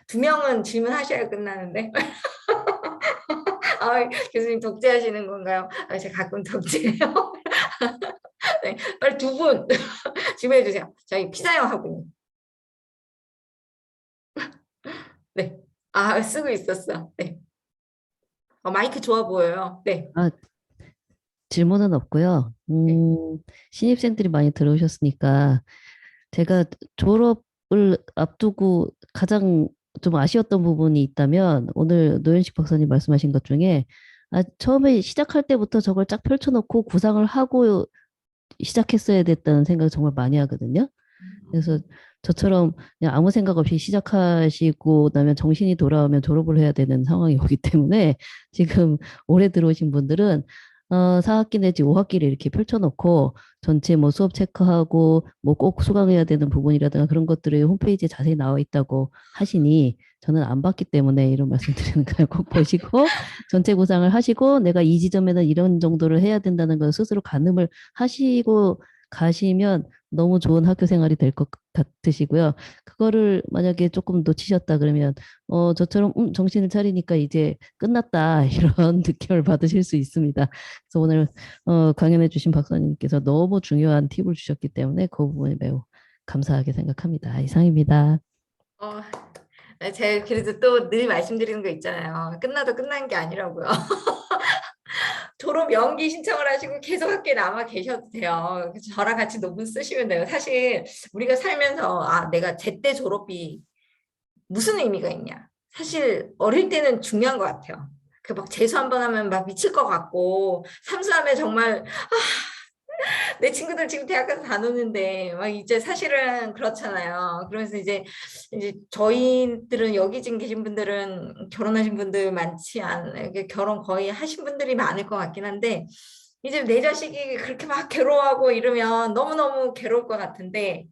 두 명은 질문하셔야 끝나는데. 아, 교수님 독재하시는 건가요? 아, 제가 가끔 독재해요. 네, 빨리 두 분 질문해 주세요. 저희 피자형 하고. 네. 아, 쓰고 있었어. 네. 마이크 좋아 보여요. 네. 아, 질문은 없고요. 네. 신입생들이 많이 들어오셨으니까 제가 졸업을 앞두고 가장 좀 아쉬웠던 부분이 있다면 오늘 노현식 박사님 말씀하신 것 중에 처음에 시작할 때부터 저걸 쫙 펼쳐놓고 구상을 하고 시작했어야 됐다는 생각을 정말 많이 하거든요. 그래서 저처럼 그냥 아무 생각 없이 시작하시고 나면 정신이 돌아오면 졸업을 해야 되는 상황이 오기 때문에 지금 올해 들어오신 분들은 4학기 내지 5학기를 이렇게 펼쳐놓고 전체 뭐 수업 체크하고 뭐 꼭 수강해야 되는 부분이라든가 그런 것들이 홈페이지에 자세히 나와 있다고 하시니 저는 안 봤기 때문에 이런 말씀 드리는 거예요. 꼭 보시고 전체 구상을 하시고 내가 이 지점에는 이런 정도를 해야 된다는 걸 스스로 가늠을 하시고 가시면 너무 좋은 학교 생활이 될 것 같으시고요. 그거를 만약에 조금 놓치셨다 그러면 저처럼 정신을 차리니까 이제 끝났다 이런 느낌을 받으실 수 있습니다. 그래서 오늘 강연해 주신 박사님께서 너무 중요한 팁을 주셨기 때문에 그 부분이 매우 감사하게 생각합니다. 이상입니다. 제가 그래도 또 늘 말씀드리는 거 있잖아요. 끝나도 끝난 게 아니라고요. 졸업 연기 신청을 하시고 계속 학교에 남아 계셔도 돼요. 그래서 저랑 같이 논문 쓰시면 돼요. 사실 우리가 살면서 내가 제때 졸업이 무슨 의미가 있냐. 사실 어릴 때는 중요한 것 같아요. 그 막 재수 한 번 하면 막 미칠 것 같고 삼수하면 정말 내 친구들 지금 대학 가서 다 노는데 막 이제 사실은 그렇잖아요. 그러면서 이제 저희들은 여기 지금 계신 분들은 결혼하신 분들 많지 않아요. 결혼 거의 하신 분들이 많을 것 같긴 한데 이제 내 자식이 그렇게 막 괴로워하고 이러면 너무너무 괴로울 것 같은데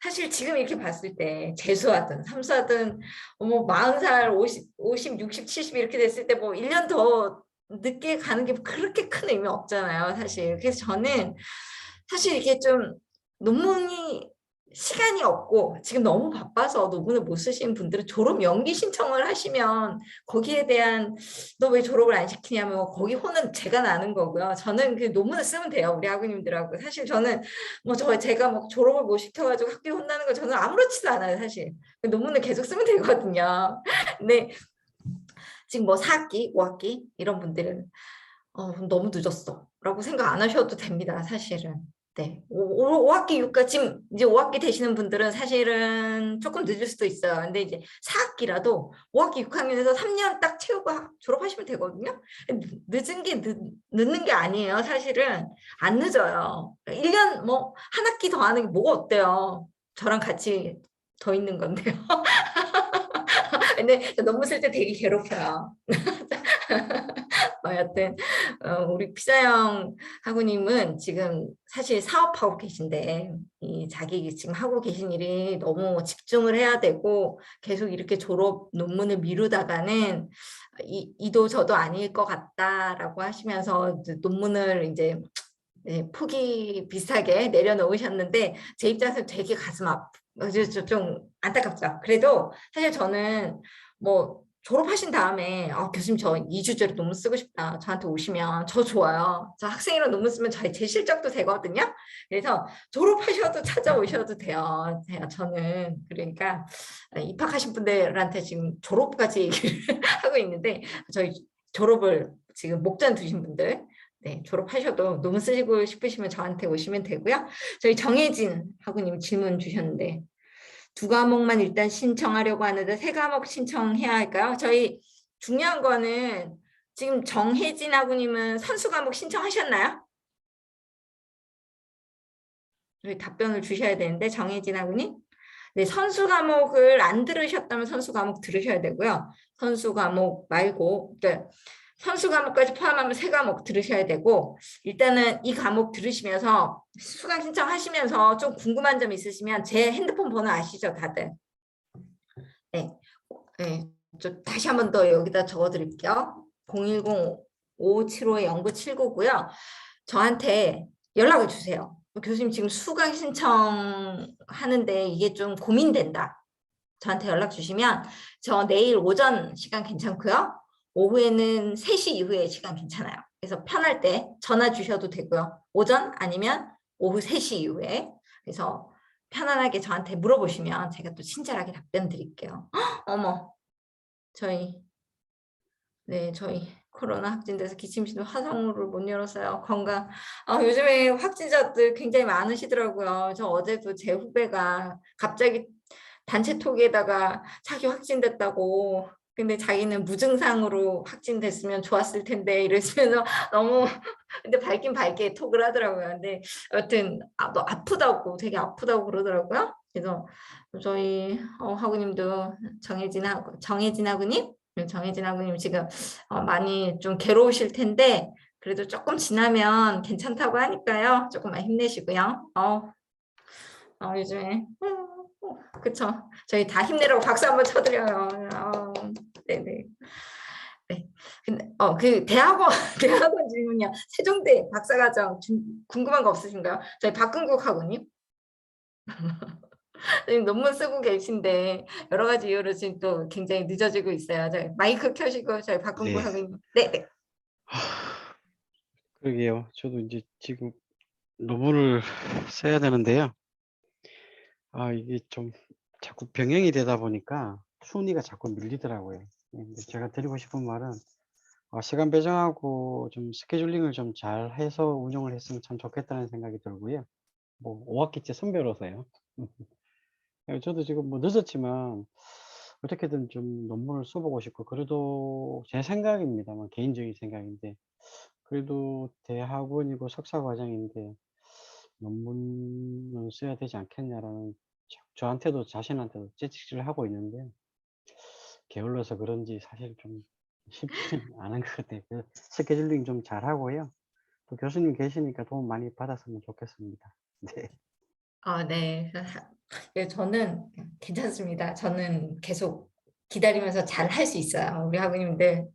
사실 지금 이렇게 봤을 때 재수하든 삼수하든 뭐 40살, 50, 60, 70 이렇게 됐을 때 뭐 1년 더 늦게 가는 게 그렇게 큰 의미 없잖아요, 사실. 그래서 저는 사실 이게 좀 논문이 시간이 없고 지금 너무 바빠서 논문을 못 쓰시는 분들은 졸업 연기 신청을 하시면 거기에 대한 너 왜 졸업을 안 시키냐면 거기 혼은 제가 나는 거고요. 저는 그 논문을 쓰면 돼요, 우리 학우님들하고. 사실 저는 뭐 제가 뭐 졸업을 못 시켜가지고 학교 혼나는 거 저는 아무렇지도 않아요, 사실. 논문을 계속 쓰면 되거든요. 근데 지금 뭐 4학기, 5학기 이런 분들은 너무 늦었어 라고 생각 안 하셔도 됩니다, 사실은. 네. 5학기 6과 지금 이제 5학기 되시는 분들은 사실은 조금 늦을 수도 있어요. 근데 이제 4학기라도 5학기 6학년에서 3년 딱 채우고 졸업하시면 되거든요. 늦은 게 늦는 게 아니에요. 사실은 안 늦어요. 1년 뭐 한 학기 더 하는 게 뭐가 어때요? 저랑 같이 더 있는 건데요. 근데 너무 쓸 때 되게 괴롭혀요. 여튼 우리 피자영 학우님은 지금 사실 사업하고 계신데 이 자기 지금 하고 계신 일이 너무 집중을 해야 되고 계속 이렇게 졸업 논문을 미루다가는 이도 저도 아닐 것 같다라고 하시면서 이제 논문을 이제 포기 비슷하게 내려놓으셨는데 제 입장에서 되게 가슴 좀 안타깝죠. 그래도 사실 저는 뭐 졸업하신 다음에 교수님 저 2주제로 논문 쓰고 싶다. 저한테 오시면 저 좋아요. 저 학생이랑 논문 쓰면 제 실적도 되거든요. 그래서 졸업하셔도 찾아오셔도 돼요. 저는 그러니까 입학하신 분들한테 지금 졸업까지 얘기를 하고 있는데 저희 졸업을 지금 목전 두신 분들 네, 졸업하셔도 논문 쓰시고 싶으시면 저한테 오시면 되고요. 저희 정혜진 학우님 질문 주셨는데 2과목만 일단 신청하려고 하는데 3과목 신청해야 할까요? 저희 중요한 거는 지금 정혜진 학우님은 선수 과목 신청하셨나요? 저희 답변을 주셔야 되는데 정혜진 학우님 네, 선수 과목을 안 들으셨다면 선수 과목 들으셔야 되고요. 선수 과목 말고 그러니까 선수 과목까지 포함하면 3과목 들으셔야 되고 일단은 이 과목 들으시면서 수강 신청하시면서 좀 궁금한 점 있으시면 제 핸드폰 번호 아시죠, 다들? 네, 네. 저 다시 한 번 더 여기다 적어드릴게요. 010-5575-0979고요. 저한테 연락을 주세요. 교수님 지금 수강 신청하는데 이게 좀 고민된다. 저한테 연락 주시면 저 내일 오전 시간 괜찮고요. 오후에는 3시 이후에 시간 괜찮아요. 그래서 편할 때 전화 주셔도 되고요. 오전 아니면 오후 3시 이후에. 그래서 편안하게 저한테 물어보시면 제가 또 친절하게 답변 드릴게요. 어머, 저희 코로나 확진돼서 기침실도 화상으로 못 열었어요. 요즘에 확진자들 굉장히 많으시더라고요. 저 어제도 제 후배가 갑자기 단체톡에다가 자기 확진됐다고. 근데 자기는 무증상으로 확진됐으면 좋았을 텐데 이러시면서 너무 근데 밝긴 밝게 톡을 하더라고요. 근데 여튼 너 아프다고 되게 아프다고 그러더라고요. 그래서 저희 하구님도 정혜진 하구님 지금 많이 좀 괴로우실 텐데 그래도 조금 지나면 괜찮다고 하니까요. 조금만 힘내시고요. 요즘에 그쵸. 저희 다 힘내라고 박수 한번 쳐드려요. 네네. 네. 근데 그 대학원 대학원 질문이요. 세종대 박사과정 궁금한 거 없으신가요? 저희 박근국 학우님 지금 논문 쓰고 계신데 여러 가지 이유로 지금 또 굉장히 늦어지고 있어요. 저희 마이크 켜시고 저희 박근국 네. 학우님. 네. 그러게요. 저도 이제 지금 논문을 써야 되는데요. 이게 좀 자꾸 병행이 되다 보니까 순위가 자꾸 밀리더라고요. 근데 제가 드리고 싶은 말은 시간 배정하고 좀 스케줄링을 좀 잘 해서 운영을 했으면 참 좋겠다는 생각이 들고요. 뭐 5학기째 선배로서요. 저도 지금 뭐 늦었지만 어떻게든 좀 논문을 써보고 싶고 그래도 제 생각입니다만 개인적인 생각인데 그래도 대학원이고 석사 과정인데 논문을 써야 되지 않겠냐라는 저한테도 자신한테도 채찍질을 하고 있는데 게을러서 그런지 사실 좀 쉽지는 않은 것 같아요. 그래서 스케줄링 좀 잘하고요. 또 교수님 계시니까 도움 많이 받았으면 좋겠습니다. 네. 네. 예, 저는 괜찮습니다. 저는 계속 기다리면서 잘 할 수 있어요. 우리 학우님들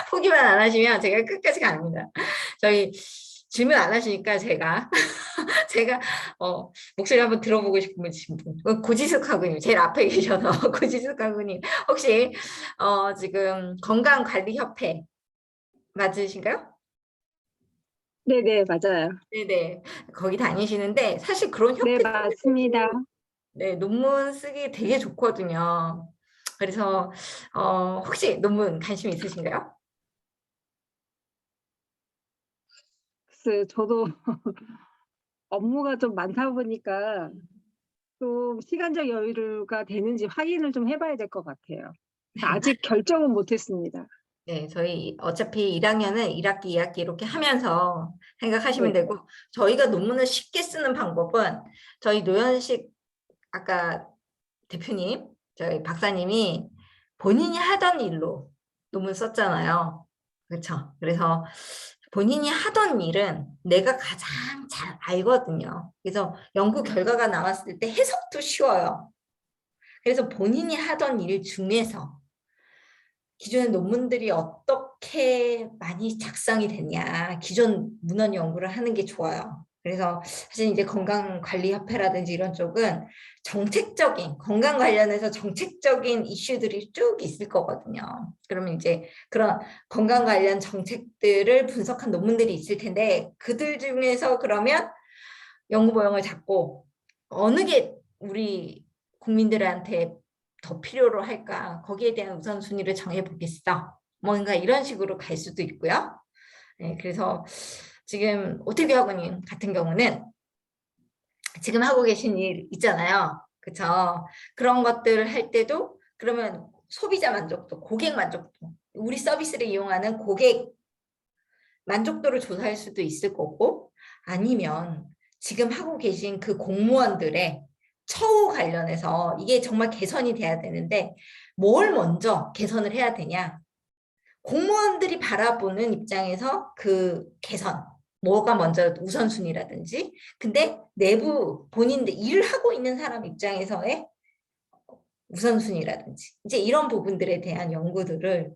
포기만 안 하시면 제가 끝까지 갑니다. 저희 질문 안 하시니까 제가 목소리 한번 들어보고 싶은 분, 고지숙 학우님 제일 앞에 계셔서 고지숙 학우님 혹시 지금 건강관리협회 맞으신가요? 네네, 맞아요. 네네. 거기 다니시는데 사실 그런 네, 협회 맞습니다. 네, 논문 쓰기 되게 좋거든요. 그래서 혹시 논문 관심 있으신가요? 글쎄, 저도 업무가 좀 많다 보니까 좀 시간적 여유가 되는지 확인을 좀 해봐야 될 것 같아요. 아직 결정은 못했습니다. 네, 저희 어차피 1학년은 1학기, 2학기 이렇게 하면서 생각하시면 네. 되고 저희가 논문을 쉽게 쓰는 방법은 저희 노현식 아까 대표님, 저희 박사님이 본인이 하던 일로 논문 썼잖아요. 그렇죠? 그래서 본인이 하던 일은 내가 가장 잘 알거든요. 그래서 연구 결과가 나왔을 때 해석도 쉬워요. 그래서 본인이 하던 일 중에서 기존의 논문들이 어떻게 많이 작성이 됐냐, 기존 문헌 연구를 하는 게 좋아요. 그래서 사실 이제 건강관리협회라든지 이런 쪽은 정책적인, 건강 관련해서 정책적인 이슈들이 쭉 있을 거거든요. 그러면 이제 그런 건강 관련 정책들을 분석한 논문들이 있을 텐데, 그들 중에서 그러면 연구 모형을 잡고 어느 게 우리 국민들한테 더 필요로 할까? 거기에 대한 우선순위를 정해보겠어. 뭔가 이런 식으로 갈 수도 있고요. 네, 그래서 지금 오태규 학우님 같은 경우는 지금 하고 계신 일 있잖아요. 그쵸? 그런 것들을 할 때도 그러면 소비자 만족도, 고객 만족도, 우리 서비스를 이용하는 고객 만족도를 조사할 수도 있을 거고 아니면 지금 하고 계신 그 공무원들의 처우 관련해서 이게 정말 개선이 돼야 되는데 뭘 먼저 개선을 해야 되냐? 공무원들이 바라보는 입장에서 그 개선, 뭐가 먼저 우선순위라든지 근데 내부 본인들 일을 하고 있는 사람 입장에서의 우선순위라든지 이제 이런 부분들에 대한 연구들을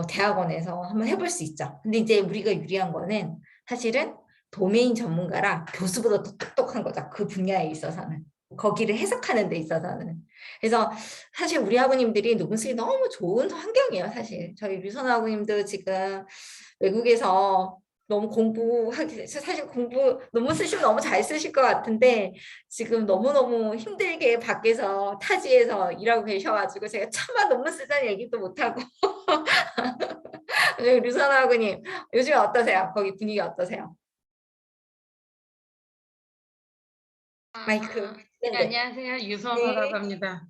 대학원에서 한번 해볼 수 있죠. 근데 이제 우리가 유리한 거는 사실은 도메인 전문가라 교수보다 더 똑똑한 거죠. 그 분야에 있어서는. 거기를 해석하는 데 있어서는. 그래서 사실 우리 학우님들이 논문 쓰기 너무 좋은 환경이에요. 사실. 저희 류선 학우님도 지금 외국에서 너무 공부하기, 사실 공부, 논문 쓰시면 너무 잘 쓰실 것 같은데 지금 너무너무 힘들게 밖에서 타지에서 일하고 계셔가지고 제가 차마 논문 쓰자는 얘기도 못하고 류선아 학우님 요즘에 어떠세요? 거기 분위기 어떠세요? 마이크. 네, 네네. 안녕하세요. 유선호라고 네. 합니다.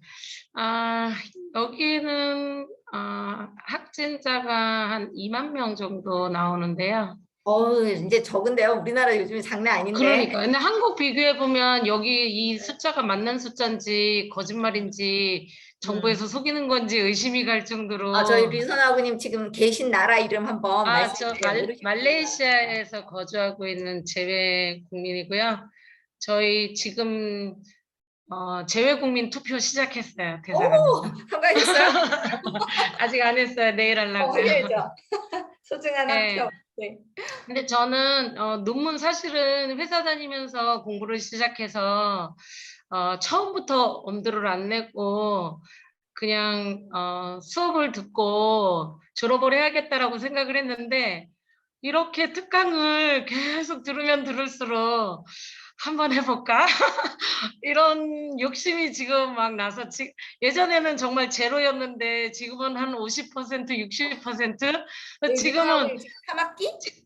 여기는 확진자가 한 2만 명 정도 나오는데요. 이제 적은데요. 우리나라 요즘에 장난 아닌데. 그러니까 근데 한국 비교해 보면 여기 이 숫자가 맞는 숫자인지 거짓말인지 정부에서 속이는 건지 의심이 갈 정도로 저희 류선아 학우님 지금 계신 나라 이름 한번 저 말씀해 주세요. 말레이시아에서 거주하고 있는 재외 국민이고요. 저희 지금 재외국민 투표 시작했어요. 대사관에서. 참가하셨어요? 아직 안 했어요. 내일 하려고요. 해야죠. 소중한 한 네. 표. 네. 근데 저는 논문 사실은 회사 다니면서 공부를 시작해서 처음부터 엄두를 안 내고 그냥 수업을 듣고 졸업을 해야겠다라고 생각을 했는데 이렇게 특강을 계속 들으면 들을수록 한번 해볼까? 이런 욕심이 지금 막 나서 예전에는 정말 제로였는데 지금은 한 50%, 60%? 류선아 지금은 학우님 지금 3학기?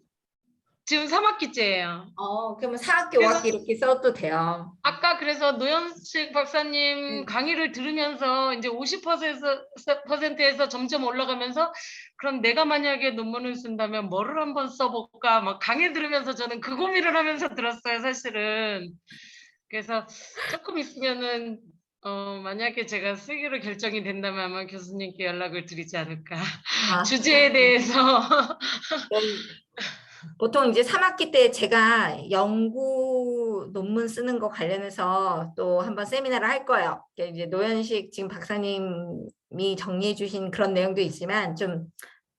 지금 3학기째예요. 그러면 4학기, 그래서 5학기 이렇게 써도 돼요. 아까 그래서 노현식 박사님 음. 강의를 들으면서 이제 50%에서 점점 올라가면서 그럼 내가 만약에 논문을 쓴다면 뭐를 한번 써볼까 막 강의 들으면서 저는 그 고민을 하면서 들었어요 사실은. 그래서 조금 있으면은 만약에 제가 쓰기로 결정이 된다면 아마 교수님께 연락을 드리지 않을까. 주제에 대해서 보통 이제 3학기 때 제가 연구 논문 쓰는 거 관련해서 또 한번 세미나를 할 거예요. 이제 노현식 지금 박사님이 정리해 주신 그런 내용도 있지만 좀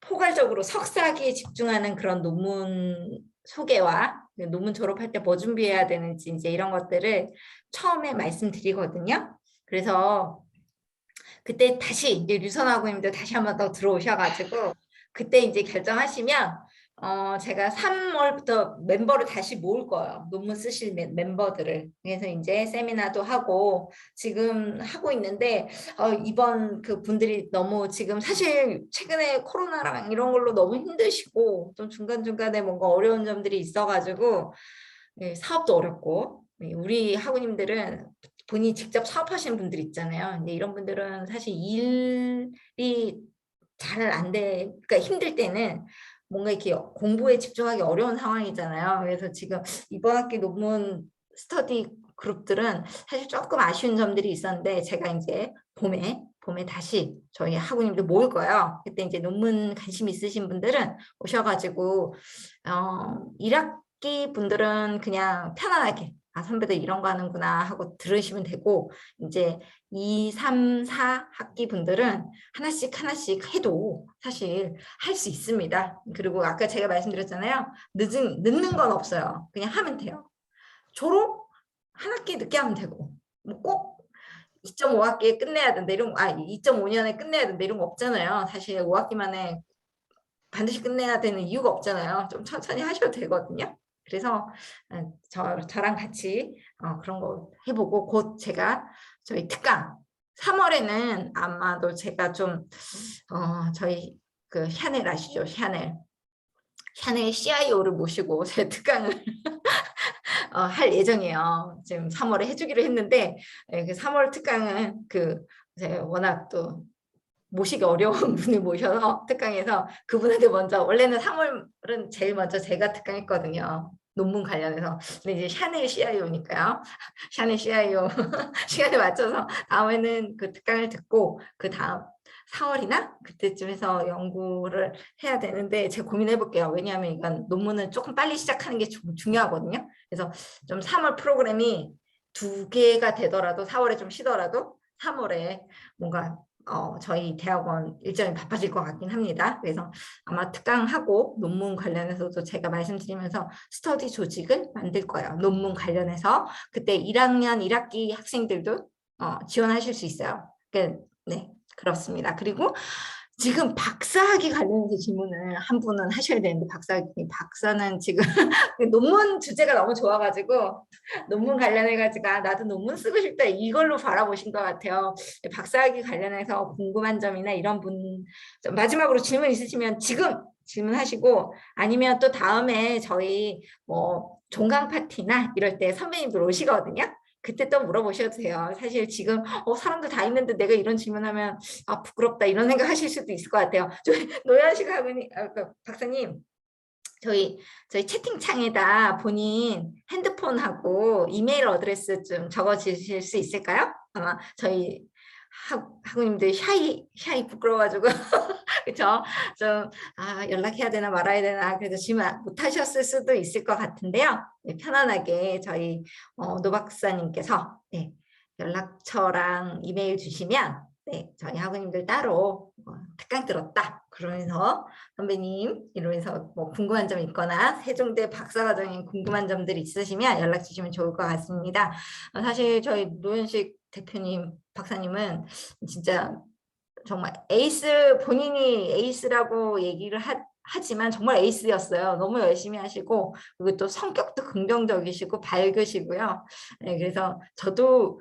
포괄적으로 석사학위에 집중하는 그런 논문 소개와 논문 졸업할 때 뭐 준비해야 되는지 이제 이런 것들을 처음에 말씀드리거든요. 그래서 그때 다시 이제 류선화고님도 다시 한번 더 들어오셔가지고 그때 이제 결정하시면 제가 3월부터 멤버를 다시 모을 거예요. 논문 쓰실 멤버들을. 그래서 이제 세미나도 하고 지금 하고 있는데 이번 그 분들이 너무 지금 사실 최근에 코로나랑 이런 걸로 너무 힘드시고 좀 중간중간에 뭔가 어려운 점들이 있어가지고 사업도 어렵고 우리 학우님들은 본인이 직접 사업하시는 분들 있잖아요. 근데 이런 분들은 사실 일이 잘 안 돼, 그러니까 힘들 때는 뭔가 이렇게 공부에 집중하기 어려운 상황이잖아요. 그래서 지금 이번 학기 논문 스터디 그룹들은 사실 조금 아쉬운 점들이 있었는데 제가 이제 봄에 다시 저희 학우님들 모을 거예요. 그때 이제 논문 관심 있으신 분들은 오셔가지고 1학기 분들은 그냥 편안하게 선배들 이런 거 하는구나 하고 들으시면 되고 이제 2, 3, 4학기 분들은 하나씩 해도 사실 할 수 있습니다. 그리고 아까 제가 말씀드렸잖아요. 늦는 건 없어요. 그냥 하면 돼요. 졸업 한 학기 늦게 하면 되고 뭐 꼭 2.5학기에 끝내야 된다 이런 2.5년에 끝내야 된다 이런 거 없잖아요. 사실 5학기 만에 반드시 끝내야 되는 이유가 없잖아요. 좀 천천히 하셔도 되거든요. 그래서 저랑 같이 그런 거 해보고 곧 제가 저희 특강 3월에는 아마도 제가 좀 저희 그 샤넬 아시죠? 샤넬 CIO를 모시고 제 특강을 할 예정이에요. 지금 3월에 해주기로 했는데 그 3월 특강은 제가 워낙 또 모시기 어려운 분을 모셔서 특강해서 그분한테 먼저 원래는 3월은 제일 먼저 제가 특강했거든요. 논문 관련해서. 근데 이제 샤넬 CIO니까요. 샤넬 CIO 시간에 맞춰서 다음에는 그 특강을 듣고 그 다음 4월이나 그때쯤 해서 연구를 해야 되는데 제가 고민해 볼게요. 왜냐하면 이건 논문을 조금 빨리 시작하는 게 중요하거든요. 그래서 좀 3월 프로그램이 2개가 되더라도 4월에 좀 쉬더라도 3월에 뭔가 저희 대학원 일정이 바빠질 것 같긴 합니다. 그래서 아마 특강하고 논문 관련해서도 제가 말씀드리면서 스터디 조직을 만들 거예요. 논문 관련해서 그때 1학년 1학기 학생들도 지원하실 수 있어요. 네, 그렇습니다. 그리고 지금 박사학위 관련해서 질문을 한 분은 하셔야 되는데 박사는 지금 논문 주제가 너무 좋아가지고 논문 관련해가지고 나도 논문 쓰고 싶다 이걸로 바라보신 것 같아요. 박사학위 관련해서 궁금한 점이나 이런 분 마지막으로 질문 있으시면 지금 질문하시고 아니면 또 다음에 저희 뭐 종강 파티나 이럴 때 선배님들 오시거든요. 그때 또 물어보셔도 돼요. 사실 지금 사람들 다 있는데 내가 이런 질문하면 부끄럽다 이런 생각 하실 수도 있을 것 같아요. 저희 노현식 박사님 저희 채팅창에다 본인 핸드폰하고 이메일 어드레스 좀 적어 주실 수 있을까요? 아마 저희 학우님들 샤이 부끄러워가지고 그렇죠? 좀 연락해야 되나 말아야 되나 그래서 질문 못 하셨을 수도 있을 것 같은데요. 네, 편안하게 저희 노 박사님께서 네, 연락처랑 이메일 주시면 네, 저희 학우님들 따로 특강 들었다 그러면서 선배님 이러면서 뭐 궁금한 점 있거나 세종대 박사과정에 궁금한 점들이 있으시면 연락 주시면 좋을 것 같습니다. 사실 저희 노현식 대표님 박사님은 진짜 정말 에이스 본인이 에이스라고 얘기를 하지만 정말 에이스였어요. 너무 열심히 하시고 그리고 또 성격도 긍정적이시고 밝으시고요. 네, 그래서 저도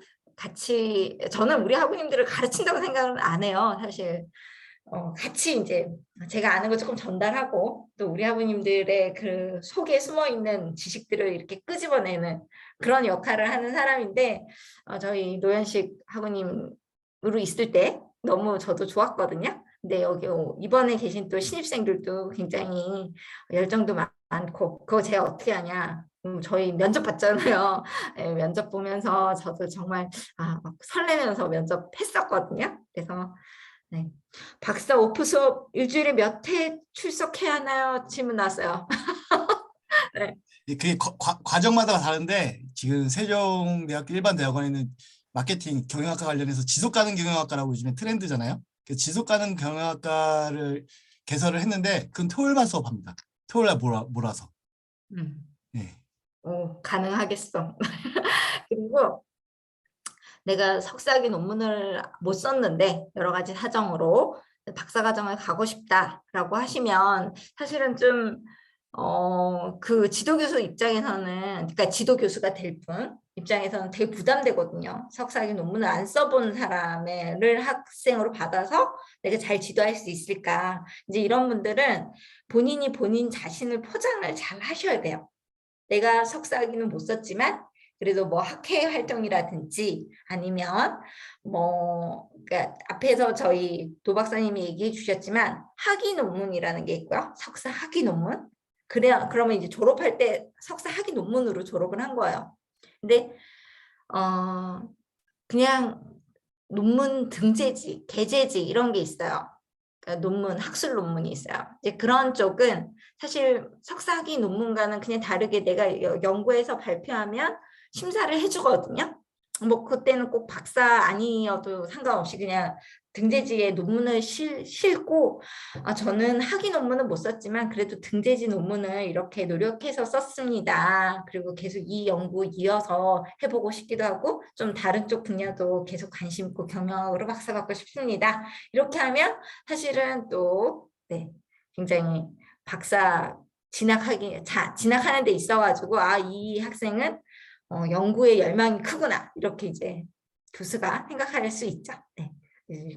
저는 우리 학우님들을 가르친다고 생각은 안 해요. 사실 같이 이제 제가 아는 거 조금 전달하고 또 우리 학우님들의 그 속에 숨어 있는 지식들을 이렇게 끄집어내는 그런 역할을 하는 사람인데 저희 노현식 학우님으로 있을 때 너무 저도 좋았거든요. 근데 여기 이번에 계신 또 신입생들도 굉장히 열정도 많고 그거 제가 어떻게 하냐 저희 면접 봤잖아요. 네, 면접 보면서 저도 정말 막 설레면서 면접했었거든요. 그래서 네. 박사 오프 수업 일주일에 몇 회 출석해야 하나요? 질문 나왔어요. 네. 그게 과정마다 다른데 지금 세종대학교 일반대학원에는 마케팅 경영학과 관련해서 지속가능 경영학과라고 요즘에 트렌드잖아요. 그 지속가능 경영학과를 개설을 했는데 그건 토요일만 수업합니다. 토요일날 몰아서. 네. 가능하겠어. 그리고 내가 석사학위 논문을 못 썼는데 여러 가지 사정으로 박사과정을 가고 싶다라고 하시면 사실은 좀 그 지도교수 입장에서는, 그러니까 지도교수가 될 분 입장에서는 되게 부담되거든요. 석사학위 논문을 안 써본 사람을 학생으로 받아서 내가 잘 지도할 수 있을까. 이제 이런 분들은 본인이 본인 자신을 포장을 잘 하셔야 돼요. 내가 석사학위는 못 썼지만 그래도 뭐 학회 활동이라든지 아니면 뭐 그러니까 앞에서 저희 도 박사님이 얘기해 주셨지만 학위 논문이라는 게 있고요. 석사 학위 논문. 그러면 이제 졸업할 때 석사 학위 논문으로 졸업을 한 거예요. 근데 그냥 논문 등재지, 게재지 이런 게 있어요. 그러니까 논문, 학술 논문이 있어요. 이제 그런 쪽은 사실 석사학위 논문과는 그냥 다르게 내가 연구해서 발표하면 심사를 해주거든요. 뭐 그때는 꼭 박사 아니어도 상관없이 그냥 등재지에 논문을 싣고 저는 학위 논문은 못 썼지만 그래도 등재지 논문을 이렇게 노력해서 썼습니다. 그리고 계속 이 연구 이어서 해보고 싶기도 하고 좀 다른 쪽 분야도 계속 관심 있고 경영학으로 박사 받고 싶습니다. 이렇게 하면 사실은 또 굉장히 박사 진학하는 데 있어가지고 이 학생은 연구에 열망이 크구나 이렇게 이제 교수가 생각할 수 있죠. 네,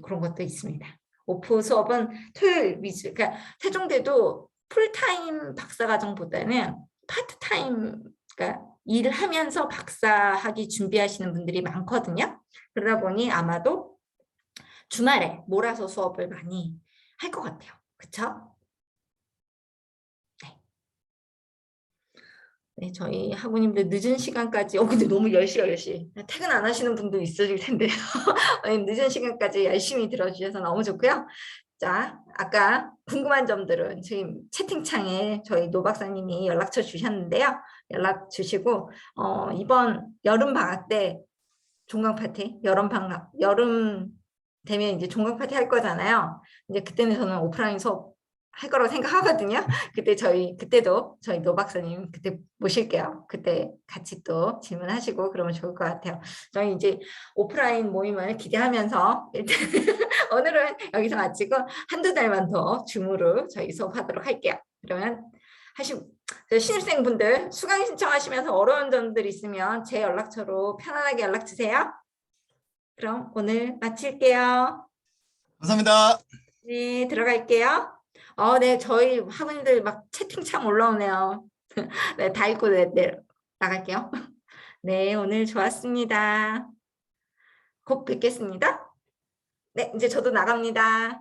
그런 것도 있습니다. 오프 수업은 토요일 위주. 그러니까 세종대도 풀타임 박사과정보다는 파트타임, 그러니까 일을 하면서 박사학위 준비하시는 분들이 많거든요. 그러다 보니 아마도 주말에 몰아서 수업을 많이 할 것 같아요. 그렇죠? 네, 저희 학우님들 늦은 시간까지 근데 너무 10시 퇴근 안 하시는 분도 있으실 텐데요. 늦은 시간까지 열심히 들어주셔서 너무 좋고요. 자, 아까 궁금한 점들은 지금 채팅창에 저희 노 박사님이 연락처 주셨는데요. 연락 주시고 이번 여름 방학 때 종강 파티, 여름 되면 이제 종강 파티 할 거잖아요. 이제 그때는 저는 오프라인 수업 할 거라고 생각하거든요. 그때도 저희 노 박사님 그때 모실게요. 그때 같이 또 질문하시고 그러면 좋을 것 같아요. 저희 이제 오프라인 모임을 기대하면서 일단 오늘은 여기서 마치고 한두 달만 더 줌으로 저희 수업하도록 할게요. 그러면 신입생분들 수강 신청하시면서 어려운 점들 있으면 제 연락처로 편안하게 연락 주세요. 그럼 오늘 마칠게요. 감사합니다. 네, 들어갈게요. 네, 저희 학우님들 막 채팅창 올라오네요. 네, 다 읽고 나갈게요. 네, 오늘 좋았습니다. 곧 뵙겠습니다. 네, 이제 저도 나갑니다.